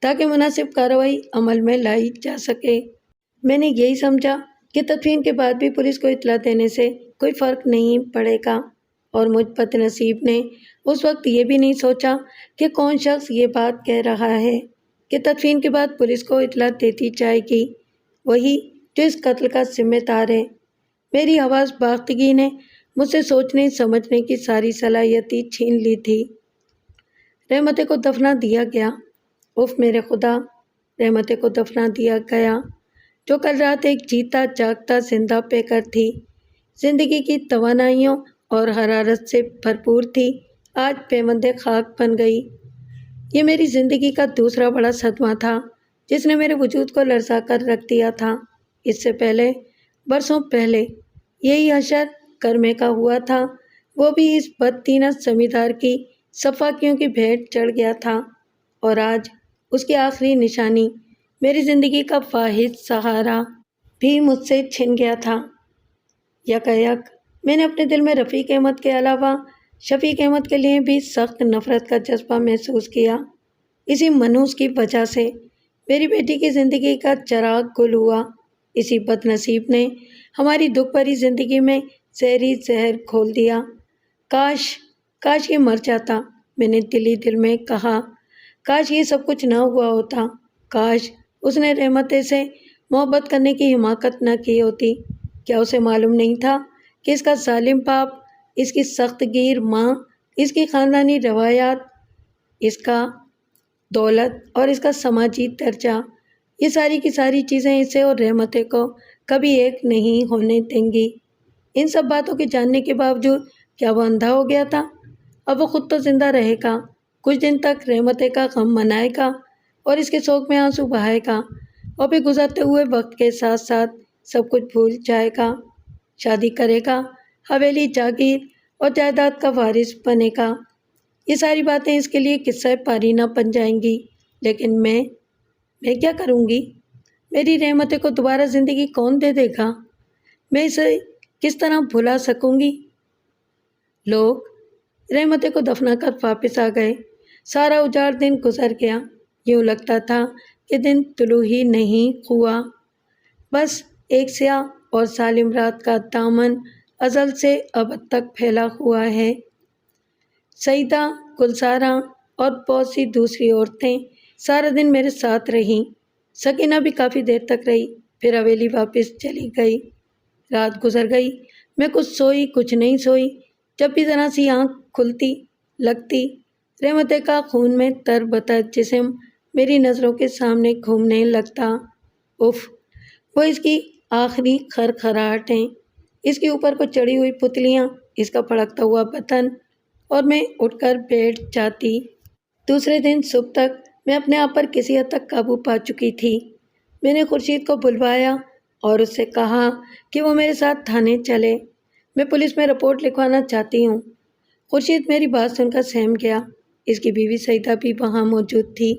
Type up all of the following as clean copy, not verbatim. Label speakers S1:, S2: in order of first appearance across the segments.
S1: تاکہ مناسب کارروائی عمل میں لائی جا سکے۔ میں نے یہی سمجھا کہ تدفین کے بعد بھی پولیس کو اطلاع دینے سے کوئی فرق نہیں پڑے گا، اور مجھ بد نصیب نے اس وقت یہ بھی نہیں سوچا کہ کون شخص یہ بات کہہ رہا ہے کہ تدفین کے بعد پولیس کو اطلاع دیتی جائے گی، وہی جو اس قتل کا ذمہ دار ہے۔ میری حواس باختگی نے مجھ سے سوچنے سمجھنے کی ساری صلاحیت ہی چھین لی تھی۔ رحمتیں کو دفنا دیا گیا۔ اف میرے خدا، رحمتیں کو دفنا دیا گیا جو کل رات ایک جیتا جاگتا زندہ پیکر تھی، زندگی کی توانائیوں اور حرارت سے بھرپور تھی، آج پیوند خاک بن گئی۔ یہ میری زندگی کا دوسرا بڑا صدمہ تھا جس نے میرے وجود کو لرزا کر رکھ دیا تھا۔ اس سے پہلے، برسوں پہلے، یہی حشر کرمے کا ہوا تھا، وہ بھی اس بددینہ زمیندار کی صفاقیوں کی بھیٹ چڑھ گیا تھا، اور آج اس کی آخری نشانی، میری زندگی کا واحد سہارا، بھی مجھ سے چھن گیا تھا۔ یکایک میں نے اپنے دل میں رفیق احمد کے علاوہ شفیق احمد کے لیے بھی سخت نفرت کا جذبہ محسوس کیا۔ اسی منحوس کی وجہ سے میری بیٹی کی زندگی کا چراغ گل ہوا۔ اسی بد نصیب نے ہماری دکھ بھری زندگی میں زہری زہر گھول دیا۔ کاش یہ مر جاتا، میں نے دل ہی دل میں کہا۔ کاش یہ سب کچھ نہ ہوا ہوتا، کاش اس نے رحمتیں سے محبت کرنے کی حماقت نہ کی ہوتی۔ کیا اسے معلوم نہیں تھا کہ اس کا ظالم باپ، اس کی سخت گیر ماں، اس کی خاندانی روایات، اس کا دولت اور اس کا سماجی درجہ، یہ ساری کی ساری چیزیں اسے اور رحمتیں کو کبھی ایک نہیں ہونے دیں گی۔ ان سب باتوں کے جاننے کے باوجود کیا وہ اندھا ہو گیا تھا؟ اب وہ خود تو زندہ رہے گا، کچھ دن تک رحمتیں کا غم منائے گا اور اس کے شوق میں آنسو بہائے گا، اور پھر گزرتے ہوئے وقت کے ساتھ ساتھ سب کچھ بھول جائے گا، شادی کرے گا، حویلی، جاگیر اور جائیداد کا وارث بنے گا۔ یہ ساری باتیں اس کے لیے قصہ پارینہ بن جائیں گی، لیکن میں کیا کروں گی؟ میری رحمتیں کو دوبارہ زندگی کون دے دے گا؟ میں اسے کس طرح بھلا سکوں گی؟ لوگ رحمتیں کو دفنا کر واپس آ گئے۔ سارا اجاڑ دن گزر گیا، یوں لگتا تھا کہ دن طلوع ہی نہیں ہوا، بس ایک سیاہ اور ظالم رات کا دامن ازل سے ابد تک پھیلا ہوا ہے۔ سعیدہ، گلزارہ اور بہت سی دوسری عورتیں سارا دن میرے ساتھ رہیں۔ سکینہ بھی کافی دیر تک رہی، پھر حویلی واپس چلی گئی۔ رات گزر گئی، میں کچھ سوئی کچھ نہیں سوئی۔ جب بھی ذرا سی آنکھ کھلتی لگتی، رحمتیں کا خون میں تر بتر جسم میری نظروں کے سامنے گھومنے لگتا۔ اف، وہ اس کی آخری کھرکھراہٹیں، اس کے اوپر کو چڑھی ہوئی پتلیاں، اس کا بھڑکتا ہوا بدن، اور میں اٹھ کر بیٹھ جاتی۔ دوسرے دن صبح تک میں اپنے آپ پر کسی حد تک قابو پا چکی تھی۔ میں نے خورشید کو بلوایا اور اس سے کہا کہ وہ میرے ساتھ تھانے چلے، میں پولیس میں رپورٹ لکھوانا چاہتی ہوں۔ خورشید میری بات سن کر سہم گیا۔ اس کی بیوی سعیدہ بھی وہاں موجود تھی۔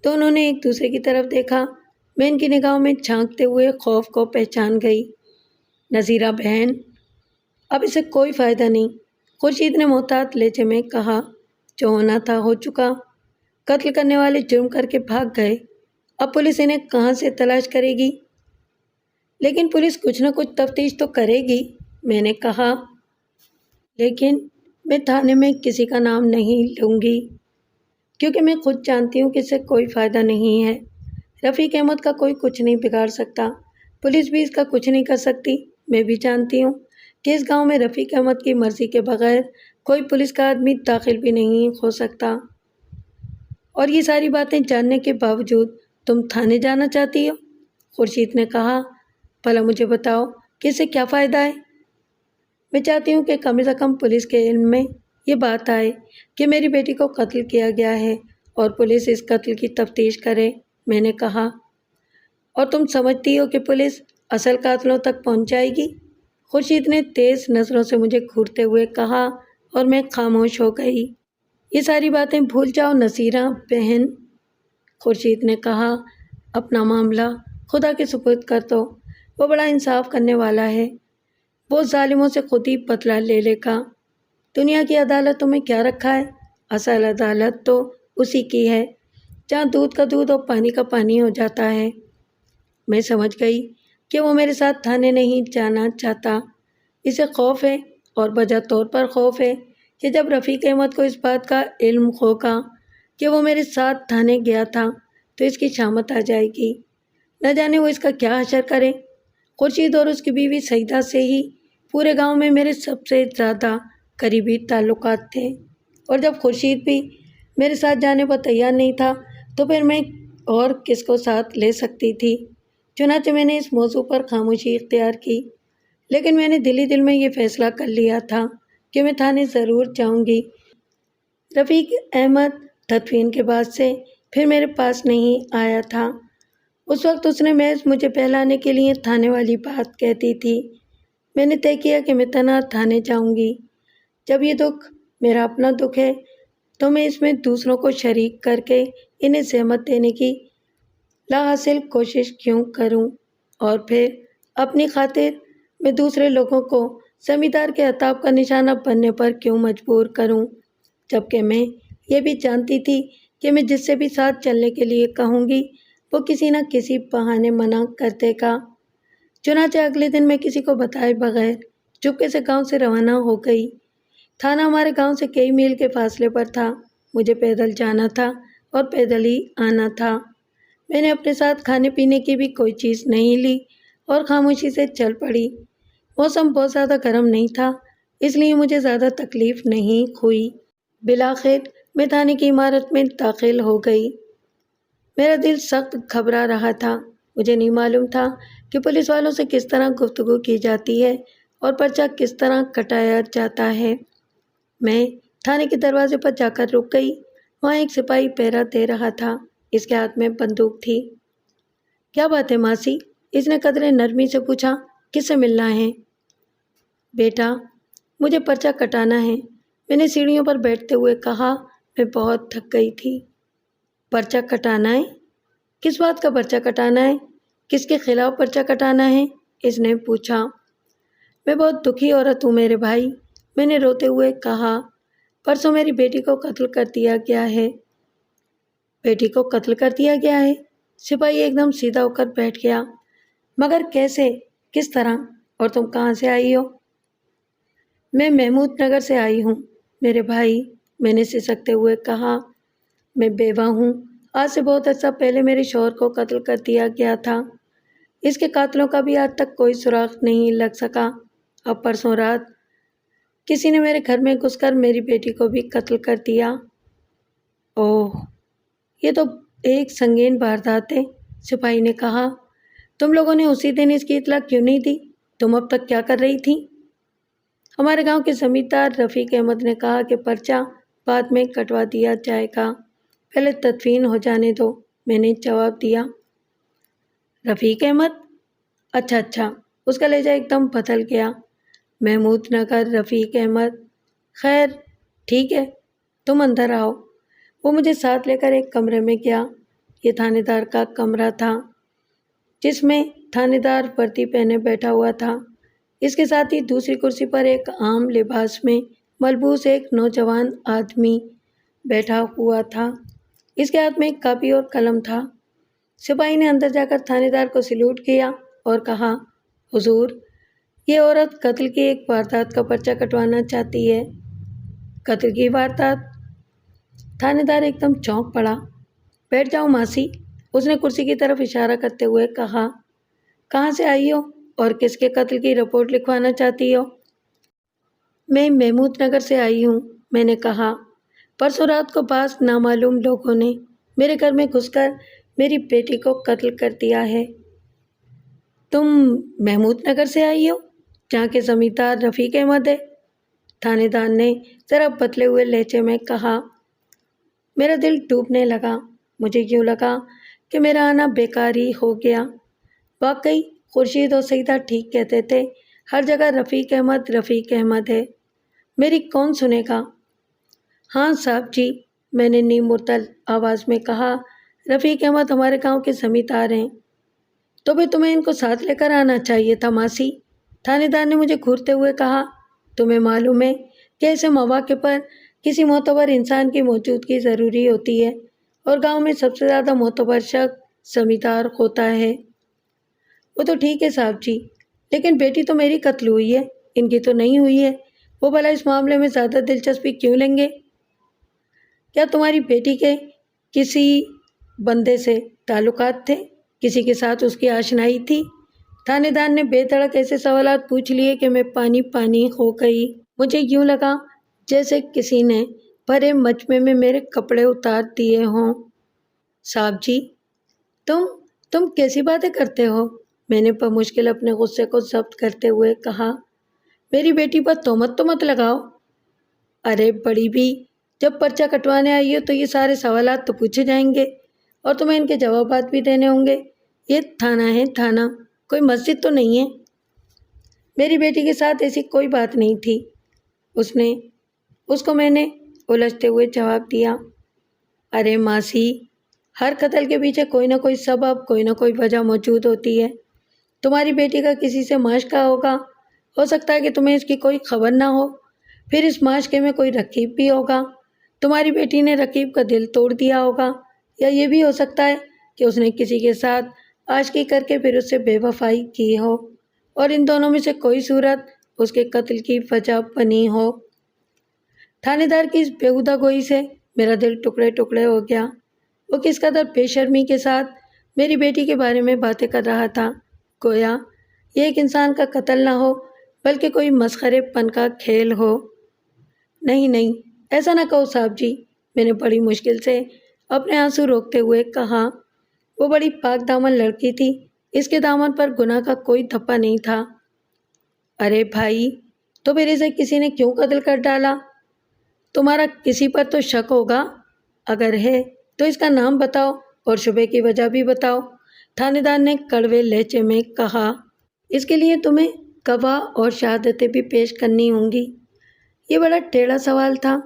S1: دونوں نے ایک دوسرے کی طرف دیکھا۔ میں ان کی نگاہوں میں جھانکتے ہوئے خوف کو پہچان گئی۔ نذیرہ بہن، اب اسے کوئی فائدہ نہیں، خورشید نے محتاط لہجے میں کہا۔ جو ہونا تھا ہو چکا، قتل کرنے والے جرم کر کے بھاگ گئے، اب پولیس انہیں کہاں سے تلاش کرے گی؟ لیکن پولیس کچھ نہ کچھ تفتیش تو کرے گی، میں نے کہا۔ لیکن میں تھانے میں کسی کا نام نہیں لوں گی، کیونکہ میں خود جانتی ہوں کہ اس سے کوئی فائدہ نہیں ہے۔ رفیق احمد کا کوئی کچھ نہیں بگاڑ سکتا، پولیس بھی اس کا کچھ نہیں کر سکتی۔ میں بھی جانتی ہوں کہ اس گاؤں میں رفیق احمد کی مرضی کے بغیر کوئی پولیس کا آدمی داخل بھی نہیں ہو سکتا، اور یہ ساری باتیں جاننے کے باوجود تم تھانے جانا چاہتی ہو؟ خورشید نے کہا۔ بھلا مجھے بتاؤ کہ اس سے کیا فائدہ ہے؟ میں چاہتی ہوں کہ کم از کم پولیس کے علم میں یہ بات آئے کہ میری بیٹی کو قتل کیا گیا ہے اور پولیس اس قتل کی تفتیش کرے، میں نے کہا۔ اور تم سمجھتی ہو کہ پولیس اصل قاتلوں تک پہنچ جائے گی؟ خورشید نے تیز نظروں سے مجھے گھورتے ہوئے کہا، اور میں خاموش ہو گئی۔ یہ ساری باتیں بھول جاؤ نذیرہ بہن، خورشید نے کہا۔ اپنا معاملہ خدا کے سپرد کر دو، وہ بڑا انصاف کرنے والا ہے، وہ ظالموں سے خود ہی بدلہ لے لے گا۔ دنیا کی عدالتوں میں کیا رکھا ہے؟ اصل عدالت تو اسی کی ہے جہاں دودھ کا دودھ اور پانی کا پانی ہو جاتا ہے۔ میں سمجھ گئی کہ وہ میرے ساتھ تھانے نہیں جانا چاہتا۔ اسے خوف ہے، اور وجہ طور پر خوف ہے کہ جب رفیق احمد کو اس بات کا علم ہوگا کہ وہ میرے ساتھ تھانے گیا تھا تو اس کی شامت آ جائے گی۔ نہ جانے وہ اس کا کیا حشر کرے۔ خورشید اور اس کی بیوی سعیدہ سے ہی پورے گاؤں میں میرے سب سے زیادہ قریبی تعلقات تھے، اور جب خورشید بھی میرے ساتھ جانے پر تیار نہیں تھا تو پھر میں اور کس کو ساتھ لے سکتی تھی۔ چنانچہ میں نے اس موضوع پر خاموشی اختیار کی، لیکن میں نے دل میں یہ فیصلہ کر لیا تھا کہ میں تھانے ضرور جاؤں گی۔ رفیق احمد تدفین کے بعد سے پھر میرے پاس نہیں آیا تھا۔ اس وقت اس نے محض مجھے بہلانے کے لیے تھانے والی بات کہتی تھی۔ میں نے طے کیا کہ میں تنہا تھانے جاؤں گی۔ جب یہ دکھ میرا اپنا دکھ ہے تو میں اس میں دوسروں کو شریک کر کے انہیں زحمت دینے کی لا حاصل کوشش کیوں کروں، اور پھر اپنی خاطر میں دوسرے لوگوں کو زمیندار کے عتاب کا نشانہ بننے پر کیوں مجبور کروں، جبکہ میں یہ بھی جانتی تھی کہ میں جس سے بھی ساتھ چلنے کے لیے کہوں گی وہ کسی نہ کسی بہانے منع کر دے گا۔ چنانچہ اگلے دن میں کسی کو بتائے بغیر چپکے سے گاؤں سے روانہ ہو گئی۔ تھانہ ہمارے گاؤں سے کئی میل کے فاصلے پر تھا۔ مجھے پیدل جانا تھا اور پیدل ہی آنا تھا۔ میں نے اپنے ساتھ کھانے پینے کی بھی کوئی چیز نہیں لی اور خاموشی سے چل پڑی۔ موسم بہت زیادہ گرم نہیں تھا، اس لیے مجھے زیادہ تکلیف نہیں ہوئی۔ بالآخر میں تھانے کی عمارت میں داخل ہو گئی۔ میرا دل سخت گھبرا رہا تھا۔ مجھے نہیں معلوم تھا کہ پولیس والوں سے کس طرح گفتگو کی جاتی ہے اور پرچہ کس طرح کٹایا جاتا ہے۔ میں تھانے کے دروازے پر جا کر رک گئی۔ وہاں ایک سپاہی پہرا دے رہا تھا، اس کے ہاتھ میں بندوق تھی۔ کیا بات ہے ماسی؟ اس نے قدرے نرمی سے پوچھا۔ کس سے ملنا ہے؟ بیٹا، مجھے پرچہ کٹانا ہے، میں نے سیڑھیوں پر بیٹھتے ہوئے کہا۔ میں بہت تھک گئی تھی۔ پرچہ کٹانا ہے؟ کس بات کا پرچہ کٹانا ہے؟ کس کے خلاف پرچہ کٹانا ہے؟ اس نے پوچھا۔ میں بہت دکھی عورت ہوں میرے بھائی، میں نے روتے ہوئے کہا۔ پرسوں میری بیٹی کو قتل کر دیا گیا ہے۔ بیٹی کو قتل کر دیا گیا ہے؟ سپاہی ایک دم سیدھا ہو کر بیٹھ گیا۔ مگر کیسے؟ کس طرح؟ اور تم کہاں سے آئی ہو؟ میں محمود نگر سے آئی ہوں میرے بھائی، میں نے سسکتے ہوئے کہا۔ میں بیوہ ہوں۔ آج سے بہت عرصہ پہلے میرے شوہر کو قتل کر دیا گیا تھا۔ اس کے قاتلوں کا بھی آج تک کوئی سراغ نہیں لگ سکا۔ اب پرسوں رات کسی نے میرے گھر میں گھس کر میری بیٹی کو بھی قتل کر دیا۔ اوہ، یہ تو ایک سنگین واردات ہے، سپاہی نے کہا۔ تم لوگوں نے اسی دن اس کی اطلاع کیوں نہیں دی؟ تم اب تک کیا کر رہی تھی؟ ہمارے گاؤں کے زمیندار رفیق احمد نے کہا کہ پرچہ بعد میں کٹوا دیا جائے گا، پہلے تدفین ہو جانے دو، میں نے جواب دیا۔ رفیق احمد؟ اچھا، اس کا لہجہ ایک دم بدل گیا۔ محمود نگر رفیق احمد، خیر ٹھیک ہے، تم اندر آؤ۔ وہ مجھے ساتھ لے کر ایک کمرے میں گیا۔ یہ تھانے دار کا کمرہ تھا، جس میں تھانے دار وردی پہنے بیٹھا ہوا تھا۔ اس کے ساتھ ہی دوسری کرسی پر ایک عام لباس میں ملبوس ایک نوجوان آدمی بیٹھا ہوا تھا۔ اس کے ہاتھ میں ایک کاپی اور قلم تھا۔ سپاہی نے اندر جا کر تھانے دار کو سلوٹ کیا اور کہا، حضور، یہ عورت قتل کی ایک واردات کا پرچہ کٹوانا چاہتی ہے۔ قتل کی واردات؟ تھانے دار ایک دم چونک پڑا۔ بیٹھ جاؤ ماسی، اس نے کرسی کی طرف اشارہ کرتے ہوئے کہا۔ کہاں سے آئی ہو اور کس کے قتل کی رپورٹ لکھوانا چاہتی ہو؟ میں محمود نگر سے آئی ہوں، میں نے کہا۔ پرسوں رات کو بعض نامعلوم لوگوں نے میرے گھر میں گھس کر میری بیٹی کو قتل کر دیا ہے۔ تم محمود نگر سے آئی ہو، جہاں کے زمیندار رفیق احمد ہے؟ تھانے دار نے ذرا بدلے ہوئے لہجے میں کہا۔ میرا دل ڈوبنے لگا۔ مجھے یوں لگا کہ میرا آنا بیکار ہی ہو گیا۔ واقعی خورشید اور سعیدہ ٹھیک کہتے تھے، ہر جگہ رفیق احمد ہے۔ میری کون سنے گا؟ ہاں صاحب جی، میں نے نیم معطل آواز میں کہا، رفیق احمد ہمارے گاؤں کے زمیندار ہیں۔ تو پھر تمہیں ان کو ساتھ لے کر آنا چاہیے تھا ماسی، تھانے دار نے مجھے گھورتے ہوئے کہا۔ تمہیں معلوم ہے کہ ایسے مواقع پر کسی معتبر انسان کی موجودگی ضروری ہوتی ہے، اور گاؤں میں سب سے زیادہ معتبر شخص زمیندار ہوتا ہے۔ وہ تو ٹھیک ہے صاحب جی، لیکن بیٹی تو میری قتل ہوئی ہے، ان کی تو نہیں ہوئی ہے۔ وہ بھلا اس معاملے میں زیادہ دلچسپی کیوں لیں گے؟ کیا تمہاری بیٹی کے کسی بندے سے تعلقات تھے؟ کسی کے ساتھ اس کی آشنائی تھی؟ تھانے دار نے بے دھڑک ایسے سوالات پوچھ لیے کہ میں پانی پانی ہو گئی۔ مجھے یوں لگا جیسے کسی نے بھرے مجمع میں میرے کپڑے اتار دیے ہوں۔ صاحب جی، تم کیسی باتیں کرتے ہو؟ میں نے بمشکل اپنے غصے کو ضبط کرتے ہوئے کہا۔ میری بیٹی پر تہمت تو مت لگاؤ۔ ارے بڑی بھی، جب پرچہ کٹوانے آئی ہو تو یہ سارے سوالات تو پوچھے جائیں گے اور تمہیں ان کے جوابات بھی دینے ہوں گے۔ یہ تھانہ ہے، تھانہ، کوئی مسجد تو نہیں ہے۔ میری بیٹی کے ساتھ ایسی کوئی بات نہیں تھی، اس کو میں نے الجھتے ہوئے جواب دیا۔ ارے ماسی، ہر قتل کے پیچھے کوئی نہ کوئی سبب، کوئی نہ کوئی وجہ موجود ہوتی ہے۔ تمہاری بیٹی کا کسی سے معاشقہ ہوگا، ہو سکتا ہے کہ تمہیں اس کی کوئی خبر نہ ہو، پھر اس معاشقے میں کوئی رقیب بھی ہوگا، تمہاری بیٹی نے رقیب کا دل توڑ دیا ہوگا، یا یہ بھی ہو سکتا ہے کہ اس نے کسی کے ساتھ عاشقی کر کے پھر اس سے بے وفائی کی ہو اور ان دونوں میں سے کوئی صورت اس کے قتل کی وجہ بنی ہو۔ تھانے دار کی اس بیہودہ گوئی سے میرا دل ٹکڑے ٹکڑے ہو گیا۔ وہ کس قدر بے شرمی کے ساتھ میری بیٹی کے بارے میں باتیں کر رہا تھا، گویا یہ ایک انسان کا قتل نہ ہو بلکہ کوئی مسخرے پن کا کھیل ہو۔ نہیں، ایسا نہ کہو صاحب جی، میں نے بڑی مشکل سے اپنے آنسو روکتے ہوئے کہا۔ وہ بڑی پاک دامن لڑکی تھی، اس کے دامن پر گناہ کا کوئی دھبا نہیں تھا۔ ارے بھائی، تو پھر اسے کسی نے کیوں قتل کر ڈالا؟ تمہارا کسی پر تو شک ہوگا، اگر ہے تو اس کا نام بتاؤ اور شبے کی وجہ بھی بتاؤ، تھانے دار نے کڑوے لہجے میں کہا۔ اس کے لیے تمہیں گواہ اور شہادتیں بھی پیش کرنی ہوں گی۔ یہ بڑا ٹیڑھا سوال تھا۔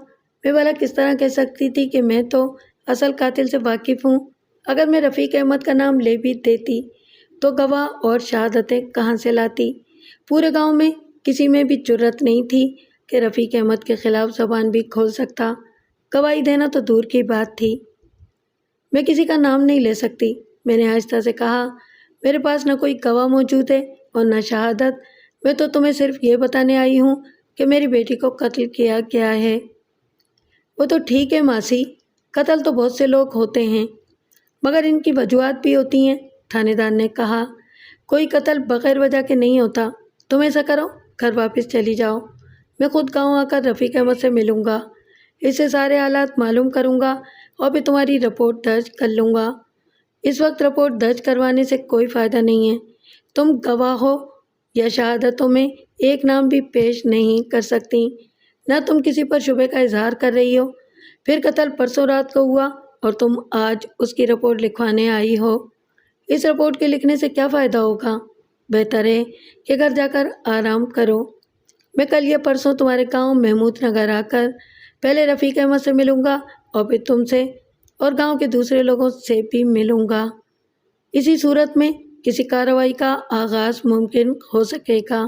S1: میں بھلا کس طرح کہہ سکتی تھی کہ میں تو اصل قاتل سے واقف ہوں؟ اگر میں رفیق احمد کا نام لے بھی دیتی تو گواہ اور شہادتیں کہاں سے لاتی؟ پورے گاؤں میں کسی میں بھی جرت نہیں تھی کہ رفیق احمد کے خلاف زبان بھی کھول سکتا، گواہی دینا تو دور کی بات تھی۔ میں کسی کا نام نہیں لے سکتی، میں نے آہستہ سے کہا۔ میرے پاس نہ کوئی گواہ موجود ہے اور نہ شہادت۔ میں تو تمہیں صرف یہ بتانے آئی ہوں کہ میری بیٹی کو قتل کیا گیا ہے۔ وہ تو ٹھیک ہے ماسی، قتل تو بہت سے لوگ ہوتے ہیں، مگر ان کی وجوہات بھی ہوتی ہیں، تھانے دار نے کہا۔ کوئی قتل بغیر وجہ کے نہیں ہوتا۔ تم ایسا کرو، گھر واپس چلی جاؤ، میں خود گاؤں آ کر رفیق احمد سے ملوں گا، اس سے سارے حالات معلوم کروں گا اور پھر تمہاری رپورٹ درج کر لوں گا۔ اس وقت رپورٹ درج کروانے سے کوئی فائدہ نہیں ہے، تم گواہ ہو یا شہادتوں میں ایک نام بھی پیش نہیں کر سکتی، نہ تم کسی پر شبہ کا اظہار کر رہی ہو، پھر قتل پرسوں رات کو ہوا اور تم آج اس کی رپورٹ لکھوانے آئی ہو۔ اس رپورٹ کے لکھنے سے کیا فائدہ ہوگا؟ بہتر ہے کہ گھر جا کر آرام کرو۔ میں کل یا پرسوں تمہارے گاؤں محمود نگر آ کر پہلے رفیق احمد سے ملوں گا اور پھر تم سے اور گاؤں کے دوسرے لوگوں سے بھی ملوں گا۔ اسی صورت میں کسی کارروائی کا آغاز ممکن ہو سکے گا۔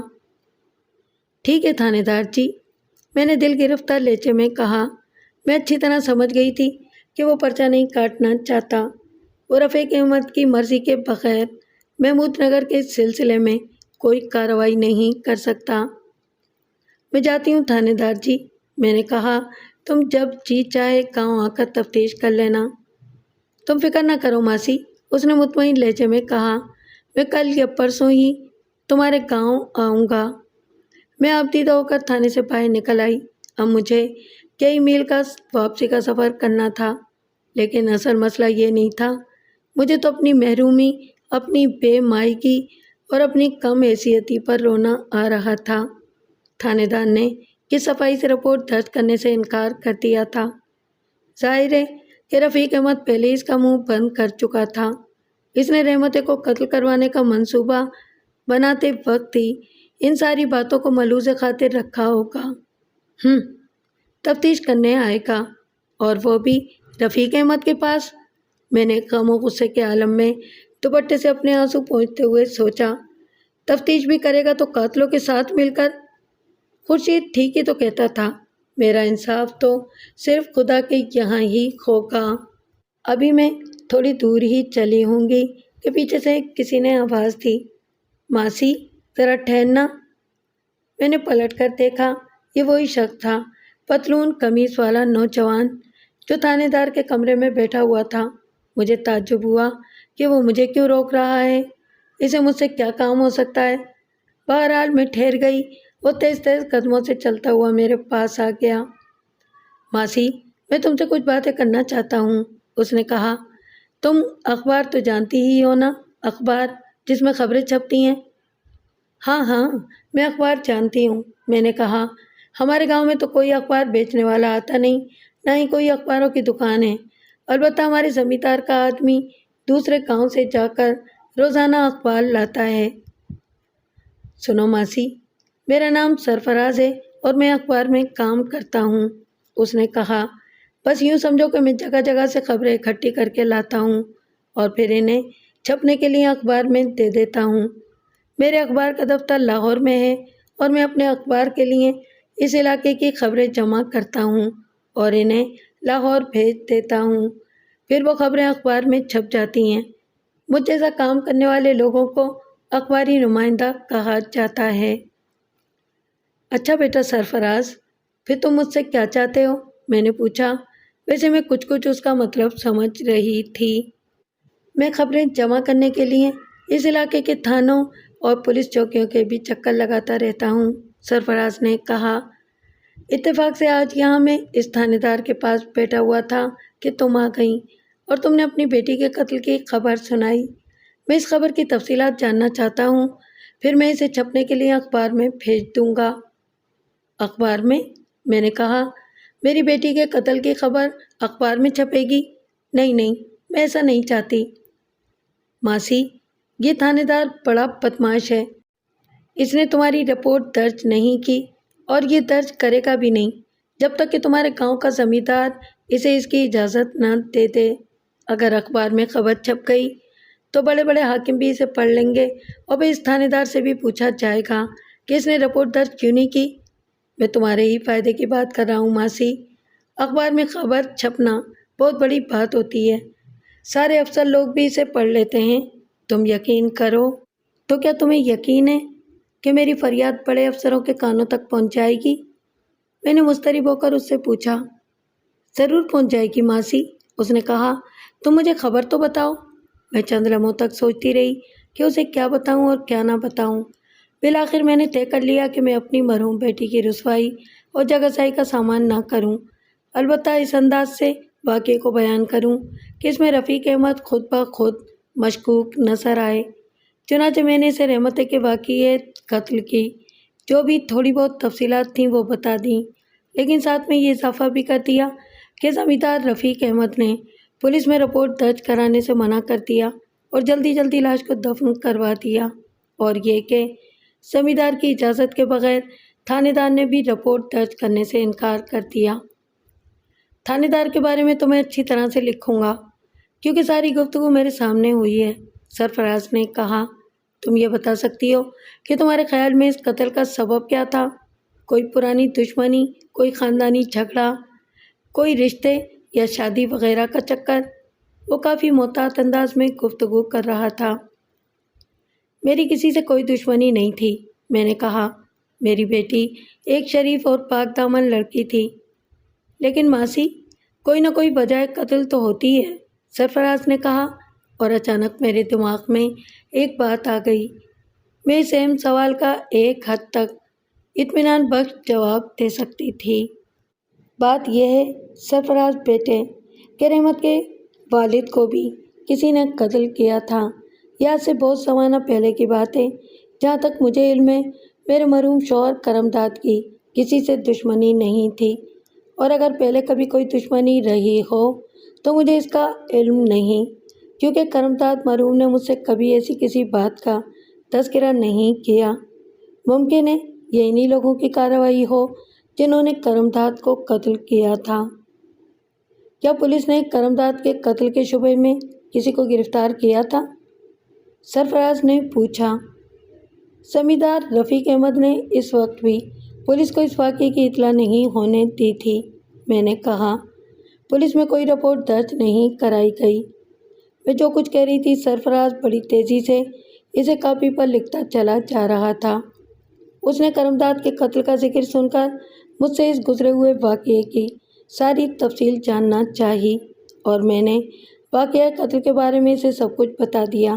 S1: ٹھیک ہے تھانے دار جی، میں نے دل گرفتہ لہجے میں کہا۔ میں اچھی طرح سمجھ گئی تھی کہ وہ پرچہ نہیں کاٹنا چاہتا، وہ رفیق احمد کی مرضی کے بغیر محمود نگر کے سلسلے میں کوئی کارروائی نہیں کر سکتا۔ میں جاتی ہوں تھانے دار جی، میں نے کہا، تم جب جی چاہے گاؤں آ کر تفتیش کر لینا۔ تم فکر نہ کرو ماسی، اس نے مطمئن لہجے میں کہا، میں کل یا پرسوں ہی تمہارے گاؤں آؤں گا۔ میں آبدیدہ ہو کر تھانے سے باہر نکل آئی۔ اب مجھے کئی میل کا واپسی کا سفر کرنا تھا، لیکن اصل مسئلہ یہ نہیں تھا۔ مجھے تو اپنی محرومی، اپنی بے مائگی اور اپنی کم حیثیتی پر رونا آ رہا تھا۔ تھانے دار نے کس صفائی سے رپورٹ درج کرنے سے انکار کر دیا تھا۔ ظاہر ہے کہ رفیق احمد پہلے اس کا منہ بند کر چکا تھا۔ اس نے رحمتیں کو قتل کروانے کا منصوبہ بناتے وقت ہی ان ساری باتوں کو ملحوظ خاطر رکھا ہوگا۔ تفتیش کرنے آئے گا، اور وہ بھی رفیق احمد کے پاس؟ میں نے غم و غصے کے عالم میں دوپٹے سے اپنے آنسو پونچھتے ہوئے سوچا۔ تفتیش بھی کرے گا تو قاتلوں کے ساتھ مل کر؟ خورشید ٹھیک ہی تو کہتا تھا، میرا انصاف تو صرف خدا کے یہاں ہی ہوگا۔ ابھی میں تھوڑی دور ہی چلی ہوں گی کہ پیچھے سے کسی نے آواز دی، ماسی ذرا ٹھہرنا۔ میں نے پلٹ کر دیکھا، یہ وہی شخص تھا، پتلون قمیص والا نوجوان جو تھانے دار کے کمرے میں بیٹھا ہوا تھا۔ مجھے تعجب ہوا کہ وہ مجھے کیوں روک رہا ہے، اسے مجھ سے کیا کام ہو سکتا ہے۔ بہرحال میں ٹھہر گئی۔ وہ تیز تیز قدموں سے چلتا ہوا میرے پاس آ گیا۔ ماسی میں تم سے کچھ باتیں کرنا چاہتا ہوں، اس نے کہا۔ تم اخبار تو جانتی ہی ہو نا، اخبار جس میں خبریں چھپتی ہیں؟ ہاں ہاں میں اخبار جانتی ہوں، میں نے کہا۔ ہمارے گاؤں میں تو کوئی اخبار بیچنے والا آتا نہیں، نہ ہی کوئی اخباروں کی دکان ہے۔ البتہ ہمارے زمیندار کا آدمی دوسرے گاؤں سے جا کر روزانہ اخبار لاتا ہے۔ سنو ماسی، میرا نام سرفراز ہے اور میں اخبار میں کام کرتا ہوں، اس نے کہا۔ بس یوں سمجھو کہ میں جگہ جگہ سے خبریں اکٹھی کر کے لاتا ہوں اور پھر انہیں چھپنے کے لیے اخبار میں دے دیتا ہوں۔ میرے اخبار کا دفتر لاہور میں ہے اور میں اپنے اخبار کے لیے اس علاقے کی خبریں جمع کرتا ہوں اور انہیں لاہور بھیج دیتا ہوں۔ پھر وہ خبریں اخبار میں چھپ جاتی ہیں۔ مجھ جیسا کام کرنے والے لوگوں کو اخباری نمائندہ کہا جاتا ہے۔ اچھا بیٹا سرفراز، پھر تم مجھ سے کیا چاہتے ہو؟ میں نے پوچھا۔ ویسے میں کچھ اس کا مطلب سمجھ رہی تھی۔ میں خبریں جمع کرنے کے لیے اس علاقے کے تھانوں اور پولیس چوکیوں کے بھی چکر لگاتا رہتا ہوں، سرفراز نے کہا۔ اتفاق سے آج یہاں میں اس تھانے دار کے پاس بیٹھا ہوا تھا کہ تم آ گئیں اور تم نے اپنی بیٹی کے قتل کی خبر سنائی۔ میں اس خبر کی تفصیلات جاننا چاہتا ہوں، پھر میں اسے چھپنے کے لیے اخبار میں بھیج دوں گا۔ اخبار میں نے کہا۔ میری بیٹی کے قتل کی خبر اخبار میں چھپے گی؟ نہیں نہیں، میں ایسا نہیں چاہتی۔ ماسی، یہ تھانے دار بڑا بدمعاش ہے، اس نے تمہاری رپورٹ درج نہیں کی اور یہ درج کرے گا بھی نہیں جب تک کہ تمہارے گاؤں کا زمیندار اسے اس کی اجازت نہ دے دے۔ اگر اخبار میں خبر چھپ گئی تو بڑے بڑے حاکم بھی اسے پڑھ لیں گے اور پھر اس تھانے دار سے بھی پوچھا جائے گا کہ اس نے رپورٹ درج کیوں نہیں کی۔ میں تمہارے ہی فائدے کی بات کر رہا ہوں ماسی، اخبار میں خبر چھپنا بہت بڑی بات ہوتی ہے، سارے افسر لوگ بھی اسے پڑھ لیتے ہیں۔ تم یقین کرو۔ تو کیا تمہیں یقین ہے کہ میری فریاد بڑے افسروں کے کانوں تک پہنچ جائے گی؟ میں نے مضطرب ہو کر اس سے پوچھا۔ ضرور پہنچ جائے گی ماسی، اس نے کہا۔ تم مجھے خبر تو بتاؤ۔ میں چند لمحوں تک سوچتی رہی کہ اسے کیا بتاؤں اور کیا نہ بتاؤں۔ بالآخر میں نے طے کر لیا کہ میں اپنی مرحوم بیٹی کی رسوائی اور جگہسائی کا سامان نہ کروں، البتہ اس انداز سے واقعے کو بیان کروں کہ اس میں رفیق احمد خود بخود مشکوک نظر آئے۔ چنانچہ میں نے اسے رحمت کے واقعے قتل کی جو بھی تھوڑی بہت تفصیلات تھیں وہ بتا دیں، لیکن ساتھ میں یہ اضافہ بھی کر دیا کہ زمیندار رفیق احمد نے پولیس میں رپورٹ درج کرانے سے منع کر دیا اور جلدی جلدی لاش کو دفن کروا دیا، اور یہ کہ زمیندار کی اجازت کے بغیر تھانے دار نے بھی رپورٹ درج کرنے سے انکار کر دیا۔ تھانے دار کے بارے میں تو میں اچھی طرح سے لکھوں گا کیونکہ ساری گفتگو میرے سامنے ہوئی ہے، سرفراز نے کہا۔ تم یہ بتا سکتی ہو کہ تمہارے خیال میں اس قتل کا سبب کیا تھا؟ کوئی پرانی دشمنی، کوئی خاندانی جھگڑا، کوئی رشتے یا شادی وغیرہ کا چکر؟ وہ کافی محتاط انداز میں گفتگو کر رہا تھا۔ میری کسی سے کوئی دشمنی نہیں تھی، میں نے کہا۔ میری بیٹی ایک شریف اور پاک دامن لڑکی تھی۔ لیکن ماسی، کوئی نہ کوئی وجہ قتل تو ہوتی ہے، سرفراز نے کہا، اور اچانک میرے دماغ میں ایک بات آ گئی۔ میں اس اہم سوال کا ایک حد تک اطمینان بخش جواب دے سکتی تھی۔ بات یہ ہے سرفراز بیٹے کہ رحمت کے والد کو بھی کسی نے قتل کیا تھا۔ یہ آج سے بہت زمانہ پہلے کی بات ہے۔ جہاں تک مجھے علم ہے میرے مرحوم شوہر کرم داد کی کسی سے دشمنی نہیں تھی، اور اگر پہلے کبھی کوئی دشمنی رہی ہو تو مجھے اس کا علم نہیں، کیونکہ کرم داد مرحوم نے مجھ سے کبھی ایسی کسی بات کا تذکرہ نہیں کیا۔ ممکن ہے یہ انہی لوگوں کی کارروائی ہو جنہوں نے کرم داد کو قتل کیا تھا۔ کیا پولیس نے کرم داد کے قتل کے شبے میں کسی کو گرفتار کیا تھا؟ سرفراز نے پوچھا۔ زمیندار رفیق احمد نے اس وقت بھی پولیس کو اس واقعے کی اطلاع نہیں ہونے دی تھی، میں نے کہا۔ پولیس میں کوئی رپورٹ درج نہیں کرائی گئی۔ میں جو کچھ کہہ رہی تھی سرفراز بڑی تیزی سے اسے کاپی پر لکھتا چلا جا رہا تھا۔ اس نے کرمداد کے قتل کا ذکر سن کر مجھ سے اس گزرے ہوئے واقعے کی ساری تفصیل جاننا چاہی اور میں نے واقعہ قتل کے بارے میں اسے سب کچھ بتا دیا،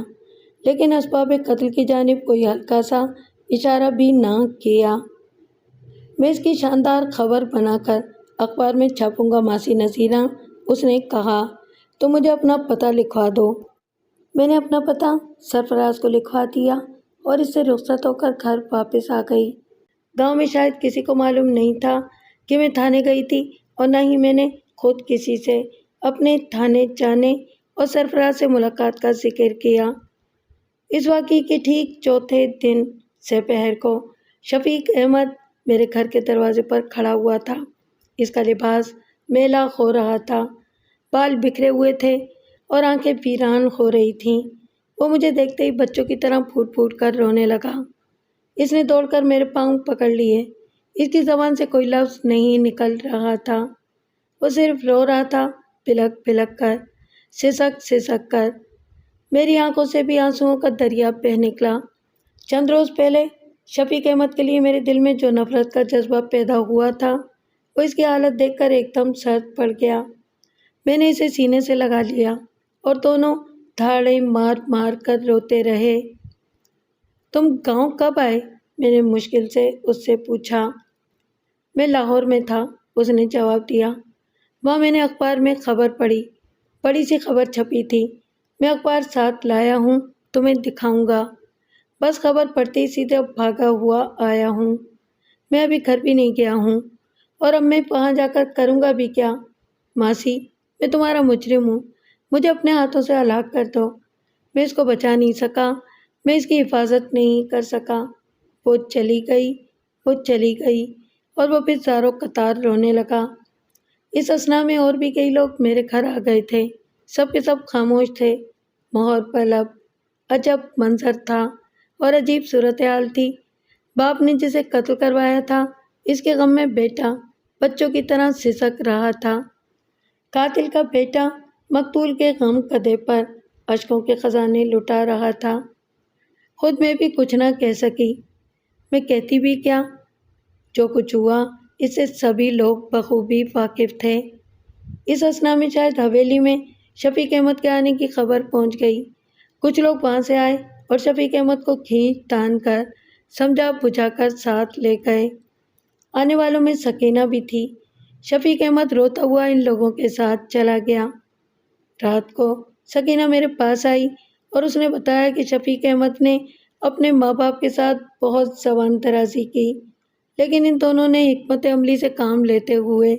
S1: لیکن اسباب قتل کی جانب کوئی ہلکا سا اشارہ بھی نہ کیا۔ میں اس کی شاندار خبر بنا کر اخبار میں چھاپوں گا ماسی نذیرہ، اس نے کہا، تو مجھے اپنا پتہ لکھوا دو۔ میں نے اپنا پتہ سرفراز کو لکھوا دیا اور اس سے رخصت ہو کر گھر واپس آ گئی۔ گاؤں میں شاید کسی کو معلوم نہیں تھا کہ میں تھانے گئی تھی اور نہ ہی میں نے خود کسی سے اپنے تھانے جانے اور سرفراز سے ملاقات کا ذکر کیا۔ اس واقعے کے ٹھیک چوتھے دن سپہر کو شفیق احمد میرے گھر کے دروازے پر کھڑا ہوا تھا۔ اس کا لباس میلا ہو رہا تھا، بال بکھرے ہوئے تھے اور آنکھیں ویران ہو رہی تھیں۔ وہ مجھے دیکھتے ہی بچوں کی طرح پھوٹ پھوٹ کر رونے لگا۔ اس نے دوڑ کر میرے پاؤں پکڑ لیے۔ اس کی زبان سے کوئی لفظ نہیں نکل رہا تھا، وہ صرف رو رہا تھا، بلک بلک کر، سسک سسک کر۔ میری آنکھوں سے بھی آنسوؤں کا دریا بہہ نکلا۔ چند روز پہلے شفیق احمد کے لیے میرے دل میں جو نفرت کا جذبہ پیدا ہوا تھا وہ اس کی حالت دیکھ کر ایک دم سرد پڑ گیا۔ میں نے اسے سینے سے لگا لیا اور دونوں دھاڑیں مار مار کر روتے رہے۔ تم گاؤں کب آئے؟ میں نے مشکل سے اس سے پوچھا۔ میں لاہور میں تھا، اس نے جواب دیا۔ وہاں میں نے اخبار میں خبر پڑھی، بڑی سی خبر چھپی تھی۔ میں اخبار ساتھ لایا ہوں، تمہیں دکھاؤں گا۔ بس خبر پڑھتے ہی سیدھے بھاگا ہوا آیا ہوں۔ میں ابھی گھر بھی نہیں گیا ہوں، اور اب میں وہاں جا کر کروں گا بھی کیا؟ ماسی، میں تمہارا مجرم ہوں، مجھے اپنے ہاتھوں سے ہلاک کر دو۔ میں اس کو بچا نہیں سکا، میں اس کی حفاظت نہیں کر سکا۔ وہ چلی گئی اور وہ پھر زاروں قطار رونے لگا۔ اس اثنا میں اور بھی کئی لوگ میرے گھر آ گئے تھے، سب کے سب خاموش تھے، مہر پلب۔ عجب منظر تھا اور عجیب صورتحال تھی۔ باپ نے جسے قتل کروایا تھا، اس کے غم میں بیٹا بچوں کی طرح سسک رہا تھا۔ قاتل کا بیٹا مقتول کے غم کدے پر اشکوں کے خزانے لٹا رہا تھا۔ خود میں بھی کچھ نہ کہہ سکی۔ میں کہتی بھی کیا؟ جو کچھ ہوا اس سے سبھی لوگ بخوبی واقف تھے۔ اس اثنا میں شاید حویلی میں شفیق احمد کے آنے کی خبر پہنچ گئی۔ کچھ لوگ وہاں سے آئے اور شفیق احمد کو کھینچ تان کر سمجھا بجھا کر ساتھ لے گئے۔ آنے والوں میں سکینہ بھی تھی۔ شفیق احمد روتا ہوا ان لوگوں کے ساتھ چلا گیا۔ رات کو سکینہ میرے پاس آئی اور اس نے بتایا کہ شفیق احمد نے اپنے ماں باپ کے ساتھ بہت زبان درازی کی، لیکن ان دونوں نے حکمت عملی سے کام لیتے ہوئے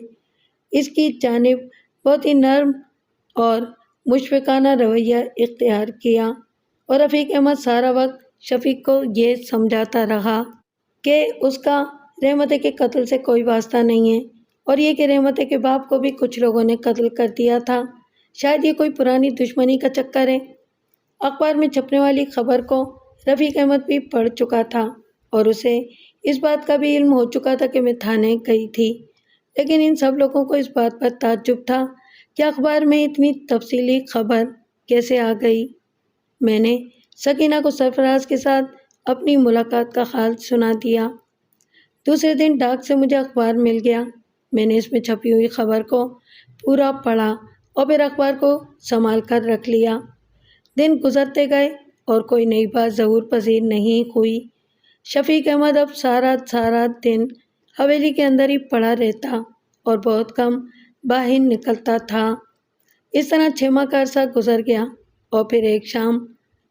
S1: اس کی جانب بہت ہی نرم اور مشفقانہ رویہ اختیار کیا، اور رفیق احمد سارا وقت شفیق کو یہ سمجھاتا رہا کہ اس کا رحمت کے قتل سے کوئی واسطہ نہیں ہے، اور یہ کہ رحمت کے باپ کو بھی کچھ لوگوں نے قتل کر دیا تھا، شاید یہ کوئی پرانی دشمنی کا چکر ہے۔ اخبار میں چھپنے والی خبر کو رفیق احمد بھی پڑھ چکا تھا اور اسے اس بات کا بھی علم ہو چکا تھا کہ میں تھانے گئی تھی، لیکن ان سب لوگوں کو اس بات پر تعجب تھا کہ اخبار میں اتنی تفصیلی خبر کیسے آ گئی۔ میں نے سکینہ کو سرفراز کے ساتھ اپنی ملاقات کا حال سنا دیا۔ دوسرے دن ڈاک سے مجھے اخبار مل گیا۔ میں نے اس میں چھپی ہوئی خبر کو پورا پڑھا اور پھر اخبار کو سنبھال کر رکھ لیا۔ دن گزرتے گئے اور کوئی نئی بات ظہور پذیر نہیں ہوئی۔ شفیق احمد اب سارا دن حویلی کے اندر ہی پڑا رہتا اور بہت کم باہر نکلتا تھا۔ اس طرح 6 ماہ کا عرصہ گزر گیا اور پھر ایک شام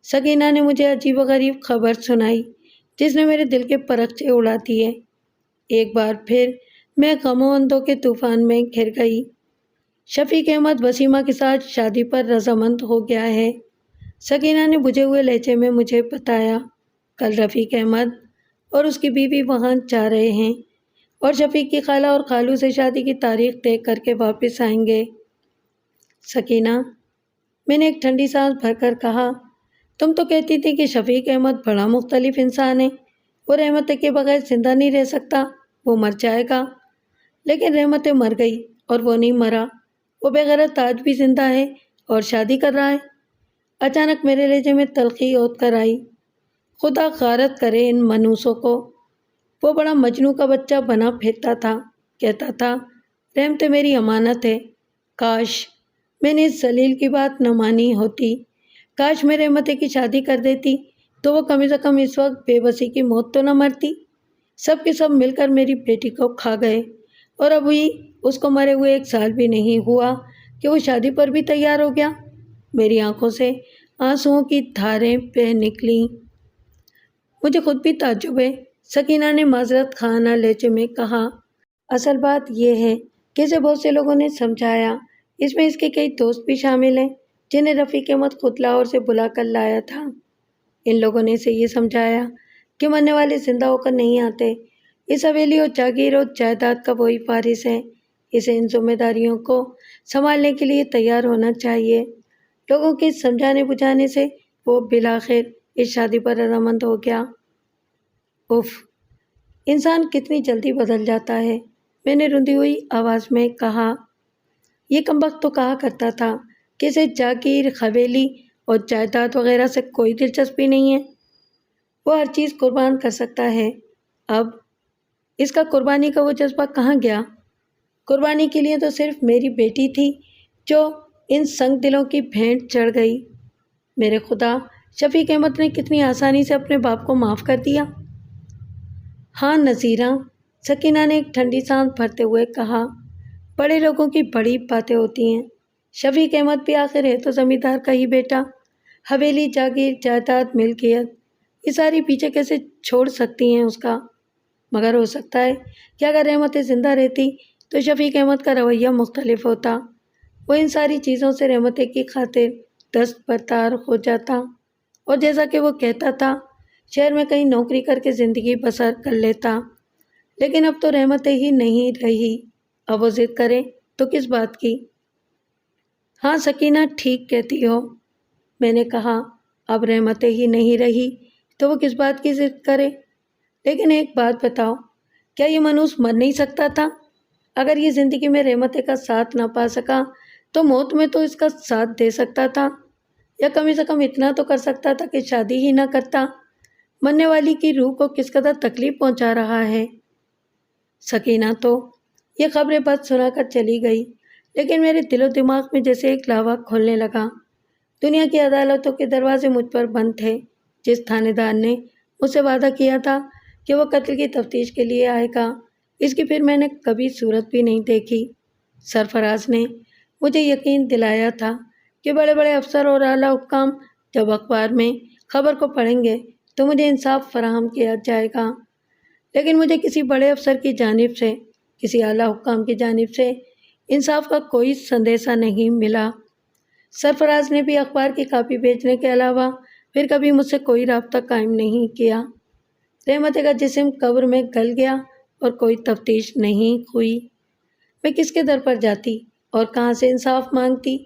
S1: سکینہ نے مجھے عجیب و غریب خبر سنائی جس نے میرے دل کے پرخچے اڑا دیے۔ ایک بار پھر میں غم و اندوہ کے طوفان میں گھر گئی۔ شفیق احمد وسیمہ کے ساتھ شادی پر رضامند ہو گیا ہے، سکینہ نے بجھے ہوئے لہجے میں مجھے بتایا۔ کل رفیق احمد اور اس کی بیوی وہاں جا رہے ہیں اور شفیق کی خالہ اور خالو سے شادی کی تاریخ طے کر کے واپس آئیں گے۔ سکینہ، میں نے ایک ٹھنڈی سانس بھر کر کہا، تم تو کہتی تھی کہ شفیق احمد بڑا مختلف انسان ہے، وہ رحمت کے بغیر زندہ نہیں رہ سکتا، وہ مر جائے گا۔ لیکن رحمت مر گئی اور وہ نہیں مرا، وہ بغیرت آج بھی زندہ ہے اور شادی کر رہا ہے۔ اچانک میرے لہجے میں تلخی اوت کر آئی۔ خدا غارت کرے ان منوسوں کو۔ وہ بڑا مجنوں کا بچہ بنا پھرتا تھا، کہتا تھا رحمت میری امانت ہے۔ کاش میں نے اس ذلیل کی بات نہ مانی ہوتی، کاش میں رحمت کی شادی کر دیتی تو وہ کم سے کم اس وقت بے بسی کی موت تو نہ مرتی۔ سب کے سب مل کر میری بیٹی کو کھا گئے، اور ابھی اس کو مرے ہوئے 1 سال بھی نہیں ہوا کہ وہ شادی پر بھی تیار ہو گیا۔ میری آنکھوں سے آنسوؤں کی دھاریں بہہ نکلیں۔ مجھے خود بھی تعجب ہے، سکینہ نے معذرت خانہ لہجے میں کہا۔ اصل بات یہ ہے کہ اسے بہت سے لوگوں نے سمجھایا، اس میں اس کے کئی دوست بھی شامل ہیں جنہیں رفیق احمد خود لاہور سے بلا کر لایا تھا۔ ان لوگوں نے اسے یہ سمجھایا کہ مرنے والے زندہ ہو کر نہیں آتے، اس حویلی اور جاگیر اور جائیداد کا وہی وارث ہے، اسے ان ذمہ داریوں کو سنبھالنے کے لیے تیار ہونا چاہیے۔ لوگوں کے سمجھانے بجھانے سے وہ بالآخر اس شادی پر رضامند ہو گیا۔ اف، انسان کتنی جلدی بدل جاتا ہے، میں نے روندی ہوئی آواز میں کہا۔ یہ کمبخت تو کہا کرتا تھا کہ اسے جاگیر، حویلی اور جائیداد وغیرہ سے کوئی دلچسپی نہیں ہے، وہ ہر چیز قربان کر سکتا ہے۔ اب اس کا قربانی کا وہ جذبہ کہاں گیا؟ قربانی کے لیے تو صرف میری بیٹی تھی جو ان سنگ دلوں کی بھینٹ چڑھ گئی۔ میرے خدا، شفیق احمد نے کتنی آسانی سے اپنے باپ کو معاف کر دیا۔ ہاں نذیرہ، سکینہ نے ایک ٹھنڈی سانس بھرتے ہوئے کہا، بڑے لوگوں کی بڑی باتیں ہوتی ہیں۔ شفیق احمد بھی آخر ہے تو زمیندار کا ہی بیٹا، حویلی، جاگیر، جائیداد، ملکیت، یہ ساری پیچھے کیسے چھوڑ سکتی ہیں اس کا؟ مگر ہو سکتا ہے کہ اگر رحمت زندہ رہتی تو شفیق احمد کا رویہ مختلف ہوتا، وہ ان ساری چیزوں سے رحمت کی خاطر دست برتار ہو جاتا، اور جیسا کہ وہ کہتا تھا شہر میں کہیں نوکری کر کے زندگی بسر کر لیتا۔ لیکن اب تو رحمت ہی نہیں رہی، اب وہ ضد کرے تو کس بات کی؟ ہاں سکینہ، ٹھیک کہتی ہو، میں نے کہا، اب رحمت ہی نہیں رہی تو وہ کس بات کی ضد کرے؟ لیکن ایک بات بتاؤ، کیا یہ منوس مر نہیں سکتا تھا؟ اگر یہ زندگی میں رحمت کا ساتھ نہ پا سکا تو موت میں تو اس کا ساتھ دے سکتا تھا، یا کم سے کم اتنا تو کر سکتا تھا کہ شادی ہی نہ کرتا۔ مرنے والی کی روح کو کس قدر تکلیف پہنچا رہا ہے۔ سکینہ تو یہ خبریں بد سنا کر چلی گئی، لیکن میرے دل و دماغ میں جیسے ایک لاوا کھولنے لگا۔ دنیا کی عدالتوں کے دروازے مجھ پر بند تھے۔ جس تھانے دار نے مجھ سے وعدہ کیا تھا کہ وہ قتل کی تفتیش کے لیے آئے گا، اس کی پھر میں نے کبھی صورت بھی نہیں دیکھی۔ سرفراز نے مجھے یقین دلایا تھا کہ بڑے بڑے افسر اور اعلیٰ حکام جب اخبار میں خبر کو پڑھیں گے تو مجھے انصاف فراہم کیا جائے گا، لیکن مجھے کسی بڑے افسر کی جانب سے، کسی اعلیٰ حکام کی جانب سے انصاف کا کوئی سندیشہ نہیں ملا۔ سرفراز نے بھی اخبار کی کاپی بھیجنے کے علاوہ پھر کبھی مجھ سے کوئی رابطہ قائم نہیں کیا۔ رحمت کا جسم قبر میں گل گیا اور کوئی تفتیش نہیں ہوئی۔ میں کس کے در پر جاتی اور کہاں سے انصاف مانگتی؟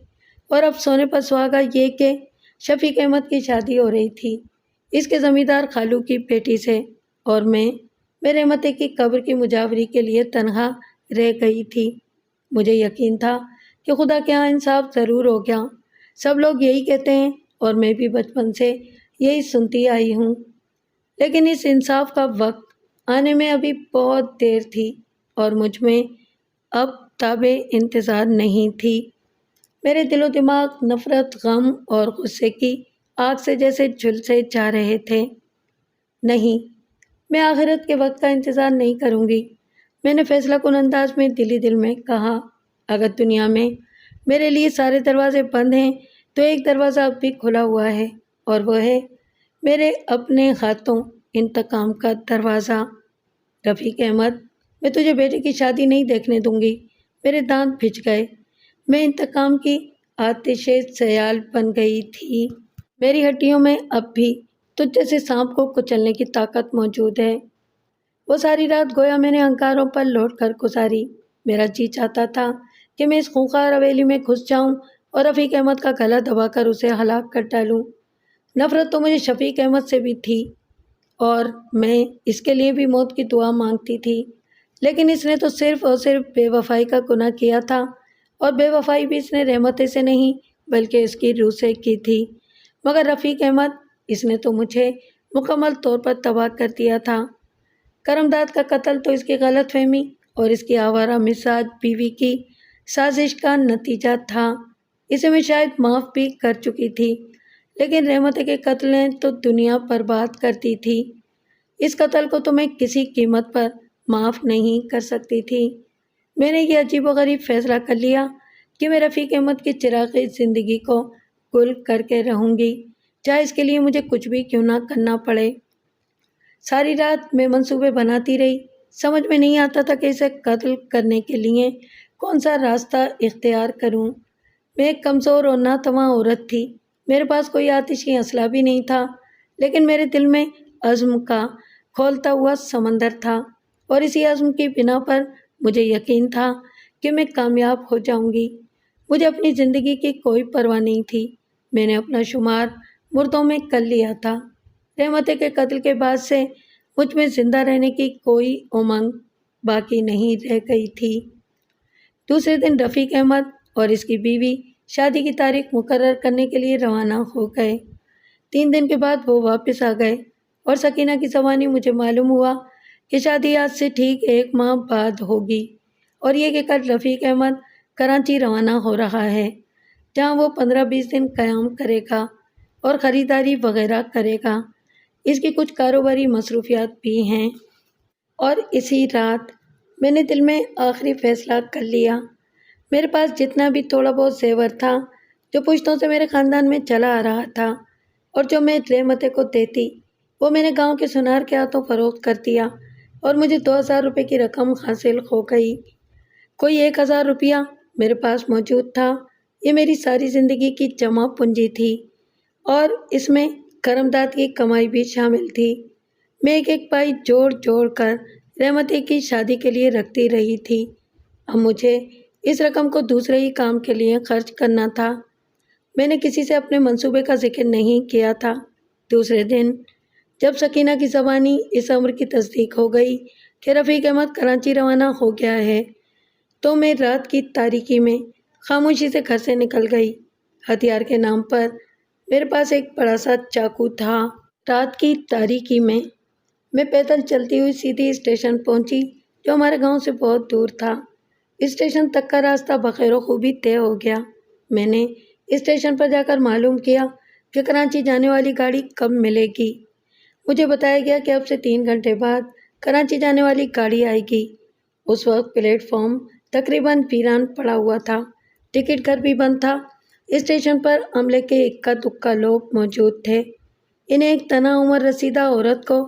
S1: اور اب سونے پر سہاگا یہ کہ شفیق احمد کی شادی ہو رہی تھی اس کے زمیندار خالو کی بیٹی سے، اور میں رحمت کی قبر کی مجاوری کے لیے تنہا رہ گئی تھی۔ مجھے یقین تھا کہ خدا کے ہاں انصاف ضرور ہو گیا۔ سب لوگ یہی کہتے ہیں اور میں بھی بچپن سے یہی سنتی آئی ہوں، لیکن اس انصاف کا وقت آنے میں ابھی بہت دیر تھی اور مجھ میں اب تاب انتظار نہیں تھی۔ میرے دل و دماغ نفرت، غم اور غصے کی آگ سے جیسے جھلسے جا رہے تھے۔ نہیں، میں آخرت کے وقت کا انتظار نہیں کروں گی، میں نے فیصلہ کن انداز میں دل میں کہا۔ اگر دنیا میں میرے لیے سارے دروازے بند ہیں تو ایک دروازہ اب بھی کھلا ہوا ہے، اور وہ ہے میرے اپنے ہاتھوں انتقام کا دروازہ۔ رفیق احمد، میں تجھے بیٹے کی شادی نہیں دیکھنے دوں گی۔ میرے دانت بھج گئے، میں انتقام کی آتش سیال بن گئی تھی۔ میری ہڈیوں میں اب بھی تجھ جیسے سانپ کو کچلنے کی طاقت موجود ہے۔ وہ ساری رات گویا میں نے انگاروں پر لوٹ کر گزاری۔ میرا جی چاہتا تھا کہ میں اس خونخوار حویلی میں گھس جاؤں اور رفیق احمد کا گلا دبا کر اسے ہلاک کر ڈالوں۔ نفرت تو مجھے شفیق احمد سے بھی تھی اور میں اس کے لیے بھی موت کی دعا مانگتی تھی، لیکن اس نے تو صرف اور صرف بے وفائی کا گناہ کیا تھا اور بے وفائی بھی اس نے رحمتیں سے نہیں بلکہ اس کی روح سے کی تھی، مگر رفیق احمد، اس نے تو مجھے مکمل طور پر تباہ کر دیا تھا۔ کرمداد کا قتل تو اس کی غلط فہمی اور اس کی آوارہ مزاج بیوی کی سازش کا نتیجہ تھا۔ اسے میں شاید معاف بھی کر چکی تھی، لیکن رحمت کے قتل نے تو دنیا برباد کر دی تھی۔ اس قتل کو تو میں کسی قیمت پر معاف نہیں کر سکتی تھی۔ میں نے یہ عجیب و غریب فیصلہ کر لیا کہ میں رفیق احمد کی چراغی زندگی کو گل کر کے رہوں گی، چاہے اس کے لیے مجھے کچھ بھی کیوں نہ کرنا پڑے۔ ساری رات میں منصوبے بناتی رہی، سمجھ میں نہیں آتا تھا کہ اسے قتل کرنے کے لیے کون سا راستہ اختیار کروں۔ میں ایک کمزور اور ناتواں عورت تھی، میرے پاس کوئی آتشی اسلحہ بھی نہیں تھا، لیکن میرے دل میں عزم کا کھولتا ہوا سمندر تھا، اور اسی عزم کی بنا پر مجھے یقین تھا کہ میں کامیاب ہو جاؤں گی۔ مجھے اپنی زندگی کی کوئی پرواہ نہیں تھی، میں نے اپنا شمار مردوں میں کر لیا تھا۔ رحمت کے قتل کے بعد سے مجھ میں زندہ رہنے کی کوئی امنگ باقی نہیں رہ گئی تھی۔ دوسرے دن رفیق احمد اور اس کی بیوی شادی کی تاریخ مقرر کرنے کے لیے روانہ ہو گئے۔ 3 دن کے بعد وہ واپس آ گئے اور سکینہ کی زبانی مجھے معلوم ہوا کہ شادی آج سے ٹھیک 1 ماہ بعد ہوگی، اور یہ کہ کل رفیق احمد کراچی روانہ ہو رہا ہے، جہاں وہ 15-20 دن قیام کرے گا اور خریداری وغیرہ کرے گا۔ اس کی کچھ کاروباری مصروفیات بھی ہیں۔ اور اسی رات میں نے دل میں آخری فیصلہ کر لیا۔ میرے پاس جتنا بھی تھوڑا بہت زیور تھا، جو پشتوں سے میرے خاندان میں چلا آ رہا تھا اور جو میں رحمت کو دیتی، وہ میں نے گاؤں کے سنار کے ہاتھوں فروخت کر دیا، اور مجھے 2000 روپے کی رقم حاصل ہو گئی۔ کوئی 1000 روپیہ میرے پاس موجود تھا۔ یہ میری ساری زندگی کی جمع پونجی تھی، اور اس میں کرمداد کی کمائی بھی شامل تھی۔ میں ایک ایک پائی جوڑ جوڑ کر رحمتی کی شادی کے لیے رکھتی رہی تھی۔ اب مجھے اس رقم کو دوسرے ہی کام کے لیے خرچ کرنا تھا۔ میں نے کسی سے اپنے منصوبے کا ذکر نہیں کیا تھا۔ دوسرے دن جب سکینہ کی زبانی اس امر کی تصدیق ہو گئی کہ رفیق احمد کراچی روانہ ہو گیا ہے، تو میں رات کی تاریکی میں خاموشی سے گھر سے نکل گئی۔ ہتھیار کے نام پر میرے پاس ایک بڑا سا چاقو تھا۔ رات کی تاریکی میں پیدل چلتی ہوئی سیدھی اسٹیشن پہنچی، جو ہمارے گاؤں سے بہت دور تھا۔ اسٹیشن تک کا راستہ بخیر و خوبی طے ہو گیا۔ میں نے اسٹیشن پر جا کر معلوم کیا کہ کراچی جانے والی گاڑی کب ملے گی۔ مجھے بتایا گیا کہ اب سے 3 گھنٹے بعد کراچی جانے والی گاڑی آئے گی۔ اس وقت پلیٹ فارم تقریباً ویران پڑا ہوا تھا، ٹکٹ گھر بھی بند تھا۔ اسٹیشن پر عملے کے اکا دکا لوگ موجود تھے۔ انہیں ایک تنہا عمر رسیدہ عورت کو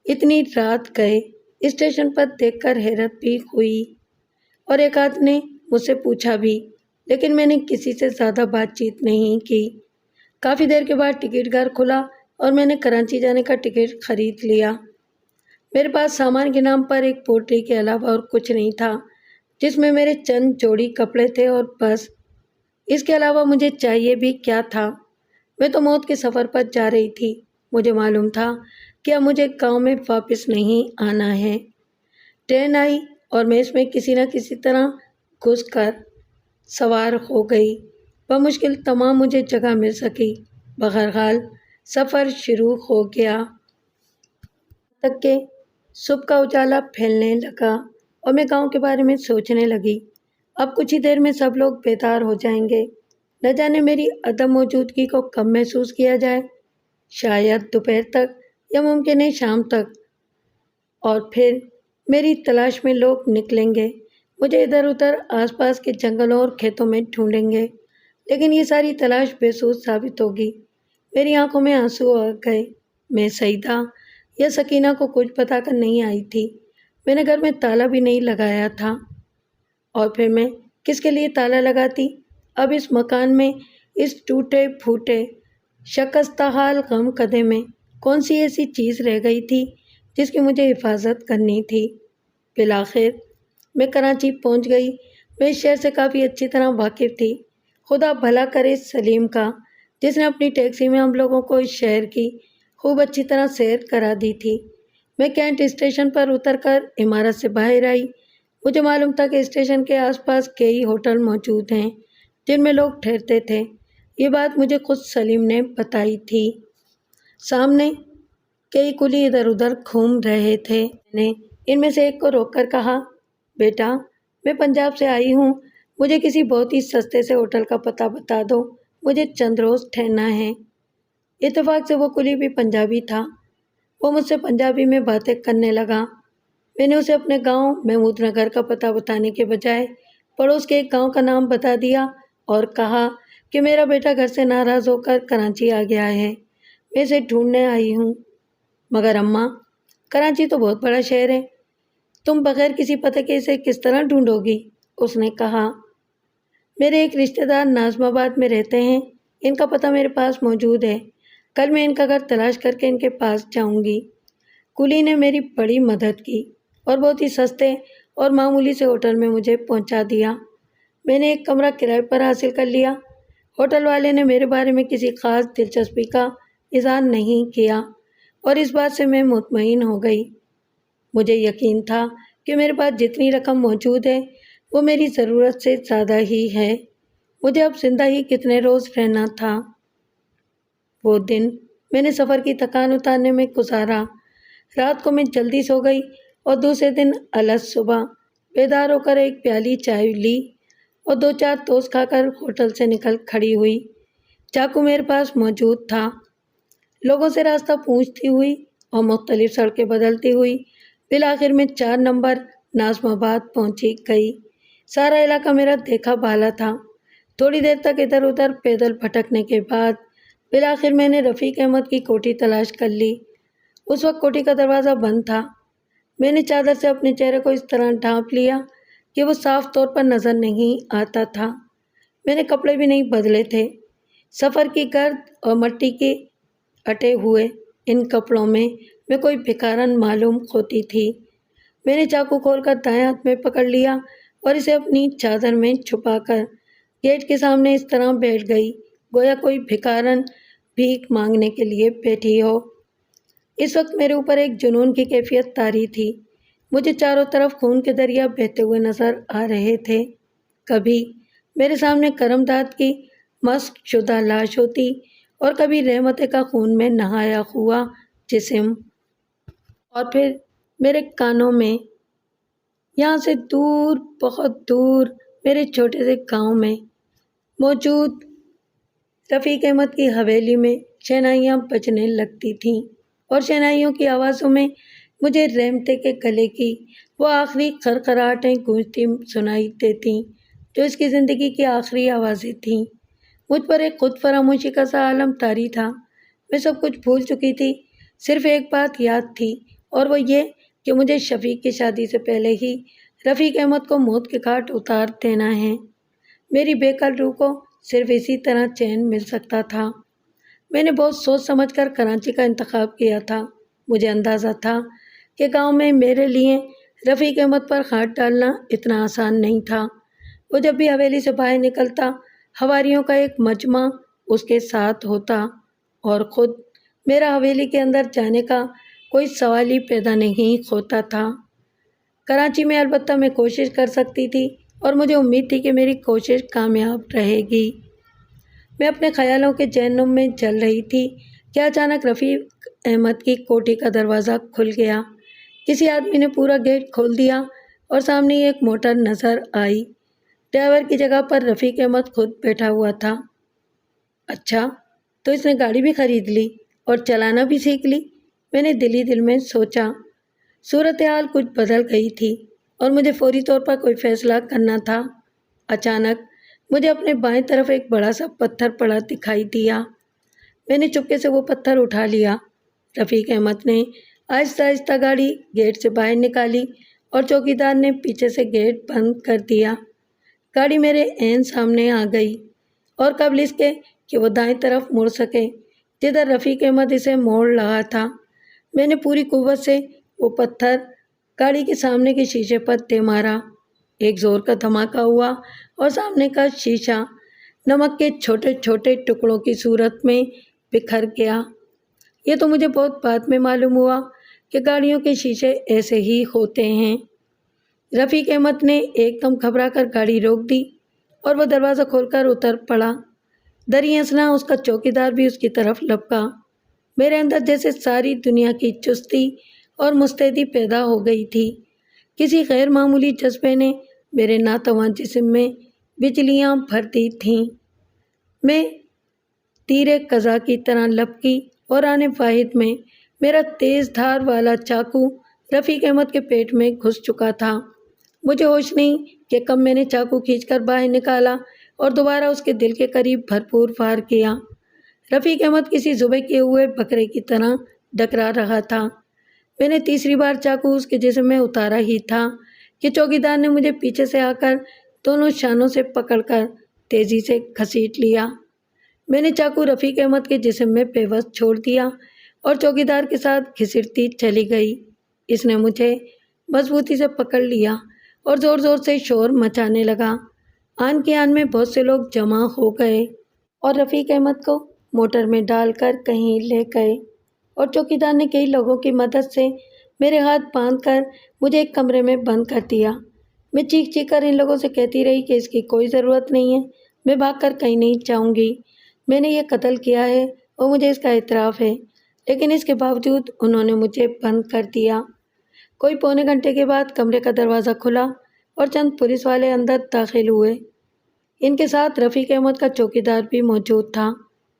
S1: اتنی رات گئے اسٹیشن پر دیکھ کر حیرت بھی ہوئی، اور ایک آدھ نے مجھ سے پوچھا بھی، لیکن میں نے کسی سے زیادہ بات چیت نہیں کی۔ کافی دیر کے بعد ٹکٹ گھر کھلا اور میں نے کراچی جانے کا ٹکٹ خرید لیا۔ میرے پاس سامان کے نام پر ایک پوٹلی کے علاوہ اور کچھ نہیں تھا، جس میں میرے چند جوڑی کپڑے تھے، اور بس۔ اس کے علاوہ مجھے چاہیے بھی کیا تھا؟ میں تو موت کے سفر پر جا رہی تھی۔ مجھے معلوم تھا کہ اب مجھے گاؤں میں واپس نہیں آنا ہے۔ ٹرین آئی اور میں اس میں کسی نہ کسی طرح گھس کر سوار ہو گئی۔ بمشکل تمام مجھے جگہ مل سکی۔ بہرحال سفر شروع ہو گیا، تک کہ صبح کا اجالا پھیلنے لگا اور میں گاؤں کے بارے میں سوچنے لگی۔ اب کچھ ہی دیر میں سب لوگ بیدار ہو جائیں گے۔ نہ جانے میری عدم موجودگی کو کب محسوس کیا جائے، شاید دوپہر تک یا ممکن ہے شام تک، اور پھر میری تلاش میں لوگ نکلیں گے، مجھے ادھر ادھر آس پاس کے جنگلوں اور کھیتوں میں ڈھونڈیں گے، لیکن یہ ساری تلاش بے سود ثابت ہوگی۔ میری آنکھوں میں آنسو آ گئے۔ میں سعیدہ یا سکینہ کو کچھ بتا کر نہیں آئی تھی۔ میں نے گھر میں تالا بھی نہیں لگایا تھا، اور پھر میں کس کے لیے تالا لگاتی؟ اب اس مکان میں، اس ٹوٹے پھوٹے شکستہ حال غم کدے میں کون سی ایسی چیز رہ گئی تھی جس کی مجھے حفاظت کرنی تھی؟ بالآخر میں کراچی پہنچ گئی۔ میں اس شہر سے کافی اچھی طرح واقف تھی۔ خدا بھلا کرے سلیم کا، جس نے اپنی ٹیکسی میں ہم لوگوں کو اس شہر کی خوب اچھی طرح سیر کرا دی تھی۔ میں کینٹ اسٹیشن پر اتر کر عمارت سے باہر آئی۔ مجھے معلوم تھا کہ اسٹیشن کے آس پاس کئی ہوٹل موجود ہیں جن میں لوگ ٹھہرتے تھے۔ یہ بات مجھے خود سلیم نے بتائی تھی۔ سامنے کئی کلی ادھر ادھر گھوم رہے تھے۔ میں نے ان میں سے ایک کو روک کر کہا، بیٹا میں پنجاب سے آئی ہوں، مجھے کسی بہت ہی سستے سے ہوٹل کا پتہ بتا دو، مجھے چند روز ٹھہرنا ہے۔ اتفاق سے وہ کلی بھی پنجابی تھا۔ وہ مجھ سے پنجابی میں باتیں کرنے لگا۔ میں نے اسے اپنے گاؤں محمود نگر کا پتہ بتانے کے بجائے پڑوس کے ایک گاؤں کا نام بتا دیا اور کہا کہ میرا بیٹا گھر سے ناراض ہو کر کراچی آ گیا ہے، میں اسے ڈھونڈنے آئی ہوں۔ مگر اماں، کراچی تو بہت بڑا شہر ہے، تم بغیر کسی پتہ کے اسے کس طرح ڈھونڈو گی؟ اس نے کہا، میرے ایک رشتہ دار ناظم آباد میں رہتے ہیں، ان کا پتہ میرے پاس موجود ہے، کل میں ان کا گھر تلاش کر کے ان کے پاس جاؤں گی۔ کلی نے میری بڑی مدد کی اور بہت ہی سستے اور معمولی سے ہوٹل میں مجھے پہنچا دیا۔ میں نے ایک کمرہ کرائے پر حاصل کر لیا۔ ہوٹل والے نے میرے بارے میں کسی خاص دلچسپی کا اظہار نہیں کیا اور اس بات سے میں مطمئن ہو گئی۔ مجھے یقین تھا کہ میرے پاس جتنی رقم موجود ہے وہ میری ضرورت سے زیادہ ہی ہے۔ مجھے اب زندہ ہی کتنے روز رہنا تھا۔ وہ دن میں نے سفر کی تھکان اتارنے میں گزارا۔ رات کو میں جلدی سو گئی اور دوسرے دن الگ صبح بیدار ہو کر ایک پیالی چائے لی اور 2-4 ٹوسٹ کھا کر ہوٹل سے نکل کھڑی ہوئی۔ چاقو میرے پاس موجود تھا۔ لوگوں سے راستہ پوچھتی ہوئی اور مختلف سڑکیں بدلتی ہوئی بالآخر میں 4 نمبر ناظم آباد پہنچی گئی۔ سارا علاقہ میرا دیکھا بھالا تھا۔ تھوڑی دیر تک ادھر ادھر پیدل بھٹکنے کے بعد بالآخر میں نے رفیق احمد کی کوٹھی تلاش کر لی۔ اس وقت کوٹھی کا دروازہ بند تھا۔ میں نے چادر سے اپنے چہرے کو اس طرح ڈھانپ لیا کہ وہ صاف طور پر نظر نہیں آتا تھا۔ میں نے کپڑے بھی نہیں بدلے تھے۔ سفر کی گرد اور مٹی کے اٹے ہوئے ان کپڑوں میں کوئی بھکارن معلوم ہوتی تھی۔ میں نے چاقو کھول کر دائیں ہاتھ میں پکڑ لیا اور اسے اپنی چادر میں چھپا کر گیٹ کے سامنے اس طرح بیٹھ گئی گویا کوئی بھکارن بھیک مانگنے کے لیے بیٹھی ہو۔ اس وقت میرے اوپر ایک جنون کی کیفیت طاری تھی۔ مجھے چاروں طرف خون کے دریا بہتے ہوئے نظر آ رہے تھے۔ کبھی میرے سامنے کرم داد کی مسخ شدہ لاش ہوتی اور کبھی رحمت کا خون میں نہایا ہوا جسم، اور پھر میرے کانوں میں یہاں سے دور، بہت دور، میرے چھوٹے سے گاؤں میں موجود رفیق احمد کی حویلی میں شہنائیاں بجنے لگتی تھیں اور شہنائیوں کی آوازوں میں مجھے رحمتے کے گلے کی وہ آخری خرخراہٹیں گونجتی سنائی دیتیں جو اس کی زندگی کی آخری آوازیں تھیں۔ مجھ پر ایک خود فراموشی کا سا عالم طاری تھا۔ میں سب کچھ بھول چکی تھی، صرف ایک بات یاد تھی اور وہ یہ کہ مجھے شفیق کی شادی سے پہلے ہی رفیق احمد کو موت کے گھاٹ اتار دینا ہے۔ میری بے کل روح کو صرف اسی طرح چین مل سکتا تھا۔ میں نے بہت سوچ سمجھ کر کراچی کا انتخاب کیا تھا۔ مجھے اندازہ تھا کہ گاؤں میں میرے لیے رفیق احمد پر ہاتھ ڈالنا اتنا آسان نہیں تھا۔ وہ جب بھی حویلی سے باہر نکلتا، حواریوں کا ایک مجمع اس کے ساتھ ہوتا اور خود میرا حویلی کے اندر جانے کا کوئی سوال ہی پیدا نہیں ہوتا تھا۔ کراچی میں البتہ میں کوشش کر سکتی تھی اور مجھے امید تھی کہ میری کوشش کامیاب رہے گی۔ میں اپنے خیالوں کے جہنم میں جل رہی تھی کہ اچانک رفیق احمد کی کوٹھی کا دروازہ کھل گیا۔ کسی آدمی نے پورا گیٹ کھول دیا اور سامنے ہی ایک موٹر نظر آئی۔ ڈرائیور کی جگہ پر رفیق احمد خود بیٹھا ہوا تھا۔ اچھا، تو اس نے گاڑی بھی خرید لی اور چلانا بھی سیکھ لی، میں نے دل ہی دل میں سوچا۔ صورتحال کچھ بدل گئی تھی اور مجھے فوری طور پر کوئی فیصلہ کرنا تھا۔ اچانک مجھے اپنے بائیں طرف ایک بڑا سا پتھر پڑا دکھائی دیا۔ میں نے چپکے سے وہ پتھر اٹھا لیا۔ رفیق احمد نے آہستہ آہستہ گاڑی گیٹ سے باہر نکالی اور چوکیدار نے پیچھے سے گیٹ بند کر دیا۔ گاڑی میرے عین سامنے آ گئی اور قبل اس کے کہ وہ دائیں طرف مڑ سکے جدھر رفیق احمد اسے موڑ رہا تھا، میں نے پوری قوت سے وہ پتھر گاڑی کے سامنے کے شیشے پر دے مارا۔ ایک زور کا دھماکہ ہوا اور سامنے کا شیشہ نمک کے چھوٹے چھوٹے ٹکڑوں کی صورت میں بکھر گیا۔ یہ تو مجھے بہت بعد میں معلوم ہوا کہ گاڑیوں کے شیشے ایسے ہی ہوتے ہیں۔ رفیق احمد نے ایک دم گھبرا کر گاڑی روک دی اور وہ دروازہ کھول کر اتر پڑا۔ دریں اثنا اس کا چوکیدار بھی اس کی طرف لپکا۔ میرے اندر جیسے ساری دنیا کی چستی اور مستعدی پیدا ہو گئی تھی۔ کسی غیر معمولی جذبے نے میرے ناتواں جسم میں بجلیاں بھر دی تھیں۔ میں تیر قضا کی طرح لپکی اور آن واحد میں میرا تیز دھار والا چاقو رفیق احمد کے پیٹ میں گھس چکا تھا۔ مجھے ہوش نہیں کہ کب میں نے چاقو کھینچ کر باہر نکالا اور دوبارہ اس کے دل کے قریب بھرپور وار کیا۔ رفیق احمد کسی ذبح کیے ہوئے بکرے کی طرح ڈکرا رہا تھا۔ میں نے تیسری بار چاقو اس کے جسم میں اتارا ہی تھا کہ چوکیدار نے مجھے پیچھے سے آ کر دونوں شانوں سے پکڑ کر تیزی سے گھسیٹ لیا۔ میں نے چاقو رفیق احمد کے جسم میں پیوست چھوڑ دیا اور چوکیدار کے ساتھ گھسیٹتی چلی گئی۔ اس نے مجھے مضبوطی سے پکڑ لیا اور زور زور سے شور مچانے لگا۔ آن کی آن میں بہت سے لوگ جمع ہو گئے اور رفیق احمد کو موٹر میں ڈال کر کہیں لے گئے، اور چوکیدار نے کئی لوگوں کی مدد سے میرے ہاتھ باندھ کر مجھے ایک کمرے میں بند کر دیا۔ میں چیخ چیخ کر ان لوگوں سے کہتی رہی کہ اس کی کوئی ضرورت نہیں ہے، میں بھاگ کر کہیں نہیں جاؤں گی، میں نے یہ قتل کیا ہے اور مجھے اس کا اعتراف ہے، لیکن اس کے باوجود انہوں نے مجھے بند کر دیا۔ کوئی پونے گھنٹے کے بعد کمرے کا دروازہ کھلا اور چند پولیس والے اندر داخل ہوئے۔ ان کے ساتھ رفیق احمد کا چوکیدار بھی موجود تھا۔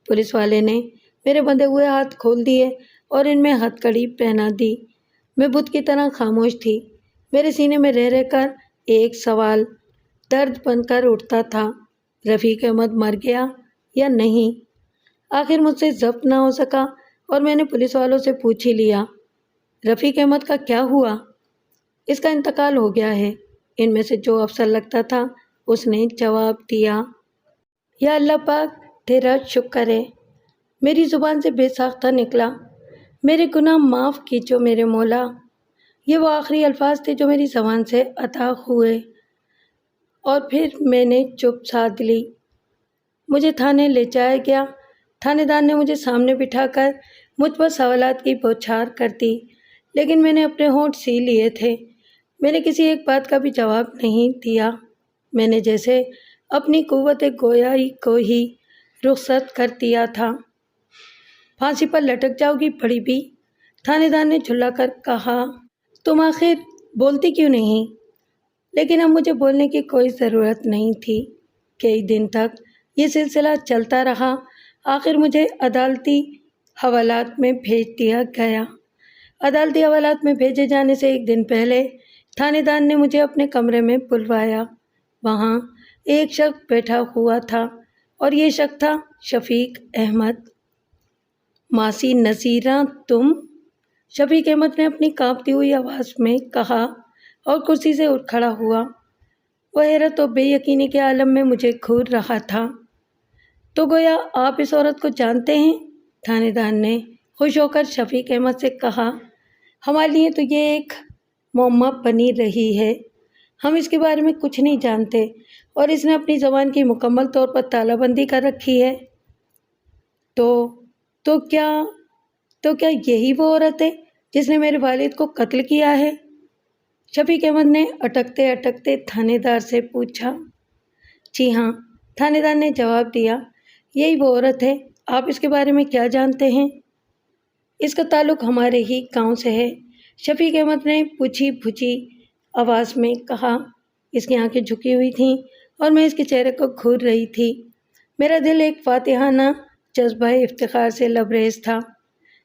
S1: پولیس والے نے میرے بندھے ہوئے ہاتھ کھول دیے اور ان میں ہتھ کڑی پہنا دی۔ میں بت کی طرح خاموش تھی۔ میرے سینے میں رہ رہ کر ایک سوال درد بن کر اٹھتا تھا، رفیق احمد مر گیا یا نہیں؟ آخر مجھ سے ضبط نہ ہو سکا اور میں نے پولیس والوں سے پوچھ ہی لیا، رفیق احمد کا کیا ہوا؟ اس کا انتقال ہو گیا ہے، ان میں سے جو افسر لگتا تھا اس نے جواب دیا۔ یا اللہ پاک تیرا شکر ہے، میری زبان سے بے ساختہ نکلا، میرے گناہ معاف کیجو میرے مولا۔ یہ وہ آخری الفاظ تھے جو میری زبان سے ادا ہوئے، اور پھر میں نے چپ سادھ لی۔ مجھے تھانے لے جایا گیا۔ تھانے دار نے مجھے سامنے بٹھا کر مجھ پر سوالات کی بوچھار کر دی، لیکن میں نے اپنے ہونٹ سی لیے تھے۔ میں نے کسی ایک بات کا بھی جواب نہیں دیا۔ میں نے جیسے اپنی قوت گویائی کو ہی رخصت کر دیا تھا۔ پھانسی پر لٹک جاؤ گی بڑی بی، تھانے دار نے جھلا کر کہا۔ تم آخر بولتی کیوں نہیں؟ لیکن اب مجھے بولنے کی کوئی ضرورت نہیں تھی۔ کئی دن تک یہ سلسلہ چلتا رہا۔ آخر مجھے عدالتی حوالات میں بھیج دیا گیا۔ عدالتی حوالات میں بھیجے جانے سے ایک دن پہلے تھانے دار نے مجھے اپنے کمرے میں بلوایا۔ وہاں ایک شخص بیٹھا ہوا تھا اور یہ شخص تھا شفیق احمد۔ ماسی نصیرہ تم؟ شفیق احمد نے اپنی کانپتی ہوئی آواز میں کہا اور کرسی سے اٹھ کھڑا ہوا۔ وہ حیرت و بے یقینی کے عالم میں مجھے گھور رہا تھا۔ تو گویا آپ اس عورت کو جانتے ہیں؟ تھانے دار نے خوش ہو کر شفیق احمد سے کہا۔ ہمارے لیے تو یہ ایک معمہ بنی رہی ہے، ہم اس کے بارے میں کچھ نہیں جانتے، اور اس نے اپنی زبان کی مکمل طور پر تالہ بندی کر رکھی ہے۔ تو کیا یہی وہ عورت ہے جس نے میرے والد کو قتل کیا ہے؟ شفیق احمد نے اٹکتے اٹکتے تھانے دار سے پوچھا۔ جی ہاں، تھانے دار نے جواب دیا، یہی وہ عورت ہے۔ آپ اس کے بارے میں کیا جانتے ہیں؟ اس کا تعلق ہمارے ہی گاؤں سے ہے، شفیق احمد نے پوچھی بجھی آواز میں کہا۔ اس کی آنکھیں جھکی ہوئی تھیں اور میں اس کے چہرے کو گھور رہی تھی۔ میرا دل ایک فاتحانہ جذبہ افتخار سے لبریز تھا۔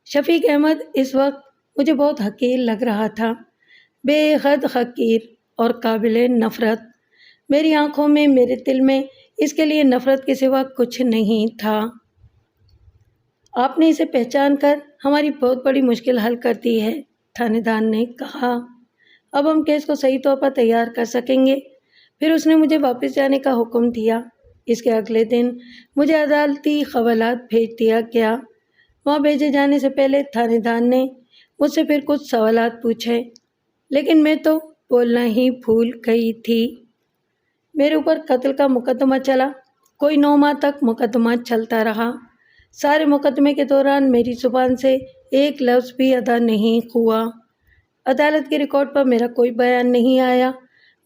S1: شفیق احمد اس وقت مجھے بہت حقیر لگ رہا تھا، بے حد حقیر اور قابل نفرت۔ میری آنکھوں میں، میرے دل میں اس کے لیے نفرت کے سوا کچھ نہیں تھا۔ آپ نے اسے پہچان کر ہماری بہت بڑی مشکل حل کر دی ہے، تھانے دار نے کہا۔ اب ہم کیس کو صحیح طور پر تیار کر سکیں گے۔ پھر اس نے مجھے واپس جانے کا حکم دیا۔ اس کے اگلے دن مجھے عدالتی حوالات بھیج دیا گیا۔ وہاں بھیجے جانے سے پہلے تھانے دار نے مجھ سے پھر کچھ سوالات پوچھے، لیکن میں تو بولنا ہی بھول گئی تھی۔ میرے اوپر قتل کا مقدمہ چلا۔ کوئی 9 ماہ تک مقدمہ چلتا رہا۔ سارے مقدمے کے دوران میری زبان سے ایک لفظ بھی ادا نہیں ہوا۔ عدالت کے ریکارڈ پر میرا کوئی بیان نہیں آیا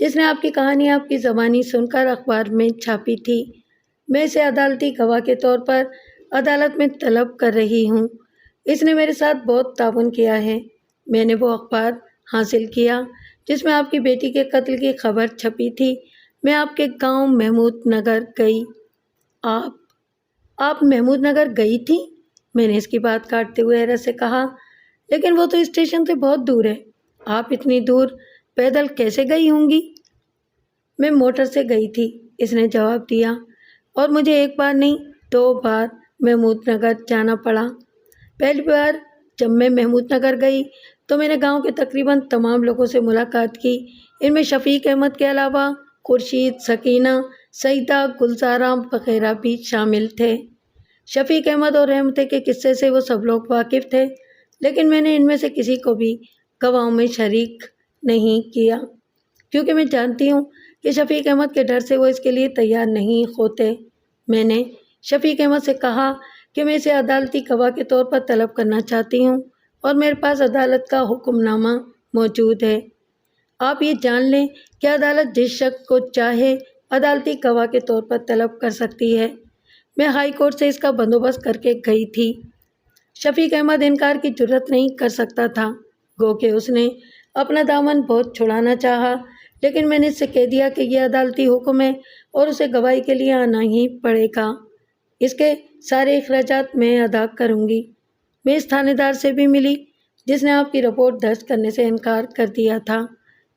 S1: جس نے آپ کی کہانی آپ کی زبانی سن کر اخبار میں چھاپی تھی۔ میں اسے عدالتی گواہ کے طور پر عدالت میں طلب کر رہی ہوں۔ اس نے میرے ساتھ بہت تعاون کیا ہے۔ میں نے وہ اخبار حاصل کیا جس میں آپ کی بیٹی کے قتل کی خبر چھپی تھی۔ میں آپ کے گاؤں محمود نگر گئی۔ آپ محمود نگر گئی تھی؟ میں نے اس کی بات کاٹتے ہوئے حیرت سے کہا، لیکن وہ تو اسٹیشن سے بہت دور ہے۔ آپ اتنی دور پیدل کیسے گئی ہوں گی؟ میں موٹر سے گئی تھی، اس نے جواب دیا، اور مجھے ایک بار نہیں 2 بار محمود نگر جانا پڑا۔ پہلی بار جب میں محمود نگر گئی تو میں نے گاؤں کے تقریباً تمام لوگوں سے ملاقات کی۔ ان میں شفیق احمد کے علاوہ خورشید، سکینہ، سعیدہ، گلزارہ وغیرہ بھی شامل تھے۔ شفیق احمد اور رحمتیں کے قصے سے وہ سب لوگ واقف تھے، لیکن میں نے ان میں سے کسی کو بھی گواہوں میں شریک نہیں کیا، کیونکہ میں جانتی ہوں کہ شفیق احمد کے ڈر سے وہ اس کے لیے تیار نہیں ہوتے۔ میں نے شفیق احمد سے کہا کہ میں اسے عدالتی گواہ کے طور پر طلب کرنا چاہتی ہوں اور میرے پاس عدالت کا حکم نامہ موجود ہے۔ آپ یہ جان لیں کہ عدالت جس شخص کو چاہے عدالتی گواہ کے طور پر طلب کر سکتی ہے۔ میں ہائی کورٹ سے اس کا بندوبست کر کے گئی تھی۔ شفیق احمد انکار کی جرات نہیں کر سکتا تھا، گو کہ اس نے اپنا دامن بہت چھڑانا چاہا، لیکن میں نے اس سے کہہ دیا کہ یہ عدالتی حکم ہے اور اسے گواہی کے لیے آنا ہی پڑے گا۔ اس کے سارے اخراجات میں ادا کروں گی۔ میں اس تھانے دار سے بھی ملی جس نے آپ کی رپورٹ درج کرنے سے انکار کر دیا تھا۔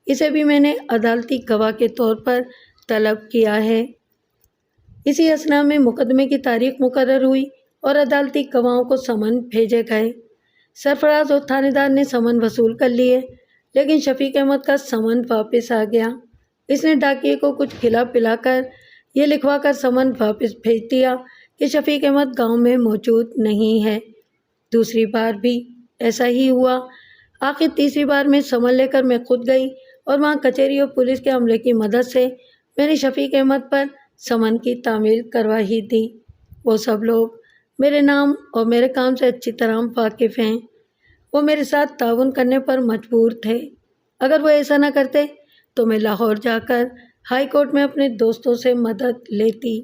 S1: اسے بھی میں نے عدالتی گواہ کے طور پر طلب کیا ہے۔ اسی اثنا میں مقدمے کی تاریخ مقرر ہوئی اور عدالتی گواہوں کو سمن بھیجے گئے۔ سرفراز اور تھانے دار نے سمن وصول کر لیے، لیکن شفیق احمد کا سمن واپس آ گیا۔ اس نے ڈاکیے کو کچھ کھلا پلا کر یہ لکھوا کر سمن واپس بھیج دیا کہ شفیق احمد گاؤں میں موجود نہیں ہے۔ دوسری بار بھی ایسا ہی ہوا۔ آخر تیسری بار میں سمن لے کر میں خود گئی اور وہاں کچہری اور پولیس کے عملے کی مدد سے میں نے شفیق احمد پر سمن کی تعمیل کروا ہی دی۔ وہ سب لوگ میرے نام اور میرے کام سے اچھی طرح واقف ہیں۔ وہ میرے ساتھ تعاون کرنے پر مجبور تھے۔ اگر وہ ایسا نہ کرتے تو میں لاہور جا کر ہائی کورٹ میں اپنے دوستوں سے مدد لیتی۔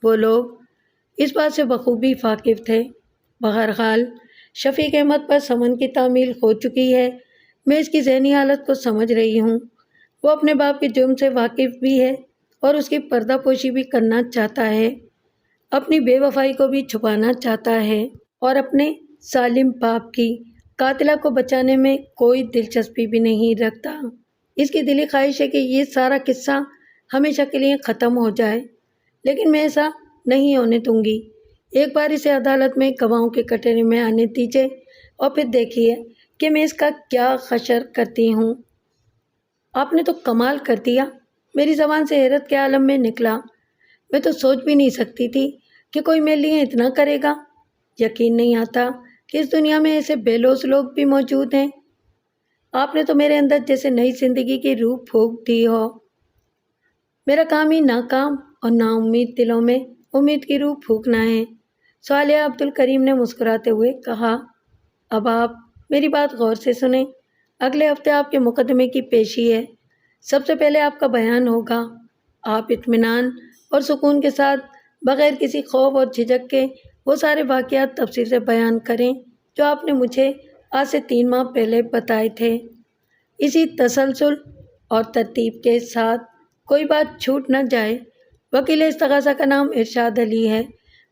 S1: وہ لوگ اس بات سے بخوبی واقف تھے۔ بہرحال شفیق احمد پر سمن کی تعمیل ہو چکی ہے۔ میں اس کی ذہنی حالت کو سمجھ رہی ہوں۔ وہ اپنے باپ کے جرم سے واقف بھی ہے اور اس کی پردہ پوشی بھی کرنا چاہتا ہے، اپنی بے وفائی کو بھی چھپانا چاہتا ہے اور اپنے ظالم باپ کی قاتلہ کو بچانے میں کوئی دلچسپی بھی نہیں رکھتا۔ اس کی دلی خواہش ہے کہ یہ سارا قصہ ہمیشہ کے لیے ختم ہو جائے، لیکن میں ایسا نہیں ہونے دوں گی۔ ایک بار اسے عدالت میں گواہوں کے کٹہرے میں آنے دیجیے اور پھر دیکھیے کہ میں اس کا کیا حشر کرتی ہوں۔ آپ نے تو کمال کر دیا، میری زبان سے حیرت کے عالم میں نکلا۔ میں تو سوچ بھی نہیں سکتی تھی کہ کوئی میرے لیے اتنا کرے گا۔ یقین نہیں آتا کہ اس دنیا میں ایسے بے لوث لوگ بھی موجود ہیں۔ آپ نے تو میرے اندر جیسے نئی زندگی کی روح پھونک دی ہو۔ میرا کام ہی ناکام اور نا امید دلوں میں امید کی روح پھونکنا ہے۔ صالحہ عبدالکریم نے مسکراتے ہوئے کہا، اب آپ میری بات غور سے سنیں۔ اگلے ہفتے آپ کے مقدمے کی پیشی ہے۔ سب سے پہلے آپ کا بیان ہوگا۔ آپ اطمینان اور سکون کے ساتھ بغیر کسی خوف اور جھجک کے وہ سارے واقعات تفصیل سے بیان کریں جو آپ نے مجھے آج سے 3 ماہ پہلے بتائے تھے۔ اسی تسلسل اور ترتیب کے ساتھ، کوئی بات چھوٹ نہ جائے۔ وکیل استغاثہ کا نام ارشاد علی ہے۔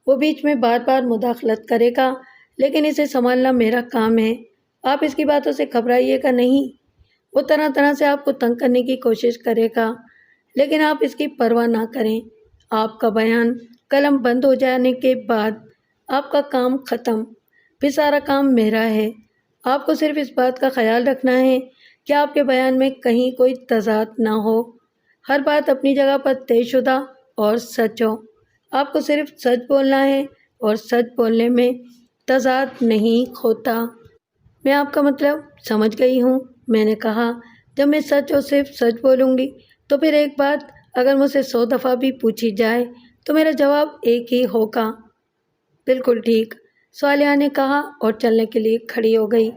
S1: وہ بیچ میں بار بار مداخلت کرے گا، لیکن اسے سنبھالنا میرا کام ہے۔ آپ اس کی باتوں سے گھبرائیے گا نہیں۔ وہ طرح طرح سے آپ کو تنگ کرنے کی کوشش کرے گا، لیکن آپ اس کی پرواہ نہ کریں۔ آپ کا بیان قلم بند ہو جانے کے بعد آپ کا کام ختم، پھر سارا کام میرا ہے۔ آپ کو صرف اس بات کا خیال رکھنا ہے کہ آپ کے بیان میں کہیں کوئی تضاد نہ ہو۔ ہر بات اپنی جگہ پر طے شدہ اور سچ ہو۔ آپ کو صرف سچ بولنا ہے اور سچ بولنے میں تضاد نہیں ہوتا۔ میں آپ کا مطلب سمجھ گئی ہوں، میں نے کہا۔ جب میں سچ اور صرف سچ بولوں گی تو پھر ایک بات اگر مجھ سے 100 دفعہ بھی پوچھی جائے تو میرا جواب ایک ہی ہوگا۔ بالکل ٹھیک، صالحہ نے کہا اور چلنے کے لیے کھڑی ہو گئی۔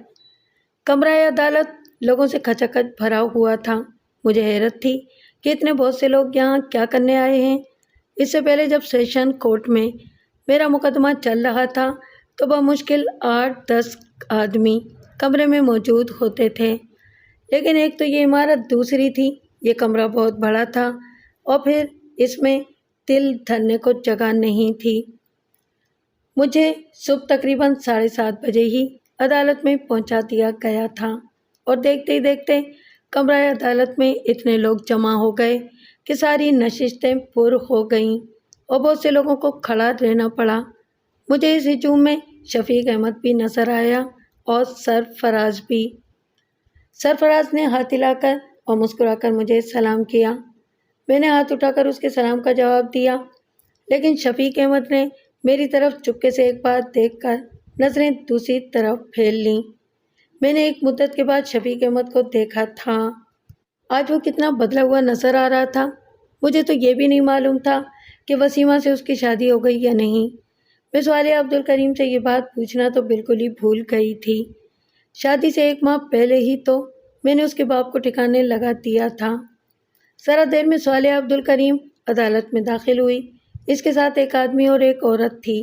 S1: کمرہ عدالت لوگوں سے کھچا کھچ بھرا ہوا تھا۔ مجھے حیرت تھی کہ اتنے بہت سے لوگ یہاں کیا کرنے آئے ہیں۔ اس سے پہلے جب سیشن کورٹ میں میرا مقدمہ چل رہا تھا تو بمشکل 8-10 آدمی کمرے میں موجود ہوتے تھے، لیکن ایک تو یہ عمارت، دوسری تھی یہ کمرہ بہت بڑا تھا، اور پھر اس میں تل دھرنے کو جگہ نہیں تھی۔ مجھے صبح تقریباً 7:30 بجے ہی عدالت میں پہنچا دیا گیا تھا، اور دیکھتے ہی دیکھتے کمرہ عدالت میں اتنے لوگ جمع ہو گئے کہ ساری نشستیں پر ہو گئیں اور بہت سے لوگوں کو کھڑا رہنا پڑا۔ مجھے اس ہجوم میں شفیق احمد بھی نظر آیا اور سرفراز بھی۔ سرفراز نے ہاتھ ہلا کر اور مسکرا کر مجھے سلام کیا۔ میں نے ہاتھ اٹھا کر اس کے سلام کا جواب دیا، لیکن شفیق احمد نے میری طرف چپکے سے ایک بار دیکھ کر نظریں دوسری طرف پھیر لیں۔ میں نے ایک مدت کے بعد شفیق احمد کو دیکھا تھا۔ آج وہ کتنا بدلا ہوا نظر آ رہا تھا۔ مجھے تو یہ بھی نہیں معلوم تھا کہ وسیمہ سے اس کی شادی ہو گئی یا نہیں۔ میں صالحہ عبدالکریم سے یہ بات پوچھنا تو بالکل ہی بھول گئی تھی۔ شادی سے 1 ماہ پہلے ہی تو میں نے اس کے باپ کو ٹھکانے لگا دیا تھا۔ ذرا دیر میں صالحہ عبدالکریم عدالت میں داخل ہوئی۔ اس کے ساتھ ایک آدمی اور ایک عورت تھی۔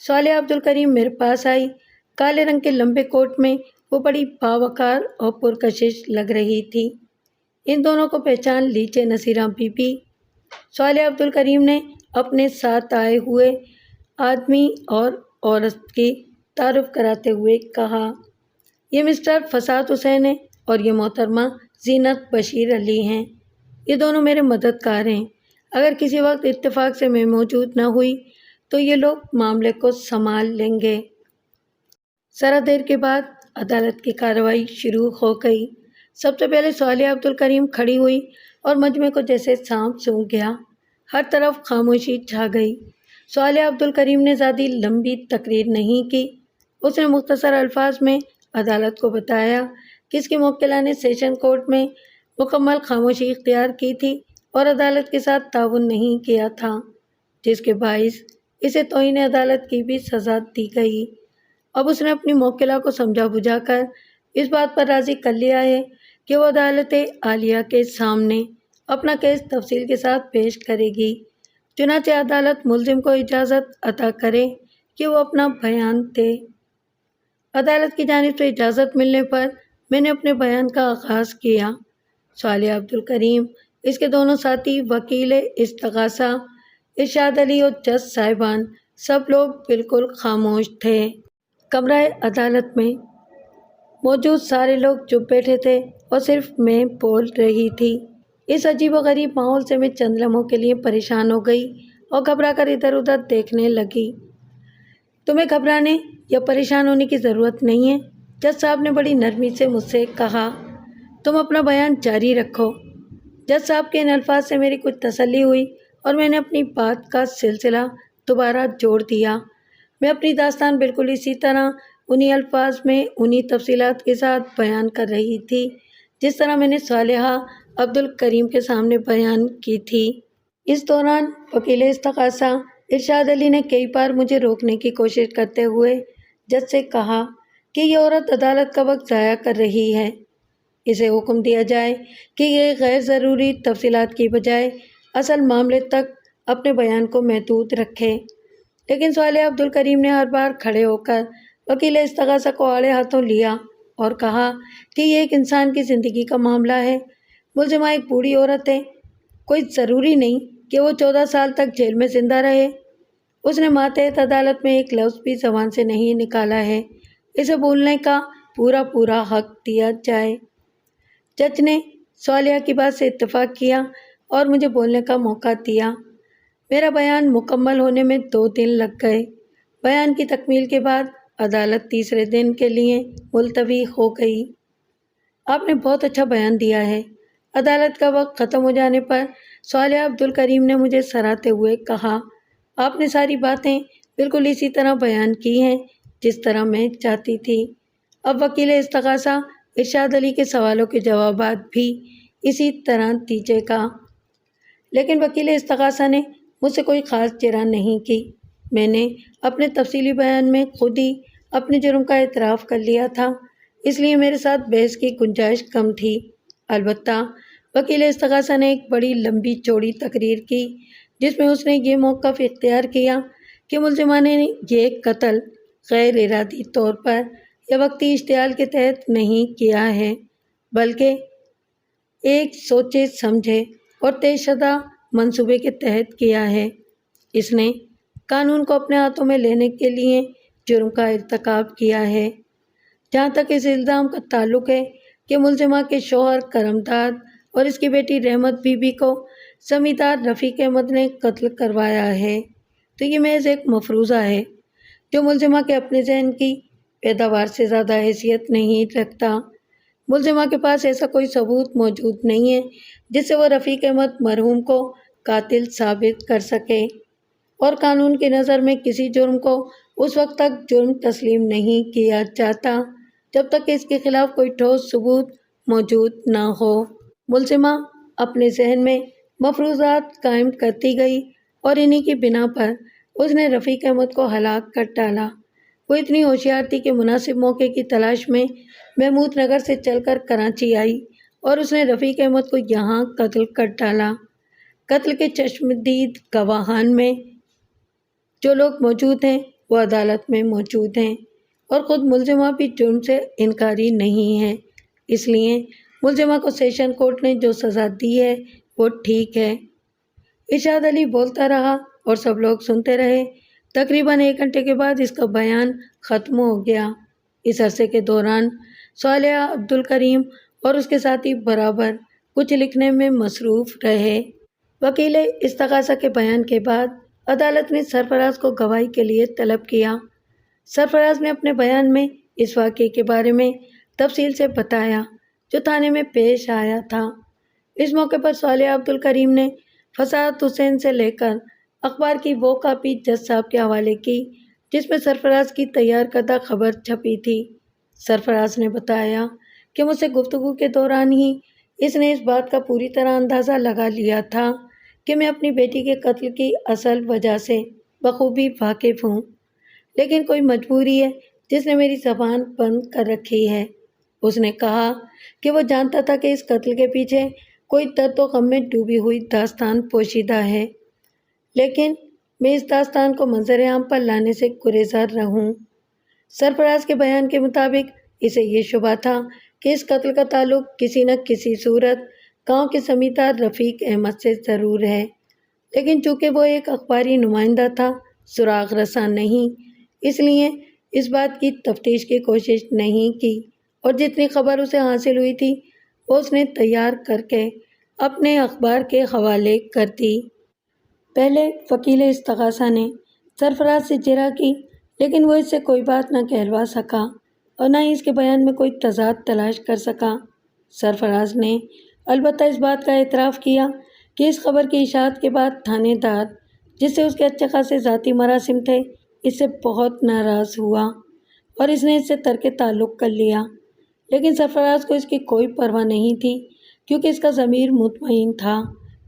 S1: صالحہ عبدالکریم میرے پاس آئی۔ کالے رنگ کے لمبے کوٹ میں وہ بڑی باوقار اور پرکشش لگ رہی تھی۔ ان دونوں کو پہچان لیجیے نصیرہ بی بی۔ صالحہ عبدالکریم نے اپنے ساتھ آئے ہوئے آدمی اور عورت کی تعارف کراتے ہوئے کہا، یہ مسٹر فساد حسین ہے اور یہ محترمہ زینت بشیر علی ہیں۔ یہ دونوں میرے مددگار ہیں۔ اگر کسی وقت اتفاق سے میں موجود نہ ہوئی تو یہ لوگ معاملے کو سنبھال لیں گے۔ ذرا دیر کے بعد عدالت کی کارروائی شروع ہو گئی۔ سب سے پہلے صالحہ عبدالکریم کھڑی ہوئی اور مجمع کو جیسے سانپ سونگھ گیا۔ ہر طرف خاموشی چھا گئی۔ صالحہ عبدالکریم نے زیادہ لمبی تقریر نہیں کی۔ اس نے مختصر الفاظ میں عدالت کو بتایا کہ اس کی موکلہ نے سیشن کورٹ میں مکمل خاموشی اختیار کی تھی اور عدالت کے ساتھ تعاون نہیں کیا تھا، جس کے باعث اسے توہین عدالت کی بھی سزا دی گئی۔ اب اس نے اپنی موکلہ کو سمجھا بجھا کر اس بات پر راضی کر لیا ہے کہ وہ عدالت عالیہ کے سامنے اپنا کیس تفصیل کے ساتھ پیش کرے گی۔ چنانچہ عدالت ملزم کو اجازت عطا کرے کہ وہ اپنا بیان دے۔ عدالت کی جانب سے اجازت ملنے پر میں نے اپنے بیان کا آغاز کیا۔ صالحہ عبدالکریم، اس کے دونوں ساتھی، وکیل استغاثہ ارشاد علی اور جج صاحبان، سب لوگ بالکل خاموش تھے۔ کمرہ عدالت میں موجود سارے لوگ چپ بیٹھے تھے اور صرف میں بول رہی تھی۔ اس عجیب و غریب ماحول سے میں چند لمحوں کے لیے پریشان ہو گئی اور گھبرا کر ادھر ادھر دیکھنے لگی۔ تمہیں گھبرانے یا پریشان ہونے کی ضرورت نہیں ہے، جج صاحب نے بڑی نرمی سے مجھ سے کہا۔ تم اپنا بیان جاری رکھو۔ جج صاحب کے ان الفاظ سے میری کچھ تسلی ہوئی اور میں نے اپنی بات کا سلسلہ دوبارہ جوڑ دیا۔ میں اپنی داستان بالکل اسی طرح، انہی الفاظ میں، انہی تفصیلات کے ساتھ بیان کر رہی تھی جس طرح میں نے صالحہ عبدالکریم کے سامنے بیان کی تھی۔ اس دوران وکیل استغاثہ ارشاد علی نے کئی بار مجھے روکنے کی کوشش کرتے ہوئے جج سے کہا کہ یہ عورت عدالت کا وقت ضائع کر رہی ہے۔ اسے حکم دیا جائے کہ یہ غیر ضروری تفصیلات کی بجائے اصل معاملے تک اپنے بیان کو محدود رکھے، لیکن صالحہ عبدالکریم نے ہر بار کھڑے ہو کر وکیل استغاثہ کو آڑے ہاتھوں لیا اور کہا کہ یہ ایک انسان کی زندگی کا معاملہ ہے۔ ملزمہ ایک بوڑھی عورت ہے، کوئی ضروری نہیں کہ وہ 14 سال تک جیل میں زندہ رہے۔ اس نے ماتحت عدالت میں ایک لفظ بھی زبان سے نہیں نکالا ہے، اسے بولنے کا پورا حق دیا جائے۔ جج نے صالحہ کی بات سے اتفاق کیا اور مجھے بولنے کا موقع دیا۔ میرا بیان مکمل ہونے میں 2 دن لگ گئے۔ بیان کی تکمیل کے بعد عدالت تیسرے دن کے لیے ملتوی ہو گئی۔ آپ نے بہت اچھا بیان دیا ہے۔ عدالت کا وقت ختم ہو جانے پر صالحہ عبدالکریم نے مجھے سراہتے ہوئے کہا، آپ نے ساری باتیں بالکل اسی طرح بیان کی ہیں جس طرح میں چاہتی تھی۔ اب وکیل استغاثہ ارشاد علی کے سوالوں کے جوابات بھی اسی طرح دیجیے گا۔ لیکن وکیل استغاثہ نے مجھ سے کوئی خاص جرح نہیں کی۔ میں نے اپنے تفصیلی بیان میں خود ہی اپنے جرم کا اعتراف کر لیا تھا، اس لیے میرے ساتھ بحث کی گنجائش کم تھی۔ البتہ وکیل استغاثہ نے ایک بڑی لمبی چوڑی تقریر کی جس میں اس نے یہ موقف اختیار کیا کہ ملزمہ نے یہ قتل غیر ارادی طور پر یا وقتی اشتعال کے تحت نہیں کیا ہے، بلکہ ایک سوچے سمجھے اور طے شدہ منصوبے کے تحت کیا ہے۔ اس نے قانون کو اپنے ہاتھوں میں لینے کے لیے جرم کا ارتکاب کیا ہے۔ جہاں تک اس الزام کا تعلق ہے کہ ملزمہ کے شوہر کرم داد اور اس کی بیٹی رحمت بی بی کو زمیندار رفیق احمد نے قتل کروایا ہے، تو یہ محض ایک مفروضہ ہے جو ملزمہ کے اپنے ذہن کی پیداوار سے زیادہ حیثیت نہیں رکھتا۔ ملزمہ کے پاس ایسا کوئی ثبوت موجود نہیں ہے جس سے وہ رفیق احمد مرحوم کو قاتل ثابت کر سکے، اور قانون کی نظر میں کسی جرم کو اس وقت تک جرم تسلیم نہیں کیا جاتا جب تک کہ اس کے خلاف کوئی ٹھوس ثبوت موجود نہ ہو۔ ملزمہ اپنے ذہن میں مفروضات قائم کرتی گئی اور انہی کی بنا پر اس نے رفیق احمد کو ہلاک کر ڈالا۔ وہ اتنی ہوشیار تھی کہ مناسب موقع کی تلاش میں محمود نگر سے چل کر کراچی آئی اور اس نے رفیق احمد کو یہاں قتل کر ڈالا۔ قتل کے چشمدید گواہان میں جو لوگ موجود ہیں وہ عدالت میں موجود ہیں، اور خود ملزمہ بھی جرم سے انکاری نہیں ہے، اس لیے ملزمہ کو سیشن کورٹ نے جو سزا دی ہے وہ ٹھیک ہے۔ ارشاد علی بولتا رہا اور سب لوگ سنتے رہے۔ تقریباً 1 گھنٹے کے بعد اس کا بیان ختم ہو گیا۔ اس عرصے کے دوران صالحہ عبدالکریم اور اس کے ساتھی برابر کچھ لکھنے میں مصروف رہے۔ وکیل استغاثہ کے بیان کے بعد عدالت نے سرفراز کو گواہی کے لیے طلب کیا۔ سرفراز نے اپنے بیان میں اس واقعے کے بارے میں تفصیل سے بتایا جو تھانے میں پیش آیا تھا۔ اس موقع پر صالحہ عبدالکریم نے فصاحت حسین سے لے کر اخبار کی وہ کاپی جج صاحب کے حوالے کی جس میں سرفراز کی تیار کردہ خبر چھپی تھی۔ سرفراز نے بتایا کہ مجھ سے گفتگو کے دوران ہی اس نے اس بات کا پوری طرح اندازہ لگا لیا تھا کہ میں اپنی بیٹی کے قتل کی اصل وجہ سے بخوبی واقف ہوں، لیکن کوئی مجبوری ہے جس نے میری زبان بند کر رکھی ہے۔ اس نے کہا کہ وہ جانتا تھا کہ اس قتل کے پیچھے کوئی درد و غم میں ڈوبی ہوئی داستان پوشیدہ ہے، لیکن میں اس داستان کو منظر عام پر لانے سے گریزاں رہوں۔ سرفراز کے بیان کے مطابق اسے یہ شبہ تھا کہ اس قتل کا تعلق کسی نہ کسی صورت گاؤں کے زمیندار رفیق احمد سے ضرور ہے، لیکن چونکہ وہ ایک اخباری نمائندہ تھا، سراغ رساں نہیں، اس لیے اس بات کی تفتیش کی کوشش نہیں کی، اور جتنی خبر اسے حاصل ہوئی تھی وہ اس نے تیار کر کے اپنے اخبار کے حوالے کر دی۔ پہلے وکیل استغاثہ نے سرفراز سے جرح کی، لیکن وہ اس سے کوئی بات نہ کہلوا سکا اور نہ ہی اس کے بیان میں کوئی تضاد تلاش کر سکا۔ سرفراز نے البتہ اس بات کا اعتراف کیا کہ اس خبر کی اشاعت کے بعد تھانے دار، جس سے اس کے اچھے خاصے ذاتی مراسم تھے، اس سے بہت ناراض ہوا اور اس نے اس سے ترک تعلق کر لیا، لیکن سرفراز کو اس کی کوئی پرواہ نہیں تھی کیونکہ اس کا ضمیر مطمئن تھا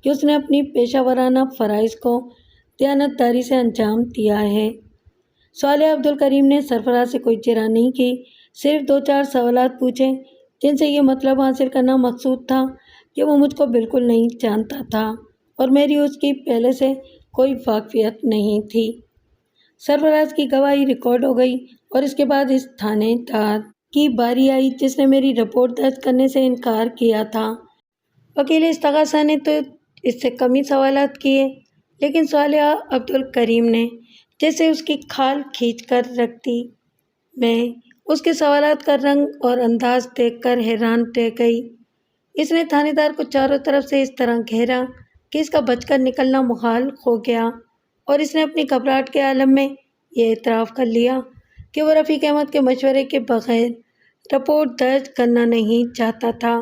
S1: کہ اس نے اپنی پیشہ ورانہ فرائض کو دیانتداری سے انجام دیا ہے۔ صالحہ عبدالکریم نے سرفراز سے کوئی جرح نہیں کی، صرف 2-4 سوالات پوچھے جن سے یہ مطلب حاصل کرنا مقصود تھا کہ وہ مجھ کو بالکل نہیں جانتا تھا اور میری اس کی پہلے سے کوئی واقفیت نہیں تھی۔ سرفراز کی گواہی ریکارڈ ہو گئی اور اس کے بعد اس تھانے دار کی باری آئی جس نے میری رپورٹ درج کرنے سے انکار کیا تھا۔ وکیل استغاثہ نے تو اس سے کم ہی سوالات کیے، لیکن صالحہ عبدالکریم نے جیسے اس کی کھال کھینچ کر رکھ دی۔ میں اس کے سوالات کا رنگ اور انداز دیکھ کر حیران رہ گئی۔ اس نے تھانے دار کو چاروں طرف سے اس طرح گھیرا کہ اس کا بچ کر نکلنا محال ہو گیا، اور اس نے اپنی گھبراہٹ کے عالم میں یہ اعتراف کر لیا کہ وہ رفیق احمد کے مشورے کے بغیر رپورٹ درج کرنا نہیں چاہتا تھا،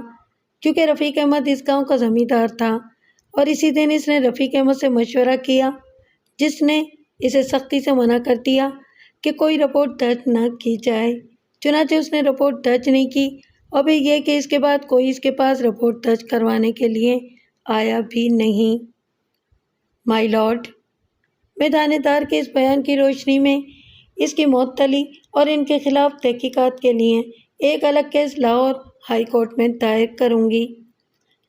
S1: کیونکہ رفیق احمد اس گاؤں کا زمیندار تھا، اور اسی دن اس نے رفیق احمد سے مشورہ کیا جس نے اسے سختی سے منع کر دیا کہ کوئی رپورٹ درج نہ کی جائے۔ چنانچہ اس نے رپورٹ درج نہیں کی، اور پھر یہ کہ اس کے بعد کوئی اس کے پاس رپورٹ درج کروانے کے لیے آیا بھی نہیں۔ مائی لارڈ، میں تھانے دار کے اس بیان کی روشنی میں اس کی معطلی اور ان کے خلاف تحقیقات کے لیے ایک الگ کیس لاہور ہائی کورٹ میں دائر کروں گی۔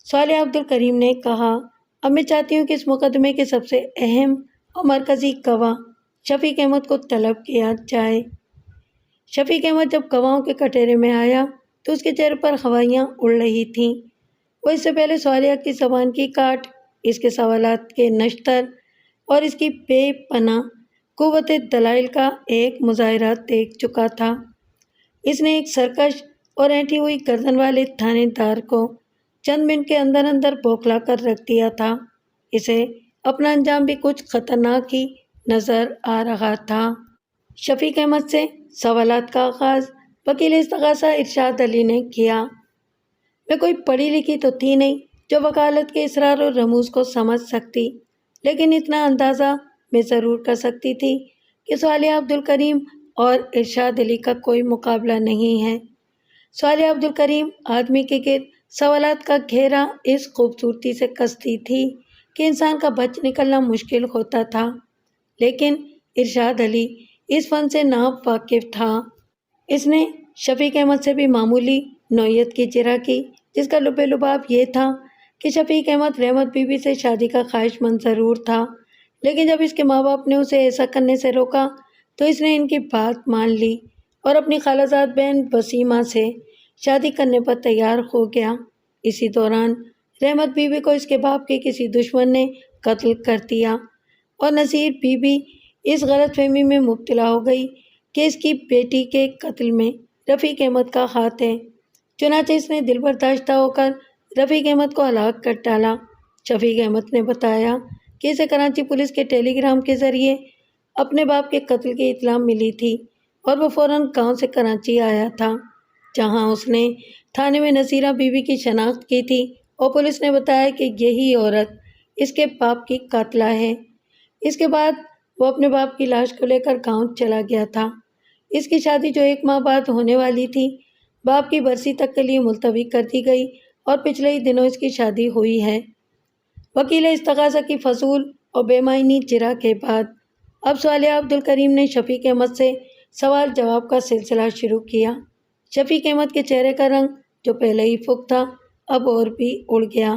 S1: صالح عبد الکریم نے کہا، اب میں چاہتی ہوں کہ اس مقدمے کے سب سے اہم اور مرکزی گواہ شفیق احمد کو طلب کیا جائے۔ شفیق احمد جب گواہوں کے کٹہرے میں آیا تو اس کے چہرے پر ہوائیاں اڑ رہی تھیں۔ وہ اس سے پہلے صالحہ کی زبان کی کاٹ، اس کے سوالات کے نشتر اور اس کی بے پناہ قوت دلائل کا ایک مظاہرہ دیکھ چکا تھا۔ اس نے ایک سرکش اور اینٹھی ہوئی گردن والے تھانے دار کو چند منٹ کے اندر اندر بوکھلا کر رکھ دیا تھا۔ اسے اپنا انجام بھی کچھ خطرناک ہی نظر آ رہا تھا۔ شفیق احمد سے سوالات کا آغاز وکیل استغاثہ ارشاد علی نے کیا۔ میں کوئی پڑھی لکھی تو تھی نہیں جو وکالت کے اسرار و رموز کو سمجھ سکتی، لیکن اتنا اندازہ میں ضرور کر سکتی تھی کہ صالح عبد الکریم اور ارشاد علی کا کوئی مقابلہ نہیں ہے۔ صالح عبد الکریم آدمی کے گرد سوالات کا گھیرا اس خوبصورتی سے کستی تھی کہ انسان کا بچ نکلنا مشکل ہوتا تھا، لیکن ارشاد علی اس فن سے ناواقف تھا۔ اس نے شفیق احمد سے بھی معمولی نوعیت کی جرح کی، جس کا لب لباب یہ تھا کہ شفیق احمد رحمت بی بی سے شادی کا خواہش مند ضرور تھا، لیکن جب اس کے ماں باپ نے اسے ایسا کرنے سے روکا تو اس نے ان کی بات مان لی اور اپنی خالہ زاد بہن وسیمہ سے شادی کرنے پر تیار ہو گیا۔ اسی دوران رحمت بی بی کو اس کے باپ کے کسی دشمن نے قتل کر دیا اور نصیر بی بی اس غلط فہمی میں مبتلا ہو گئی کہ اس کی بیٹی کے قتل میں رفیق احمد کا ہاتھ ہے۔ چنانچہ اس نے دل برداشتہ ہو کر رفیق احمد کو ہلاک کر ڈالا۔ شفیق احمد نے بتایا کہ اسے کراچی پولیس کے ٹیلی گرام کے ذریعے اپنے باپ کے قتل کی اطلاع ملی تھی اور وہ فوراً گاؤں سے کراچی آیا تھا، جہاں اس نے تھانے میں نصیرہ بی بی کی شناخت کی تھی اور پولیس نے بتایا کہ یہی عورت اس کے باپ کی قاتلہ ہے۔ اس کے بعد وہ اپنے باپ کی لاش کو لے کر گاؤں چلا گیا تھا۔ اس کی شادی جو 1 ماہ بعد ہونے والی تھی، باپ کی برسی تک کے لیے ملتوی کر دی گئی اور پچھلے ہی دنوں اس کی شادی ہوئی ہے۔ وکیل استغاثہ کی فضول اور بے معنی جرح کے بعد اب صالح عبد الکریم نے شفیق احمد سے سوال جواب کا سلسلہ شروع کیا۔ شفیق احمد کے چہرے کا رنگ جو پہلے ہی فک تھا اب اور بھی اڑ گیا۔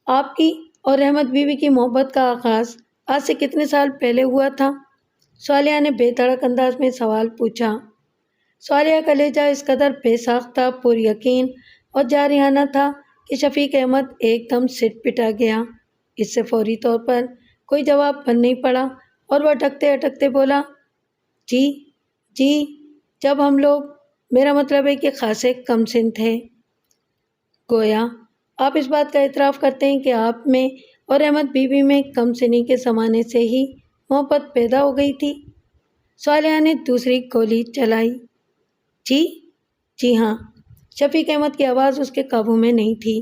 S1: آپ کی اور رحمت بی بی کی محبت کا آغاز آج سے کتنے سال پہلے ہوا تھا؟ صالحہ نے بے دھڑک انداز میں سوال پوچھا۔ صالحہ کا لہجہ اس قدر بے ساختہ، پر یقین اور جارحانہ تھا کہ شفیق احمد ایک دم سٹ پٹا گیا۔ اس سے فوری طور پر کوئی جواب بن نہیں پڑا اور وہ اٹکتے اٹکتے بولا، جی جب ہم لوگ، میرا مطلب ہے کہ خاصے کم سن تھے۔ گویا آپ اس بات کا اعتراف کرتے ہیں کہ آپ میں اور رحمت بی بی میں کم سنی کے زمانے سے ہی محبت پیدا ہو گئی تھی؟ صالحہ نے دوسری گولی چلائی۔ جی ہاں۔ شفیق احمد کی آواز اس کے قابو میں نہیں تھی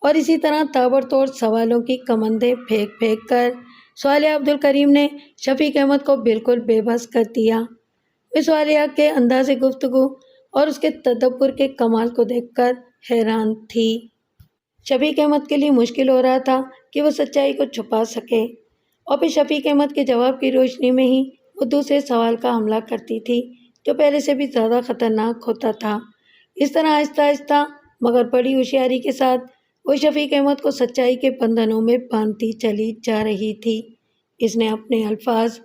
S1: اور اسی طرح تابڑ توڑ سوالوں کی کمندیں پھینک پھینک کر صالح عبد الکریم نے شفیق احمد کو بالکل بے بس کر دیا۔ وہ صالحہ کے انداز گفتگو اور اس کے تدبر کے کمال کو دیکھ کر حیران تھی۔ شفیق احمد کے لیے مشکل ہو رہا تھا کہ وہ سچائی کو چھپا سکے، اور پھر شفیق احمد کے جواب کی روشنی میں ہی وہ دوسرے سوال کا حملہ کرتی تھی جو پہلے سے بھی زیادہ خطرناک ہوتا تھا۔ اس طرح آہستہ آہستہ مگر بڑی ہوشیاری کے ساتھ وہ شفیق احمد کو سچائی کے بندھنوں میں باندھتی چلی جا رہی تھی۔ اس نے اپنے الفاظ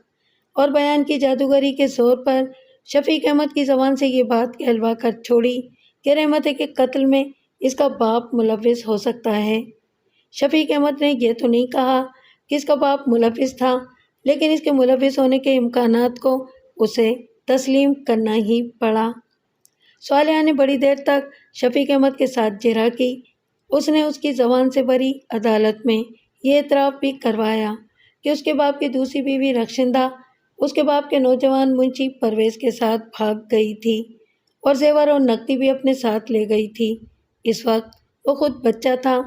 S1: اور بیان کی جادوگری کے زور پر شفیق احمد کی زبان سے یہ بات کہلوا کر چھوڑی کہ رحمت کے قتل میں اس کا باپ ملوث ہو سکتا ہے۔ شفیق احمد نے یہ تو نہیں کہا کہ اس کا باپ ملوث تھا، لیکن اس کے ملوث ہونے کے امکانات کو اسے تسلیم کرنا ہی پڑا۔ صالحہ نے بڑی دیر تک شفیق احمد کے ساتھ جرح کی۔ اس نے اس کی زبان سے بری عدالت میں یہ اعتراف بھی کروایا کہ اس کے باپ کی دوسری بیوی رخشندہ اس کے باپ کے نوجوان منشی پرویز کے ساتھ بھاگ گئی تھی اور زیور اور نقدی بھی اپنے ساتھ لے گئی تھی۔ اس وقت وہ خود بچہ تھا۔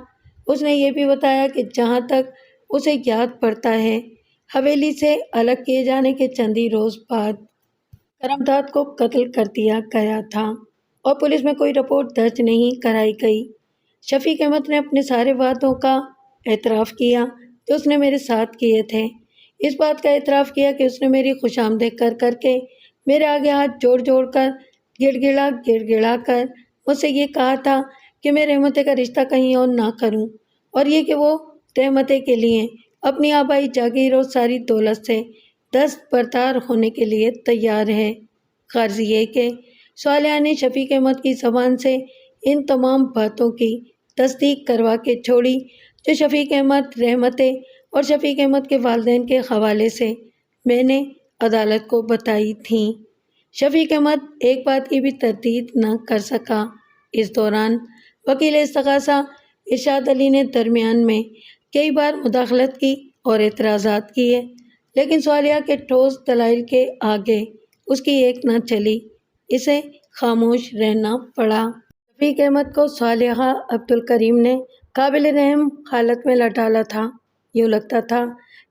S1: اس نے یہ بھی بتایا کہ جہاں تک اسے یاد پڑتا ہے، حویلی سے الگ کیے جانے کے چند ہی روز بعد کرمداد کو قتل کر دیا گیا تھا اور پولیس میں کوئی رپورٹ درج نہیں کرائی گئی۔ شفیق احمد نے اپنے سارے وعدوں کا اعتراف کیا جو اس نے میرے ساتھ کیے تھے۔ اس بات کا اعتراف کیا کہ اس نے میری خوش آمدید کر کے میرے آگے ہاتھ جوڑ جوڑ کر گڑ گڑا کر مجھ سے یہ کہا تھا کہ میں رحمتیں کا رشتہ کہیں اور نہ کروں، اور یہ کہ وہ رحمتیں کے لیے اپنی آبائی جاگیر اور ساری دولت سے دست بردار ہونے کے لیے تیار ہے۔ غرض یہ کہ صالحہ نے شفیق احمد کی زبان سے ان تمام باتوں کی تصدیق کروا کے چھوڑی جو شفیق احمد رحمتیں اور شفیق احمد کے والدین کے حوالے سے میں نے عدالت کو بتائی تھیں۔ شفیق احمد ایک بات کی بھی تردید نہ کر سکا۔ اس دوران وکیل استغاثہ ارشاد علی نے درمیان میں کئی بار مداخلت کی اور اعتراضات کیے، لیکن صالحہ کے ٹھوس دلائل کے آگے اس کی ایک نہ چلی، اسے خاموش رہنا پڑا۔ شفیق احمد کو صالحہ عبدالکریم نے قابل رحم حالت میں لٹ ڈالا تھا۔ یوں لگتا تھا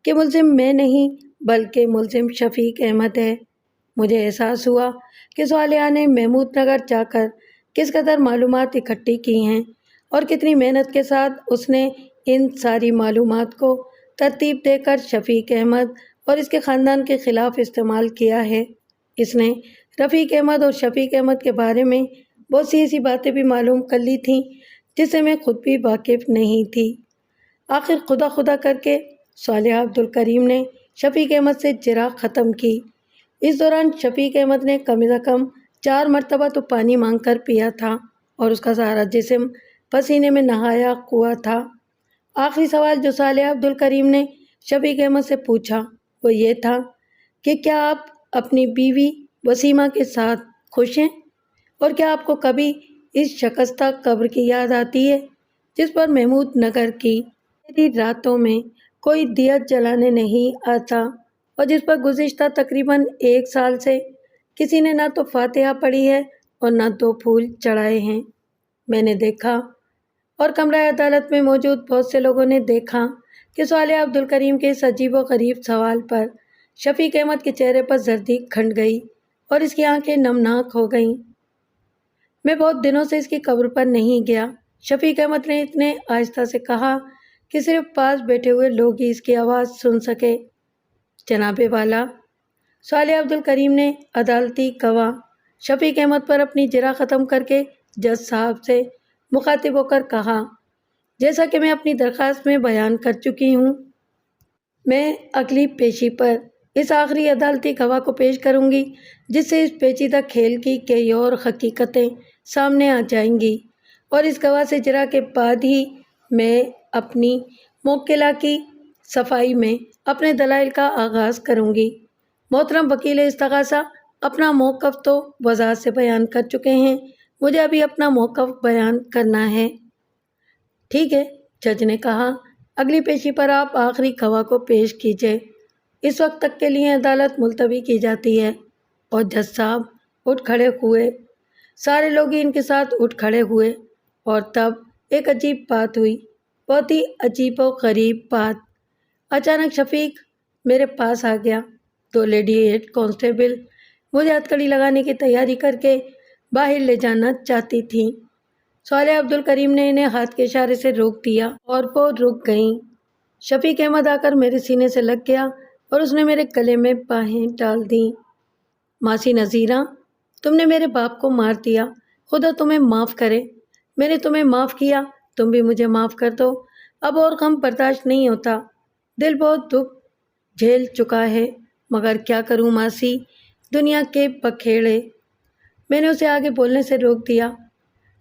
S1: کہ ملزم میں نہیں بلکہ ملزم شفیق احمد ہے۔ مجھے احساس ہوا کہ صالحہ نے محمود نگر جا کر کس قدر معلومات اکٹھی کی ہیں اور کتنی محنت کے ساتھ اس نے ان ساری معلومات کو ترتیب دے کر شفیق احمد اور اس کے خاندان کے خلاف استعمال کیا ہے۔ اس نے رفیق احمد اور شفیق احمد کے بارے میں بہت سی ایسی باتیں بھی معلوم کر لی تھیں جس سے میں خود بھی واقف نہیں تھی۔ آخر خدا خدا کر کے صالحہ عبدالکریم نے شفیق احمد سے جرح ختم کی۔ اس دوران شفیق احمد نے کم از کم 4 مرتبہ تو پانی مانگ کر پیا تھا اور اس کا سارا جسم پسینے میں نہایا ہوا تھا۔ آخری سوال جو صالحہ عبدالکریم نے شفیق احمد سے پوچھا وہ یہ تھا کہ کیا آپ اپنی بیوی وسیمہ کے ساتھ خوش ہیں، اور کیا آپ کو کبھی اس شکستہ قبر کی یاد آتی ہے جس پر محمود نگر کی میری راتوں میں کوئی دیت جلانے نہیں آتا اور جس پر گزشتہ تقریباً 1 سال سے کسی نے نہ تو فاتحہ پڑھی ہے اور نہ 2 پھول چڑھائے ہیں؟ میں نے دیکھا اور کمرہ عدالت میں موجود بہت سے لوگوں نے دیکھا کہ صالحہ عبدالکریم کے اس عجیب و غریب سوال پر شفیق احمد کے چہرے پر زردی کھنڈ گئی اور اس کی آنکھیں نمناک ہو گئیں۔ میں بہت دنوں سے اس کی قبر پر نہیں گیا، شفیق احمد نے اتنے آہستہ سے کہا کہ صرف پاس بیٹھے ہوئے لوگ ہی اس کی آواز سن سکے۔ جناب والا، صالحہ عبدالکریم نے عدالتی گواہ شفیق احمد پر اپنی جرح ختم کر کے جج صاحب سے مخاطب ہو کر کہا، جیسا کہ میں اپنی درخواست میں بیان کر چکی ہوں، میں اگلی پیشی پر اس آخری عدالتی گواہ کو پیش کروں گی جس سے اس پیچیدہ کھیل کی کئی اور حقیقتیں سامنے آ جائیں گی، اور اس گواہ سے جرح کے بعد ہی میں اپنی موکلہ کی صفائی میں اپنے دلائل کا آغاز کروں گی۔ محترم وکیل استغاثہ اپنا موقف تو وضاحت سے بیان کر چکے ہیں، مجھے ابھی اپنا موقف بیان کرنا ہے۔ ٹھیک ہے، جج نے کہا، اگلی پیشی پر آپ آخری گواہ کو پیش کیجیے۔ اس وقت تک کے لیے عدالت ملتوی کی جاتی ہے۔ اور جج صاحب اٹھ کھڑے ہوئے۔ سارے لوگ ہی ان کے ساتھ اٹھ کھڑے ہوئے اور تب ایک عجیب بات ہوئی، بہت ہی عجیب و غریب بات۔ اچانک شفیق میرے پاس آ گیا۔ 2 لیڈی ہیڈ کانسٹیبل مجھے ہتھکڑی لگانے کی تیاری کر کے باہر لے جانا چاہتی تھیں۔ صالحہ عبدالکریم نے انہیں ہاتھ کے اشارے سے روک دیا اور وہ رک گئیں۔ شفیق احمد آ کر میرے سینے سے لگ گیا اور اس نے میرے گلے میں باہیں ڈال دیں۔ ماسی نذیرہ، تم نے میرے باپ کو مار دیا، خدا تمہیں معاف کرے۔ میں نے تمہیں معاف کیا، تم بھی مجھے معاف کر دو۔ اب اور غم برداشت نہیں ہوتا، دل بہت دکھ جھیل چکا ہے، مگر کیا کروں ماسی، دنیا کے بکھیڑے۔ میں نے اسے آگے بولنے سے روک دیا۔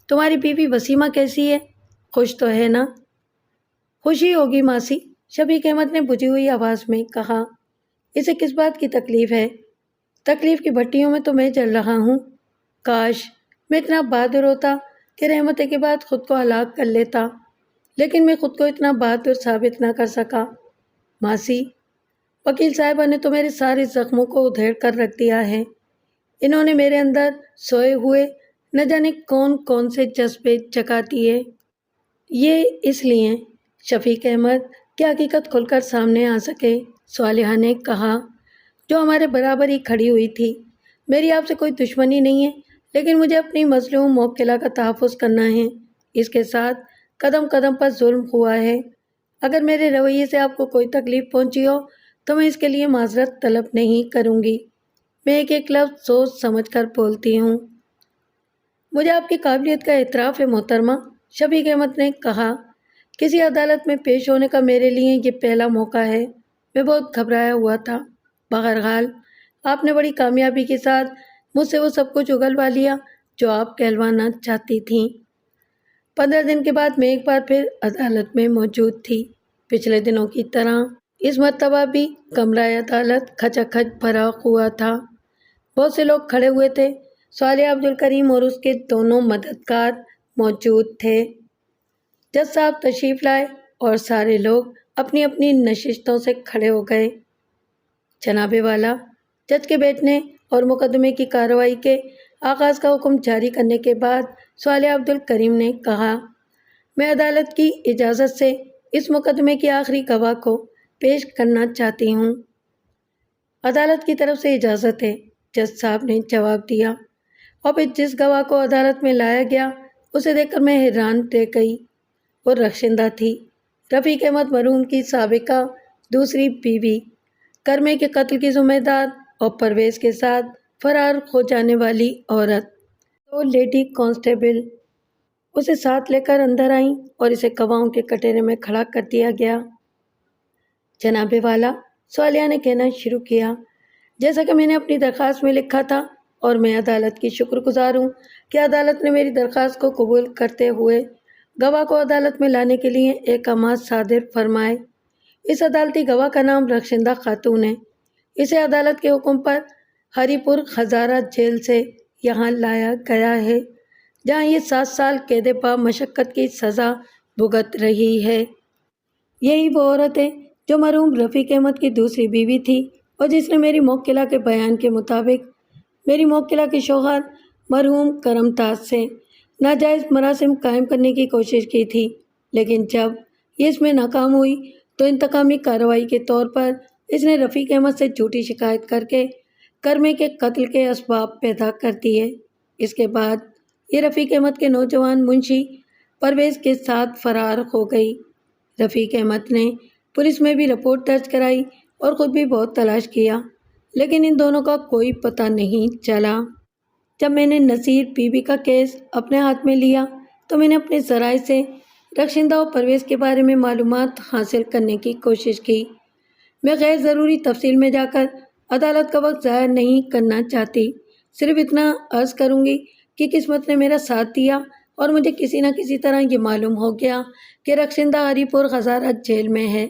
S1: تمہاری بیوی وسیمہ کیسی ہے؟ خوش تو ہے نا؟ خوشی ہوگی ماسی، شفیق احمد نے بجھی ہوئی آواز میں کہا۔ اسے کس بات کی تکلیف ہے؟ تکلیف کی بھٹیوں میں تو میں جل رہا ہوں۔ کاش میں اتنا بہادر ہوتا کہ رحمتیں کے بعد خود کو ہلاک کر لیتا، لیکن میں خود کو اتنا بہادر ثابت نہ کر سکا۔ ماسی، وکیل صاحبہ نے تو میرے سارے زخموں کو ادھیڑ کر رکھ دیا ہے۔ انہوں نے میرے اندر سوئے ہوئے نہ جانے کون کون سے جذبے جگا دیے۔ یہ اس لیے شفیق احمد کی حقیقت کھل کر سامنے آ سکے، صالحہ نے کہا، جو ہمارے برابر ہی کھڑی ہوئی تھی۔ میری آپ سے کوئی دشمنی نہیں ہے، لیکن مجھے اپنی مظلوم موکلہ کا تحفظ کرنا ہے۔ اس کے ساتھ قدم قدم پر ظلم ہوا ہے۔ اگر میرے رویے سے آپ کو کوئی تکلیف پہنچی ہو تو میں اس کے لیے معذرت طلب نہیں کروں گی۔ میں ایک ایک لفظ سوچ سمجھ کر بولتی ہوں۔ مجھے آپ کی قابلیت کا اعتراف ہے محترمہ، شفیق احمد نے کہا، کسی عدالت میں پیش ہونے کا میرے لیے یہ پہلا موقع ہے۔ میں بہت گھبرایا ہوا تھا۔ بہرحال آپ نے بڑی کامیابی کے ساتھ مجھ سے وہ سب کچھ اگلوا لیا جو آپ کہلوانا چاہتی تھیں۔ 15 دن کے بعد میں ایک بار پھر عدالت میں موجود تھی۔ پچھلے دنوں کی طرح اس مرتبہ بھی کمرہ عدالت کھچا کھچ بھرا ہوا تھا۔ بہت سے لوگ کھڑے ہوئے تھے۔ صالح عبدالکریم اور اس کے دونوں مددگار موجود تھے۔ جج صاحب تشریف لائے اور سارے لوگ اپنی اپنی نشستوں سے کھڑے ہو گئے۔ جناب والا، جج کے بیٹھنے اور مقدمے کی کارروائی کے آغاز کا حکم جاری کرنے کے بعد صالح عبدالکریم نے کہا، میں عدالت کی اجازت سے اس مقدمے کی آخری گواہ کو پیش کرنا چاہتی ہوں۔ عدالت کی طرف سے اجازت ہے، جج صاحب نے جواب دیا۔ اور پھر جس گواہ کو عدالت میں لایا گیا اسے دیکھ کر میں حیران رہ گئی۔ وہ رخشندہ تھی، رفیق احمد مرحوم کی سابقہ دوسری بیوی، کرمے کے قتل کی ذمہ دار اور پرویز کے ساتھ فرار ہو جانے والی عورت۔ تو لیڈی کانسٹیبل اسے ساتھ لے کر اندر آئیں اور اسے گواہوں کے کٹہرے میں کھڑا کر دیا گیا۔ جناب والا، صالحہ نے کہنا شروع کیا، جیسا کہ میں نے اپنی درخواست میں لکھا تھا اور میں عدالت کی شکر گزار ہوں کہ عدالت نے میری درخواست کو قبول کرتے ہوئے گواہ کو عدالت میں لانے کے لیے احکامات صادر فرمائے۔ اس عدالتی گواہ کا نام رخشندہ خاتون ہے۔ اسے عدالت کے حکم پر ہری پور ہزارہ جیل سے یہاں لایا گیا ہے، جہاں یہ 7 سال قید پا مشقت کی سزا بھگت رہی ہے۔ یہی وہ عورت ہے جو مرحوم رفیق احمد کی دوسری بیوی تھی اور جس نے میری موکلہ کے بیان کے مطابق میری موکلہ کے شوہر مرحوم کرم تاج سے ناجائز مراسم قائم کرنے کی کوشش کی تھی، لیکن جب یہ اس میں ناکام ہوئی تو انتقامی کارروائی کے طور پر اس نے رفیق احمد سے جھوٹی شکایت کر کے کرمے کے قتل کے اسباب پیدا کر دیے۔ اس کے بعد یہ رفیق احمد کے نوجوان منشی پرویز کے ساتھ فرار ہو گئی۔ رفیق احمد نے پولیس میں بھی رپورٹ درج کرائی اور خود بھی بہت تلاش کیا، لیکن ان دونوں کا کوئی پتہ نہیں چلا۔ جب میں نے نصیر بی بی کا کیس اپنے ہاتھ میں لیا تو میں نے اپنے ذرائع سے رخشندہ اور پرویز کے بارے میں معلومات حاصل کرنے کی کوشش کی۔ میں غیر ضروری تفصیل میں جا کر عدالت کا وقت ضائع نہیں کرنا چاہتی، صرف اتنا عرض کروں گی کہ قسمت نے میرا ساتھ دیا اور مجھے کسی نہ کسی طرح یہ معلوم ہو گیا کہ رخشندہ ہری پور ہزارہ جیل میں ہے،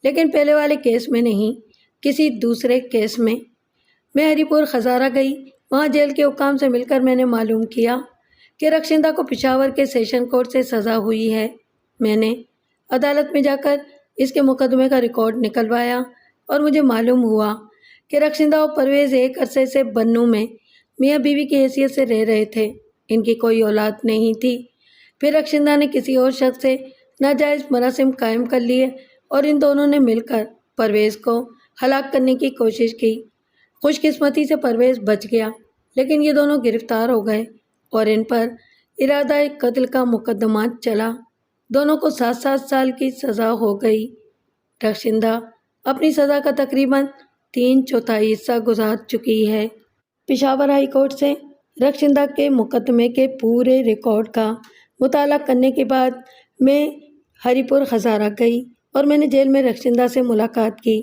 S1: لیکن پہلے والے کیس میں نہیں، کسی دوسرے کیس میں۔ میں ہری پور ہزارہ گئی، وہاں جیل کے حکام سے مل کر میں نے معلوم کیا کہ رخشندہ کو پشاور کے سیشن کورٹ سے سزا ہوئی ہے۔ میں نے عدالت میں جا کر اس کے مقدمے کا ریکارڈ نکلوایا اور مجھے معلوم ہوا کہ رخشندہ اور پرویز ایک عرصے سے بنوں میں میاں بیوی کی حیثیت سے رہ رہے تھے۔ ان کی کوئی اولاد نہیں تھی۔ پھر رخشندہ نے کسی اور شخص سے ناجائز مراسم قائم کر لیے اور ان دونوں نے مل کر پرویز کو ہلاک کرنے کی کوشش کی۔ خوش قسمتی سے پرویز بچ گیا، لیکن یہ دونوں گرفتار ہو گئے اور ان پر ارادہ قتل کا مقدمہ چلا۔ دونوں کو 7 سال کی سزا ہو گئی۔ رخشندہ اپنی سزا کا تقریباً 3/4 حصہ گزار چکی ہے۔ پشاور ہائی کورٹ سے رخشندہ کے مقدمے کے پورے ریکارڈ کا مطالعہ کرنے کے بعد میں ہری پور ہزارہ گئی اور میں نے جیل میں رخشندہ سے ملاقات کی۔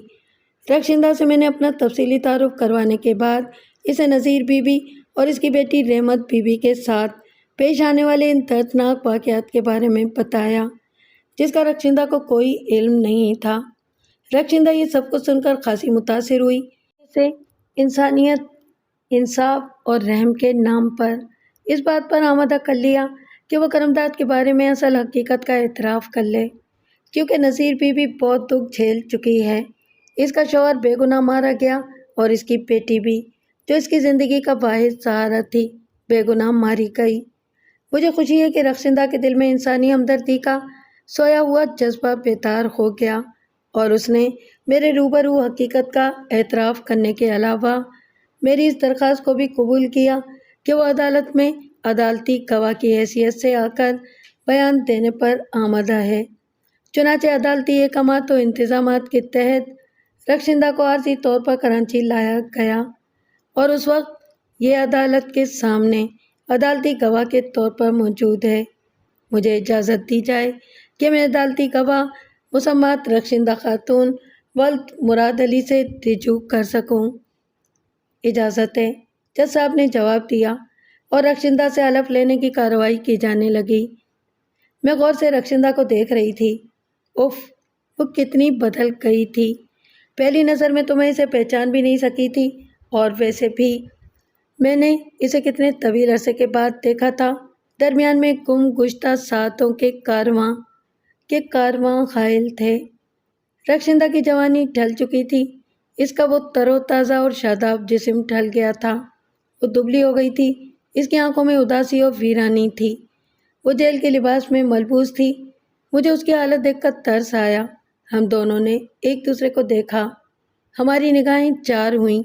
S1: رخشندہ سے میں نے اپنا تفصیلی تعارف کروانے کے بعد اسے نذیر بی بی اور اس کی بیٹی رحمت بی بی کے ساتھ پیش آنے والے ان دردناک واقعات کے بارے میں بتایا جس کا رخشندہ کو کوئی علم نہیں تھا۔ رخشندہ یہ سب کچھ سن کر خاصی متاثر ہوئی۔ اسے انسانیت، انصاف اور رحم کے نام پر اس بات پر آمادہ کر لیا کہ وہ کرمداد کے بارے میں اصل حقیقت کا اعتراف کر لے، کیونکہ نذیر بی بی بہت دکھ جھیل چکی ہے۔ اس کا شوہر بے گناہ مارا گیا اور اس کی بیٹی بھی، جو اس کی زندگی کا واحد سہارا تھی، بے گناہ ماری گئی۔ مجھے خوشی ہے کہ رخشندہ کے دل میں انسانی ہمدردی کا سویا ہوا جذبہ بیدار ہو گیا اور اس نے میرے روبرو حقیقت کا اعتراف کرنے کے علاوہ میری اس درخواست کو بھی قبول کیا کہ وہ عدالت میں عدالتی گواہ کی حیثیت سے آ کر بیان دینے پر آمادہ ہے۔ چنانچہ عدالتی احکامات و انتظامات کے تحت رخشندہ کو عارضی طور پر کراچی لایا گیا اور اس وقت یہ عدالت کے سامنے عدالتی گواہ کے طور پر موجود ہے۔ مجھے اجازت دی جائے کہ میں عدالتی گواہ مسمات رخشندہ خاتون ولد مراد علی سے رجوع کر سکوں۔ اجازت ہے، جج صاحب نے جواب دیا اور رخشندہ سے حلف لینے کی کارروائی کی جانے لگی۔ میں غور سے رخشندہ کو دیکھ رہی تھی۔ اف، وہ کتنی بدل گئی تھی۔ پہلی نظر میں تو میں اسے پہچان بھی نہیں سکی تھی، اور ویسے بھی میں نے اسے کتنے طویل عرصے کے بعد دیکھا تھا۔ درمیان میں گم گشتہ ساعتوں کے کارواں حائل تھے۔ رخشندہ کی جوانی ڈھل چکی تھی، اس کا وہ تر و تازہ اور شاداب جسم ڈھل گیا تھا۔ وہ دبلی ہو گئی تھی، اس کی آنکھوں میں اداسی اور ویرانی تھی۔ وہ جیل کے لباس میں ملبوس تھی۔ مجھے اس کی حالت دیکھ کر ترس آیا۔ ہم دونوں نے ایک دوسرے کو دیکھا، ہماری نگاہیں چار ہوئیں۔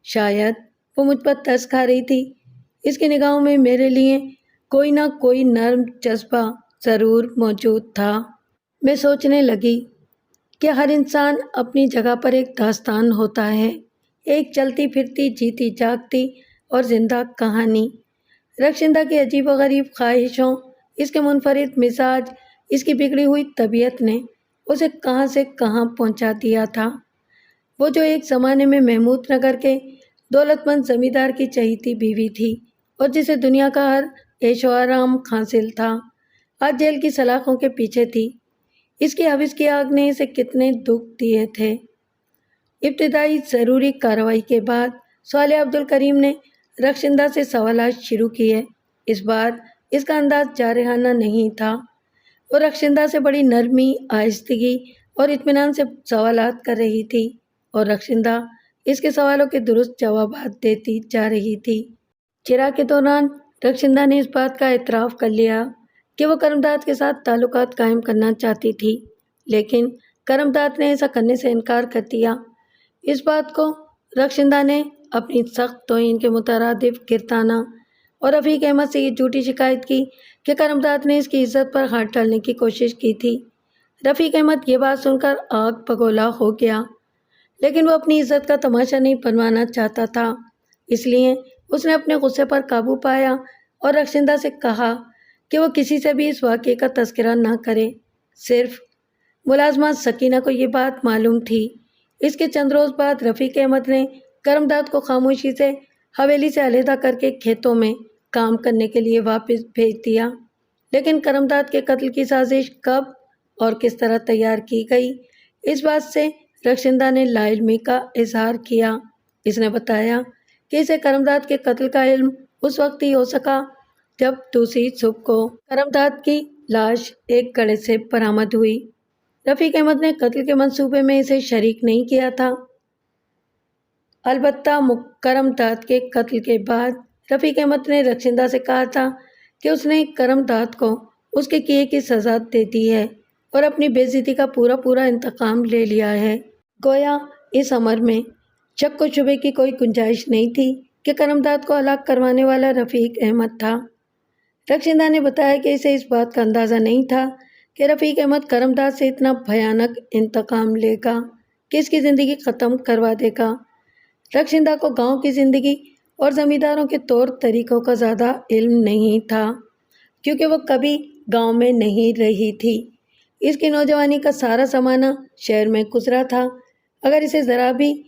S1: شاید وہ مجھ پر ترس کھا رہی تھی۔ اس کی نگاہوں میں میرے لیے کوئی نہ کوئی نرم جذبہ ضرور موجود تھا۔ میں سوچنے لگی کہ ہر انسان اپنی جگہ پر ایک داستان ہوتا ہے، ایک چلتی پھرتی جیتی جاگتی اور زندہ کہانی۔ رخشندہ کی عجیب و غریب خواہشوں، اس کے منفرد مزاج، اس کی بگڑی ہوئی طبیعت نے اسے کہاں سے کہاں پہنچا دیا تھا۔ وہ جو ایک زمانے میں محمود نگر کے دولت مند زمیندار کی چہیتی بیوی تھی اور جسے دنیا کا ہر عیش و آرام حاصل تھا، آج جیل کی سلاخوں کے پیچھے تھی۔ اس کی حوث کی آگ نے اسے کتنے دکھ دیے تھے۔ ابتدائی ضروری کارروائی کے بعد صالح عبدالکریم نے رخشندہ سے سوالات شروع کیے۔ اس بار اس کا انداز جارحانہ نہیں تھا۔ وہ رخشندہ سے بڑی نرمی، آہستگی اور اطمینان سے سوالات کر رہی تھی، اور رخشندہ اس کے سوالوں کے درست جوابات دیتی جا رہی تھی۔ چرا کے دوران رخشندہ نے اس بات کا اعتراف کر لیا کہ وہ کرمداد کے ساتھ تعلقات قائم کرنا چاہتی تھی، لیکن کرمداد نے ایسا کرنے سے انکار کر دیا۔ اس بات کو رخشندہ نے اپنی سخت توہین کے مترادف گرتانا اور رفیق احمد سے یہ جھوٹی شکایت کی کہ کرمداد نے اس کی عزت پر ہاتھ ڈالنے کی کوشش کی تھی۔ رفیق احمد یہ بات سن کر آگ بگولا ہو گیا، لیکن وہ اپنی عزت کا تماشا نہیں بنوانا چاہتا تھا، اس لیے اس نے اپنے غصے پر قابو پایا اور رخشندہ سے کہا کہ وہ کسی سے بھی اس واقعے کا تذکرہ نہ کرے۔ صرف ملازمہ سکینہ کو یہ بات معلوم تھی۔ اس کے چند روز بعد رفیق احمد نے کرمداد کو خاموشی سے حویلی سے علیحدہ کر کے کھیتوں میں کام کرنے کے لیے واپس بھیج دیا۔ لیکن کرمداد کے قتل کی سازش کب اور کس طرح تیار کی گئی، اس بات سے رخشندہ نے لا علمی کا اظہار کیا۔ اس نے بتایا کہ اسے کرمداد کے قتل کا علم اس وقت ہی ہو سکا جب دوسری صبح کو کرمداد کی لاش ایک گڑھے سے برآمد ہوئی۔ رفیق احمد نے قتل کے منصوبے میں اسے شریک نہیں کیا تھا۔ البتہ کرمداد کے قتل کے بعد رفیق احمد نے رخشندہ سے کہا تھا کہ اس نے کرمداد کو اس کے کیے کی سزا دے دی ہے اور اپنی بے عزتی کا پورا انتقام لے لیا ہے۔ گویا اس امر میں شک و شبے کی کوئی گنجائش نہیں تھی کہ کرمداد کو ہلاک کروانے والا رفیق احمد تھا۔ رخشندہ نے بتایا کہ اسے اس بات کا اندازہ نہیں تھا کہ رفیق احمد کرمداد سے اتنا بھیانک انتقام لے گا کہ اس کی زندگی ختم کروا دے گا۔ رخشندہ کو گاؤں کی زندگی اور زمینداروں کے طور طریقوں کا زیادہ علم نہیں تھا، کیونکہ وہ کبھی گاؤں میں نہیں رہی تھی۔ اس کی نوجوانی کا سارا زمانہ شہر میں گزرا تھا۔ اگر اسے ذرا بھی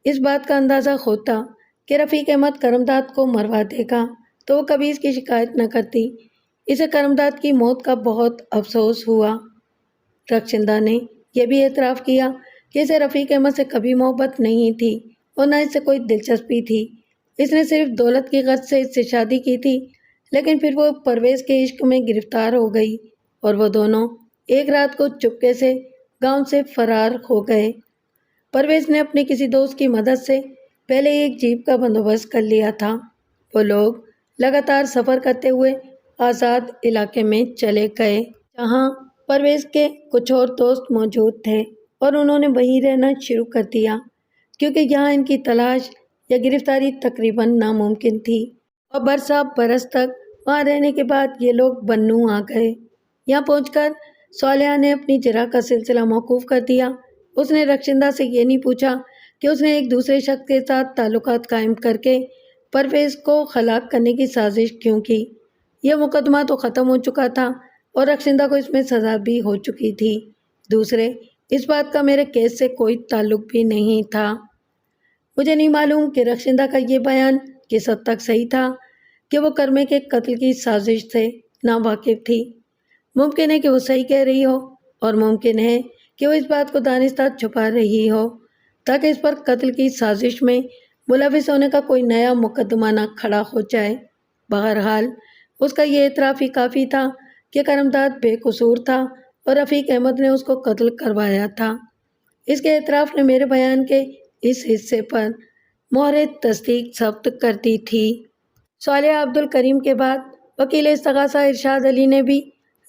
S1: اس بات کا اندازہ ہوتا کہ رفیق احمد کرمداد کو مروا دے گا تو وہ کبھی اس کی شکایت نہ کرتی۔ اسے کرمداد کی موت کا بہت افسوس ہوا۔ رخشندہ نے یہ بھی اعتراف کیا کہ اسے رفیق احمد سے کبھی محبت نہیں تھی اور نہ اس سے کوئی دلچسپی تھی۔ اس نے صرف دولت کی غرض سے اس سے شادی کی تھی، لیکن پھر وہ پرویز کے عشق میں گرفتار ہو گئی اور وہ دونوں ایک رات کو چپکے سے گاؤں سے فرار ہو گئے۔ پرویز نے اپنے کسی دوست کی مدد سے پہلے ایک جیپ کا بندوبست کر لیا تھا۔ وہ لوگ لگاتار سفر کرتے ہوئے آزاد علاقے میں چلے گئے جہاں پرویز کے کچھ اور دوست موجود تھے، اور انہوں نے وہیں رہنا شروع کر دیا کیونکہ یہاں ان کی تلاش یا گرفتاری تقریباً ناممکن تھی۔ اور برس تک وہاں رہنے کے بعد یہ لوگ بنو آ گئے۔ یہاں پہنچ کر صالحہ نے اپنی جرح کا سلسلہ موقوف کر دیا۔ اس نے رخشندہ سے یہ نہیں پوچھا کہ اس نے ایک دوسرے شخص کے ساتھ تعلقات قائم کر کے پرویز کو ہلاک کرنے کی سازش کیوں کی۔ یہ مقدمہ تو ختم ہو چکا تھا اور رخشندہ کو اس میں سزا بھی ہو چکی تھی۔ دوسرے، اس بات کا میرے کیس سے کوئی تعلق بھی نہیں تھا۔ مجھے نہیں معلوم کہ رخشندہ کا یہ بیان کس حد تک صحیح تھا کہ وہ کرمے کے قتل کی سازش سے ناواقف تھی۔ ممکن ہے کہ وہ صحیح کہہ رہی ہو، اور ممکن ہے کہ وہ اس بات کو دانستہ چھپا رہی ہو تاکہ اس پر قتل کی سازش میں ملوث ہونے کا کوئی نیا مقدمہ نہ کھڑا ہو جائے۔ بہرحال اس کا یہ اعتراف ہی کافی تھا کہ کرمداد بے قصور تھا اور رفیق احمد نے اس کو قتل کروایا تھا۔ اس کے اعتراف نے میرے بیان کے اس حصے پر مہر تصدیق ثبت کر دی تھی۔ صالحہ عبدالکریم کے بعد وکیل استغاثہ ارشاد علی نے بھی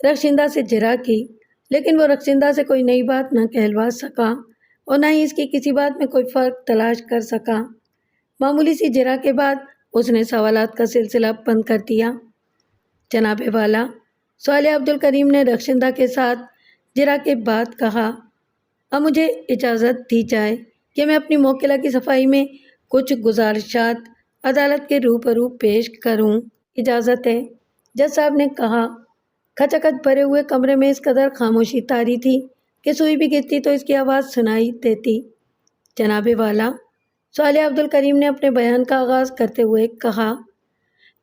S1: رخشندہ سے جرح کی، لیکن وہ رخشندہ سے کوئی نئی بات نہ کہلوا سکا اور نہ ہی اس کی کسی بات میں کوئی فرق تلاش کر سکا۔ معمولی سی جرح کے بعد اس نے سوالات کا سلسلہ بند کر دیا۔ جناب والا، صالح عبدالکریم نے رخشندہ کے ساتھ جرح کے بعد کہا، اب مجھے اجازت دی جائے کہ میں اپنی موکلہ کی صفائی میں کچھ گزارشات عدالت کے روبرو پیش کروں۔ اجازت ہے، جج صاحب نے کہا۔ کھچکھچ بھرے ہوئے کمرے میں اس قدر خاموشی طاری تھی کہ سوئی بھی گرتی تو اس کی آواز سنائی دیتی۔ جناب والا، صالح عبدالکریم نے اپنے بیان کا آغاز کرتے ہوئے کہا،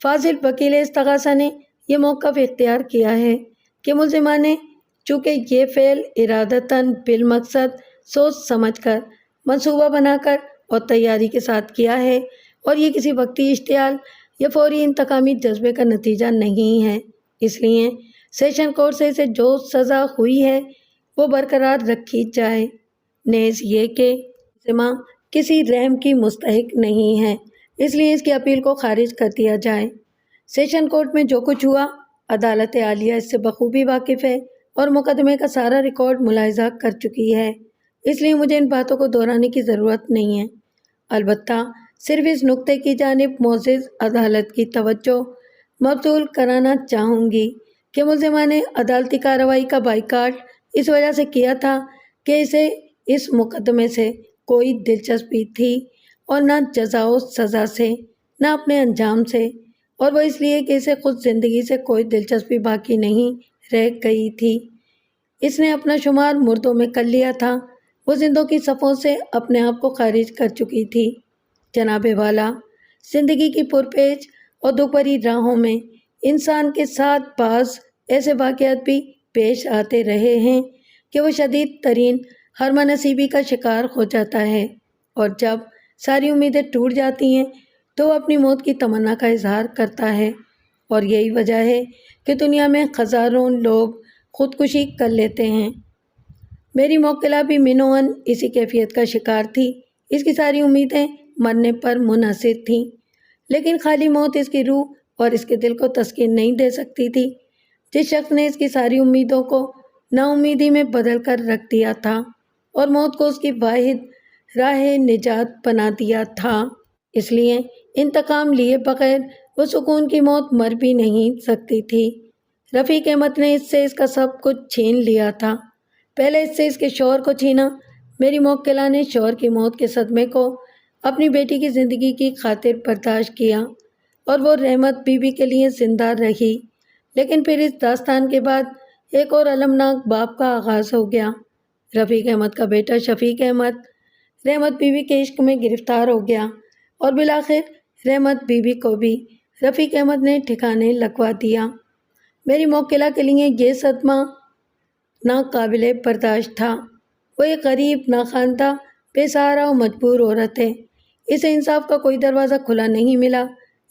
S1: فاضل وکیل استغاثہ نے یہ موقف اختیار کیا ہے کہ ملزمہ نے چونکہ یہ فعل ارادتاً بالمقصد سوچ سمجھ کر منصوبہ بنا کر اور تیاری کے ساتھ کیا ہے، اور یہ کسی وقتی اشتعال یا فوری انتقامی جذبے کا نتیجہ نہیں ہے، اس لیے سیشن کورٹ سے اسے جو سزا ہوئی ہے وہ برقرار رکھی جائے، نیز یہ کہ ملزمہ کسی رحم کی مستحق نہیں ہے، اس لیے اس کی اپیل کو خارج کر دیا جائے۔ سیشن کورٹ میں جو کچھ ہوا عدالت عالیہ اس سے بخوبی واقف ہے اور مقدمے کا سارا ریکارڈ ملاحظہ کر چکی ہے، اس لیے مجھے ان باتوں کو دہرانے کی ضرورت نہیں ہے۔ البتہ صرف اس نقطے کی جانب معزز عدالت کی توجہ مبذول کرانا چاہوں گی کہ ملزمہ نے عدالتی کارروائی کا بائیکاٹ اس وجہ سے کیا تھا کہ اسے اس مقدمے سے کوئی دلچسپی تھی اور نہ جزا و سزا سے، نہ اپنے انجام سے، اور وہ اس لیے کہ اسے خود زندگی سے کوئی دلچسپی باقی نہیں رہ گئی تھی۔ اس نے اپنا شمار مردوں میں کر لیا تھا، وہ زندوں کی صفوں سے اپنے آپ کو خارج کر چکی تھی۔ جناب والا، زندگی کی پرپیچ اور دکھ بھری راہوں میں انسان کے ساتھ بعض ایسے واقعات بھی پیش آتے رہے ہیں کہ وہ شدید ترین ہرمہ نصیبی کا شکار ہو جاتا ہے، اور جب ساری امیدیں ٹوٹ جاتی ہیں تو وہ اپنی موت کی تمنا کا اظہار کرتا ہے، اور یہی وجہ ہے کہ دنیا میں ہزاروں لوگ خودکشی کر لیتے ہیں۔ میری موکلہ بھی منوعاً اسی کیفیت کا شکار تھی، اس کی ساری امیدیں مرنے پر منحصر تھیں، لیکن خالی موت اس کی روح اور اس کے دل کو تسکین نہیں دے سکتی تھی۔ جس شخص نے اس کی ساری امیدوں کو نا امیدی میں بدل کر رکھ دیا تھا اور موت کو اس کی واحد راہ نجات بنا دیا تھا، اس لیے انتقام لیے بغیر وہ سکون کی موت مر بھی نہیں سکتی تھی۔ رفیق احمد نے اس سے اس کا سب کچھ چھین لیا تھا، پہلے اس سے اس کے شوہر کو چھینا۔ میری موکلہ نے شوہر کی موت کے صدمے کو اپنی بیٹی کی زندگی کی خاطر برداشت کیا اور وہ رحمت بی بی کے لیے زندہ رہی، لیکن پھر اس داستان کے بعد ایک اور المناک باب کا آغاز ہو گیا۔ رفیق احمد کا بیٹا شفیق احمد رحمت بی بی کے عشق میں گرفتار ہو گیا، اور بالآخر رحمت بی بی کو بھی رفیق احمد نے ٹھکانے لگوا دیا۔ میری موکلہ کے لیے یہ صدمہ ناقابل برداشت تھا۔ وہ ایک غریب، ناخواندہ، بے سہارا و مجبور عورت ہے، اسے انصاف کا کوئی دروازہ کھلا نہیں ملا،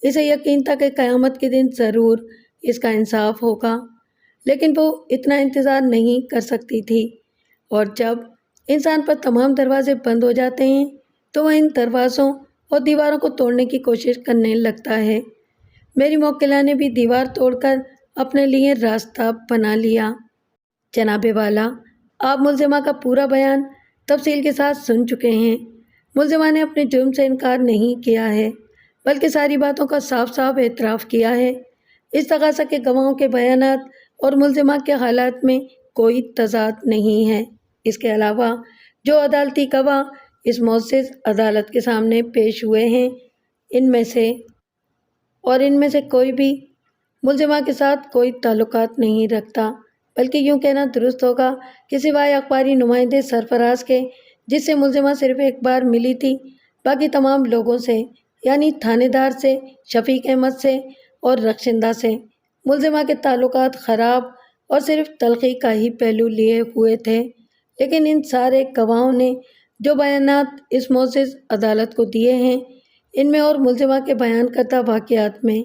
S1: اسے یقین تھا کہ قیامت کے دن ضرور اس کا انصاف ہوگا، لیکن وہ اتنا انتظار نہیں کر سکتی تھی، اور جب انسان پر تمام دروازے بند ہو جاتے ہیں تو وہ ان دروازوں اور دیواروں کو توڑنے کی کوشش کرنے لگتا ہے۔ میری موکلہ نے بھی دیوار توڑ کر اپنے لیے راستہ بنا لیا۔ جناب والا، آپ ملزمہ کا پورا بیان تفصیل کے ساتھ سن چکے ہیں۔ ملزمہ نے اپنے جرم سے انکار نہیں کیا ہے، بلکہ ساری باتوں کا صاف صاف اعتراف کیا ہے۔ استغاثہ کے گواہوں کے بیانات اور ملزمہ کے حالات میں کوئی تضاد نہیں ہے۔ اس کے علاوہ جو عدالتی گواہ اس معزز عدالت کے سامنے پیش ہوئے ہیں، ان میں سے کوئی بھی ملزمہ کے ساتھ کوئی تعلقات نہیں رکھتا، بلکہ یوں کہنا درست ہوگا کہ سوائے اخباری نمائندے سرفراز کے، جس سے ملزمہ صرف ایک بار ملی تھی، باقی تمام لوگوں سے، یعنی تھانے دار سے، شفیق احمد سے اور رخشندہ سے، ملزمہ کے تعلقات خراب اور صرف تلخی کا ہی پہلو لیے ہوئے تھے۔ لیکن ان سارے گواہوں نے جو بیانات اس معزز عدالت کو دیے ہیں، ان میں اور ملزمہ کے بیان کردہ واقعات میں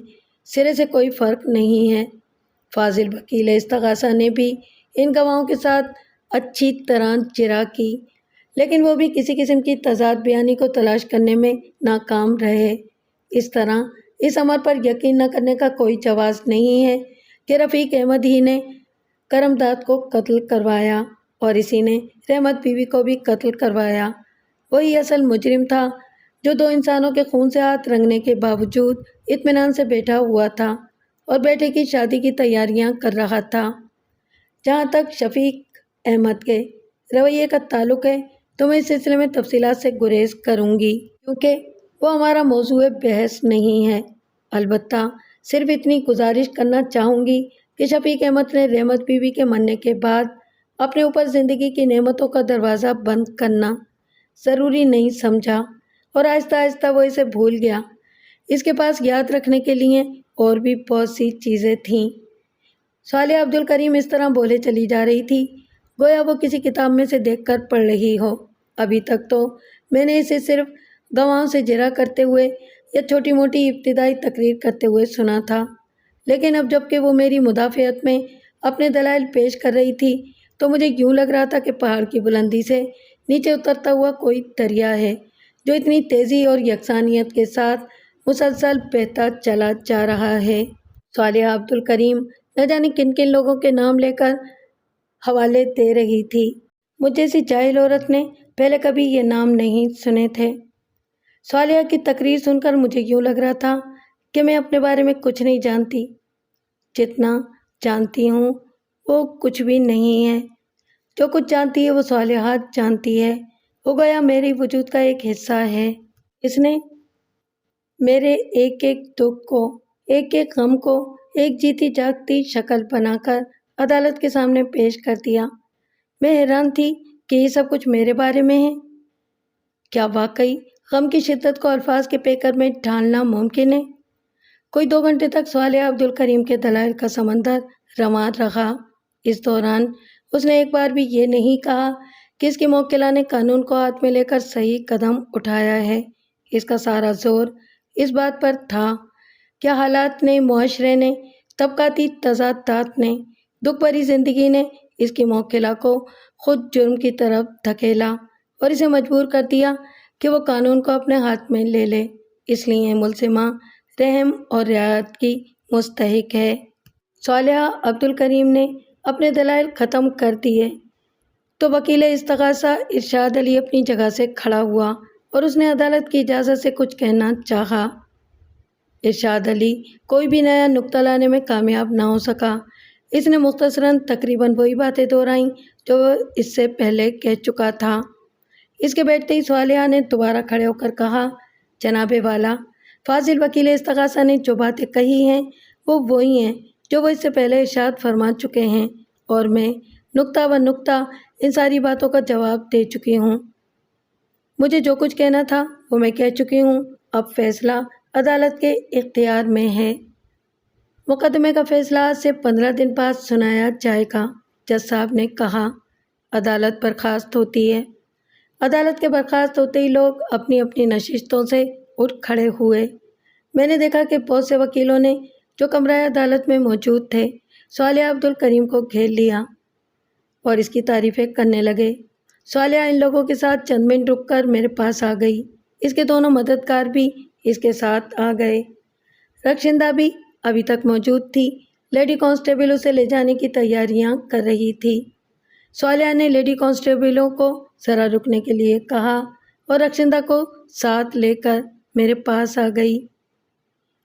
S1: سرے سے کوئی فرق نہیں ہے۔ فاضل وکیل استغاثہ نے بھی ان گواہوں کے ساتھ اچھی طرح جرح کی، لیکن وہ بھی کسی قسم کی تضاد بیانی کو تلاش کرنے میں ناکام رہے۔ اس طرح اس امر پر یقین نہ کرنے کا کوئی جواز نہیں ہے کہ رفیق احمد ہی نے کرم داد کو قتل کروایا اور اسی نے رحمت بیوی کو بھی قتل کروایا۔ وہی اصل مجرم تھا جو دو انسانوں کے خون سے ہاتھ رنگنے کے باوجود اطمینان سے بیٹھا ہوا تھا اور بیٹے کی شادی کی تیاریاں کر رہا تھا۔ جہاں تک شفیق احمد کے رویے کا تعلق ہے تو میں اس سلسلے میں تفصیلات سے گریز کروں گی، کیونکہ وہ ہمارا موضوع بحث نہیں ہے۔ البتہ صرف اتنی گزارش کرنا چاہوں گی کہ شفیق احمد نے رحمت بیوی کے مرنے کے بعد اپنے اوپر زندگی کی نعمتوں کا دروازہ بند کرنا ضروری نہیں سمجھا اور آہستہ آہستہ وہ اسے بھول گیا۔ اس کے پاس یاد رکھنے کے لیے اور بھی بہت سی چیزیں تھیں۔ صالحہ عبد الکریم اس طرح بولے چلی جا رہی تھی گویا وہ کسی کتاب میں سے دیکھ کر پڑھ رہی ہو۔ ابھی تک تو میں نے اسے صرف گواہوں سے جرح کرتے ہوئے یا چھوٹی موٹی ابتدائی تقریر کرتے ہوئے سنا تھا، لیکن اب جب کہ وہ میری مدافعت میں اپنے دلائل پیش کر رہی تھی تو مجھے یوں لگ رہا تھا کہ پہاڑ کی بلندی سے نیچے اترتا ہوا کوئی دریا ہے جو اتنی تیزی اور یکسانیت کے ساتھ مسلسل بہتا چلا جا رہا ہے۔ صالحہ عبد الکریم نہ جانے کن کن لوگوں کے نام لے کر حوالے دے رہی تھی۔ مجھ جیسی جاہل عورت نے پہلے کبھی یہ نام نہیں سنے تھے۔ صالحہ کی تقریر سن کر مجھے یوں لگ رہا تھا کہ میں اپنے بارے میں کچھ نہیں جانتی، جتنا جانتی ہوں وہ کچھ بھی نہیں ہے۔ جو کچھ جانتی ہے وہ صالحہ جانتی ہے، وہ گویا میرے وجود کا ایک حصہ ہے۔ اس نے میرے ایک ایک دکھ کو، ایک ایک غم کو ایک جیتی جاگتی شکل بنا کر عدالت کے سامنے پیش کر دیا۔ میں حیران تھی کہ یہ سب کچھ میرے بارے میں ہے۔ کیا واقعی غم کی شدت کو الفاظ کے پیکر میں ڈھالنا ممکن ہے؟ کوئی 2 گھنٹے تک صالحہ عبد الکریم کے دلائل کا سمندر رواں رہا۔ اس دوران اس نے ایک بار بھی یہ نہیں کہا کہ اس کی موکلہ نے قانون کو ہاتھ میں لے کر صحیح قدم اٹھایا ہے۔ اس کا سارا زور اس بات پر تھا کہ حالات نے، معاشرے نے، طبقاتی تضادات نے، دکھ بھری زندگی نے اس کی موکلہ کو خود جرم کی طرف دھکیلا اور اسے مجبور کر دیا کہ وہ قانون کو اپنے ہاتھ میں لے لے۔ اس لیے ملزمہ رحم اور رعایت کی مستحق ہے۔ صالحہ عبد الکریم نے اپنے دلائل ختم کر دیے تو وکیل استغاثہ ارشاد علی اپنی جگہ سے کھڑا ہوا اور اس نے عدالت کی اجازت سے کچھ کہنا چاہا۔ ارشاد علی کوئی بھی نیا نکتہ لانے میں کامیاب نہ ہو سکا۔ اس نے مختصراً تقریباً وہی باتیں دہرائیں جو وہ اس سے پہلے کہہ چکا تھا۔ اس کے بیٹھتے ہی صالحہ نے دوبارہ کھڑے ہو کر کہا، جناب والا، فاضل وکیل استغاثہ نے جو باتیں کہی ہیں وہ وہی ہیں جو وہ اس سے پہلے ارشاد فرما چکے ہیں، اور میں نکتہ و نکتہ ان ساری باتوں کا جواب دے چکی ہوں۔ مجھے جو کچھ کہنا تھا وہ میں کہہ چکی ہوں۔ اب فیصلہ عدالت کے اختیار میں ہے۔ مقدمے کا فیصلہ آج سے 15 دن بعد سنایا جائے گا، جج صاحب نے کہا۔ عدالت برخاست ہوتی ہے۔ عدالت کے برخاست ہوتے ہی لوگ اپنی اپنی نشستوں سے اٹھ کھڑے ہوئے۔ میں نے دیکھا کہ بہت سے وکیلوں نے جو کمرہ عدالت میں موجود تھے صالحہ عبد الکریم کو گھیر لیا اور اس کی تعریفیں کرنے لگے۔ صالحہ ان لوگوں کے ساتھ چند منٹ رک کر میرے پاس آ گئی۔ اس کے دونوں مددگار بھی اس کے ساتھ آ گئے۔ رخشندہ بھی ابھی تک موجود تھی۔ لیڈی کانسٹیبل اسے لے جانے کی تیاریاں کر رہی تھی۔ صالحہ نے لیڈی کانسٹیبلوں کو ذرا رکنے کے لیے کہا اور رخشندہ کو ساتھ لے کر میرے پاس آ گئی۔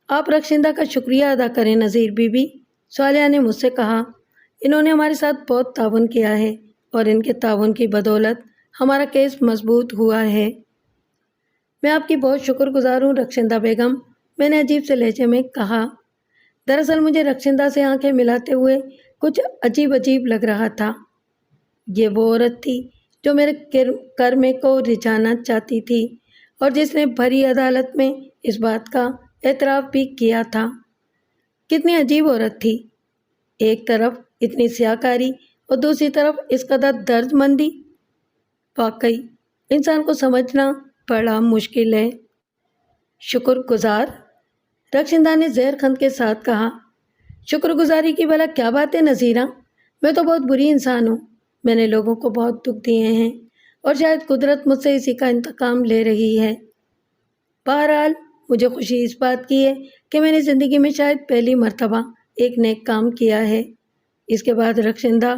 S1: آپ رخشندہ کا شکریہ ادا کریں نذیر بی بی، صالحہ نے مجھ سے کہا۔ انہوں نے ہمارے ساتھ بہت تعاون کیا ہے اور ان کے تعاون کی بدولت ہمارا کیس مضبوط ہوا ہے۔ میں آپ کی بہت شکر گزار ہوں رخشندہ بیگم، میں نے عجیب سے لہجے میں کہا۔ دراصل مجھے رخشندہ سے آنکھیں ملاتے ہوئے کچھ عجیب عجیب لگ رہا تھا۔ یہ وہ عورت تھی جو میرے کرمے کو رجھانا چاہتی تھی اور جس نے بھری عدالت میں اس بات کا اعتراف بھی کیا تھا۔ کتنی عجیب عورت تھی، ایک طرف اتنی سیاہکاری اور دوسری طرف اس قدر درد مندی۔ واقعی انسان کو سمجھنا بڑا مشکل ہے۔ شکر گزار، رخشندہ نے زہر خند کے ساتھ کہا۔ شکر گزاری کی بھلا کیا بات ہے نذیرہ، میں تو بہت بری انسان ہوں، میں نے لوگوں کو بہت دکھ دیے ہیں اور شاید قدرت مجھ سے اسی کا انتقام لے رہی ہے۔ بہرحال مجھے خوشی اس بات کی ہے کہ میں نے زندگی میں شاید پہلی مرتبہ ایک نیک کام کیا ہے۔ اس کے بعد رخشندہ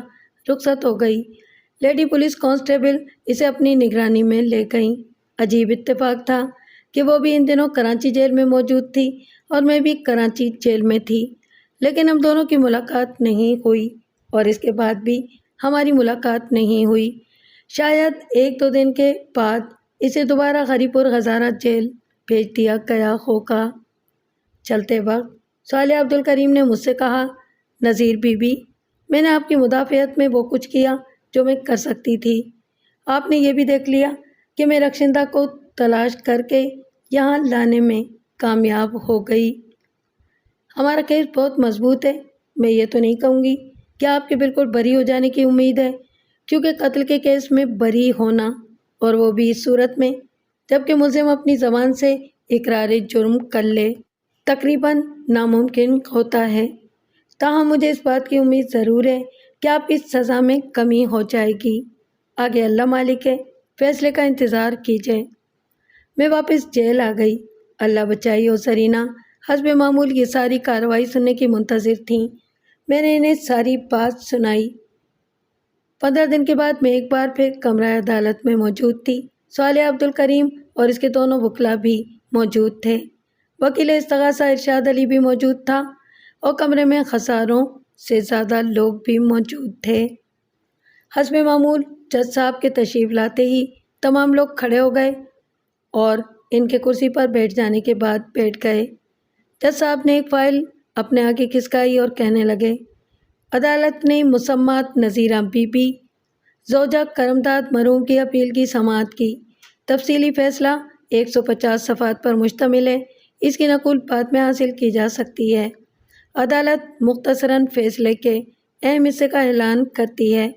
S1: رخصت ہو گئی۔ لیڈی پولیس کانسٹیبل اسے اپنی نگرانی میں لے گئیں۔ عجیب اتفاق تھا کہ وہ بھی ان دنوں کراچی جیل میں موجود تھی اور میں بھی کراچی جیل میں تھی، لیکن ہم دونوں کی ملاقات نہیں ہوئی اور اس کے بعد بھی ہماری ملاقات نہیں ہوئی۔ شاید ایک دو دن کے بعد اسے دوبارہ غری پور ہزارہ جیل بھیج دیا گیا ہوگا۔ چلتے وقت صالح عبدالکریم نے مجھ سے کہا، نذیر بی بی، میں نے آپ کی مدافعت میں وہ کچھ کیا جو میں کر سکتی تھی۔ آپ نے یہ بھی دیکھ لیا کہ میں رخشندہ کو تلاش کر کے یہاں لانے میں کامیاب ہو گئی۔ ہمارا کیس بہت مضبوط ہے، میں یہ تو نہیں کہوں گی کہ آپ کے بالکل بری ہو جانے کی امید ہے، کیونکہ قتل کے کیس میں بری ہونا، اور وہ بھی اس صورت میں جبکہ ملزم اپنی زبان سے اقرار جرم کر لے، تقریباً ناممکن ہوتا ہے۔ تاہم مجھے اس بات کی امید ضرور ہے کہ آپ کی سزا میں کمی ہو جائے گی۔ آگے اللہ مالک ہے، فیصلے کا انتظار کیجیے۔ میں واپس جیل آ گئی۔ اللہ بچائی اور سرینا حسب معمول یہ ساری کارروائی سننے کی منتظر تھیں۔ میں نے انہیں ساری بات سنائی۔ 15 دن کے بعد میں ایک بار پھر کمرہ عدالت میں موجود تھی۔ صالح عبدالکریم اور اس کے دونوں وکلاء بھی موجود تھے۔ وکیل استغاثہ ارشاد علی بھی موجود تھا اور کمرے میں ہزاروں سے زیادہ لوگ بھی موجود تھے۔ حسب معمول جج صاحب کے تشریف لاتے ہی تمام لوگ کھڑے ہو گئے اور ان کے کرسی پر بیٹھ جانے کے بعد بیٹھ گئے۔ جج صاحب نے ایک فائل اپنے آگے کھسکائی اور کہنے لگے، عدالت نے مسمات نذیرہ بی بی زوجہ کرمداد مرحوم کی اپیل کی سماعت کی۔ تفصیلی فیصلہ 150 صفحات پر مشتمل ہے، اس کی نقل بعد میں حاصل کی جا سکتی ہے۔ عدالت مختصراً فیصلے کے اہم حصے کا اعلان کرتی ہے۔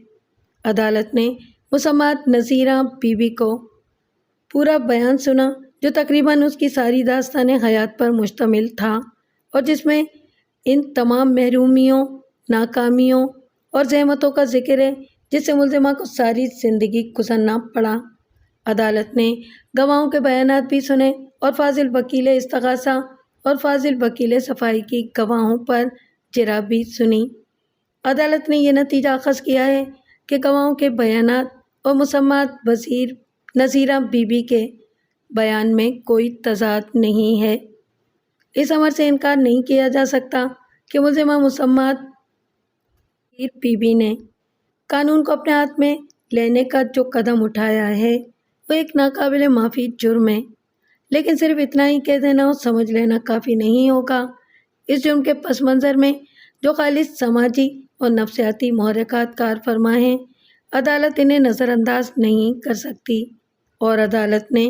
S1: عدالت نے مسمات نذیرہ بی بی کو پورا بیان سنا جو تقریباً اس کی ساری داستان حیات پر مشتمل تھا اور جس میں ان تمام محرومیوں، ناکامیوں اور زحمتوں کا ذکر ہے جس سے ملزمہ کو ساری زندگی گزرنا پڑا۔ عدالت نے گواہوں کے بیانات بھی سنے اور فاضل وکیل استغاثہ اور فاضل وکیل صفائی کی گواہوں پر جرح بھی سنی۔ عدالت نے یہ نتیجہ اخذ کیا ہے کہ گواہوں کے بیانات اور مسمات وزیر نذیرہ بی بی کے بیان میں کوئی تضاد نہیں ہے۔ اس امر سے انکار نہیں کیا جا سکتا کہ ملزمہ مسمات بی بی نے قانون کو اپنے ہاتھ میں لینے کا جو قدم اٹھایا ہے وہ ایک ناقابل معافی جرم ہے، لیکن صرف اتنا ہی کہہ دینا اور سمجھ لینا کافی نہیں ہوگا۔ اس جرم کے پس منظر میں جو خالص سماجی اور نفسیاتی محرکات کار فرما ہیں، عدالت انہیں نظر انداز نہیں کر سکتی، اور عدالت نے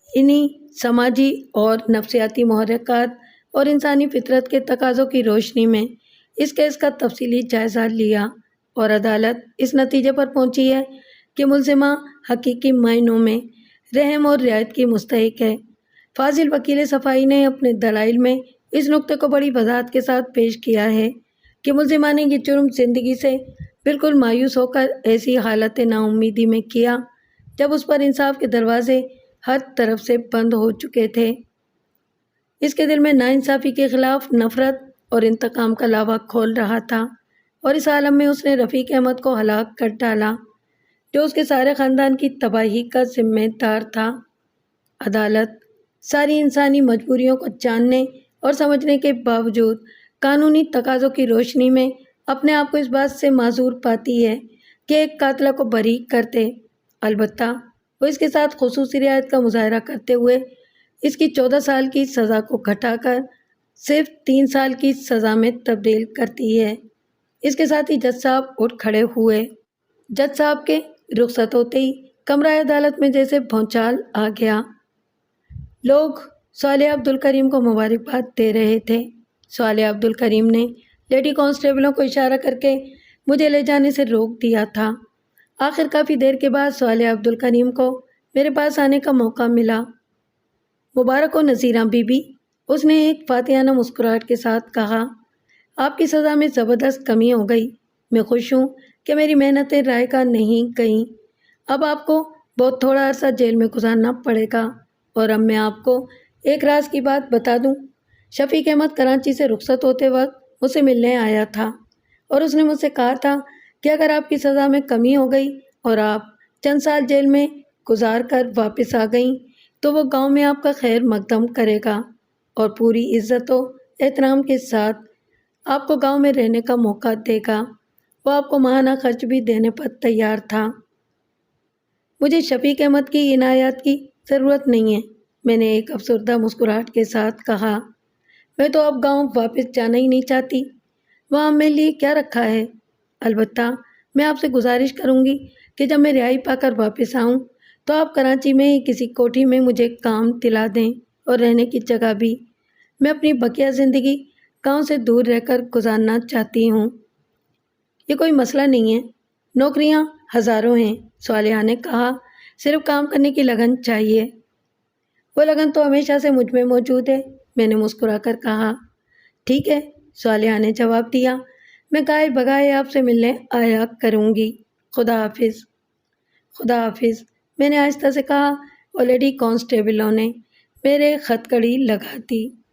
S1: انہی سماجی اور نفسیاتی محرکات اور انسانی فطرت کے تقاضوں کی روشنی میں اس کیس کا تفصیلی جائزہ لیا اور عدالت اس نتیجے پر پہنچی ہے کہ ملزمہ حقیقی معنوں میں رحم اور رعایت کی مستحق ہے۔ فاضل وکیل صفائی نے اپنے دلائل میں اس نقطے کو بڑی وضاحت کے ساتھ پیش کیا ہے کہ ملزمہ نے یہ جرم زندگی سے بالکل مایوس ہو کر ایسی حالت نا امیدی میں کیا جب اس پر انصاف کے دروازے ہر طرف سے بند ہو چکے تھے۔ اس کے دل میں ناانصافی کے خلاف نفرت اور انتقام کا لاوا کھول رہا تھا، اور اس عالم میں اس نے رفیق احمد کو ہلاک کر ڈالا جو اس کے سارے خاندان کی تباہی کا ذمہ دار تھا۔ عدالت ساری انسانی مجبوریوں کو جاننے اور سمجھنے کے باوجود قانونی تقاضوں کی روشنی میں اپنے آپ کو اس بات سے معذور پاتی ہے کہ ایک قاتلہ کو بری کر دے۔ البتہ وہ اس کے ساتھ خصوصی رعایت کا مظاہرہ کرتے ہوئے اس کی 14 سال کی سزا کو گھٹا کر صرف 3 سال کی سزا میں تبدیل کرتی ہے۔ اس کے ساتھ ہی جج صاحب اٹھ کھڑے ہوئے۔ جج صاحب کے رخصت ہوتے ہی کمرہ عدالت میں جیسے بھونچال آ گیا۔ لوگ صالح عبدالکریم کو مبارکباد دے رہے تھے۔ صالح عبدالکریم نے لیڈی کانسٹیبلوں کو اشارہ کر کے مجھے لے جانے سے روک دیا تھا۔ آخر کافی دیر کے بعد صالح عبدالکریم کو میرے پاس آنے کا موقع ملا۔ مبارک ہو نذیرہ بی بی، اس نے ایک فاتحانہ مسکراہٹ کے ساتھ کہا۔ آپ کی سزا میں زبردست کمی ہو گئی۔ میں خوش ہوں کہ میری محنتیں رائے کا نہیں گئیں۔ اب آپ کو بہت تھوڑا عرصہ جیل میں گزارنا پڑے گا۔ اور اب میں آپ کو ایک راز کی بات بتا دوں۔ شفیق احمد کراچی سے رخصت ہوتے وقت مجھ سے ملنے آیا تھا اور اس نے مجھ سے کہا تھا کہ اگر آپ کی سزا میں کمی ہو گئی اور آپ چند سال جیل میں گزار کر واپس آ گئیں تو وہ گاؤں میں آپ کا خیر مقدم کرے گا اور پوری عزت و احترام کے ساتھ آپ کو گاؤں میں رہنے کا موقع دے گا۔ وہ آپ کو ماہانہ خرچ بھی دینے پر تیار تھا۔ مجھے شفیق احمد کی عنایات کی ضرورت نہیں ہے، میں نے ایک افسردہ مسکراہٹ کے ساتھ کہا۔ میں تو اب گاؤں واپس جانا ہی نہیں چاہتی۔ وہاں میرے لیے کیا رکھا ہے؟ البتہ میں آپ سے گزارش کروں گی کہ جب میں رہائی پا کر واپس آؤں تو آپ کراچی میں ہی کسی کوٹھی میں مجھے کام دلا دیں اور رہنے کی جگہ بھی۔ میں اپنی بقیہ زندگی گاؤں سے دور رہ کر گزارنا چاہتی ہوں۔ یہ کوئی مسئلہ نہیں ہے، نوکریاں ہزاروں ہیں، صالحہ نے کہا، صرف کام کرنے کی لگن چاہیے۔ وہ لگن تو ہمیشہ سے مجھ میں موجود ہے، میں نے مسکرا کر کہا۔ ٹھیک ہے، صالحہ نے جواب دیا، میں گائے بگائے آپ سے ملنے آیا کروں گی۔ خدا حافظ۔ خدا حافظ، میں نے آہستہ سے کہا اور لیڈی کانسٹیبلوں نے میرے خط کڑی لگا دی۔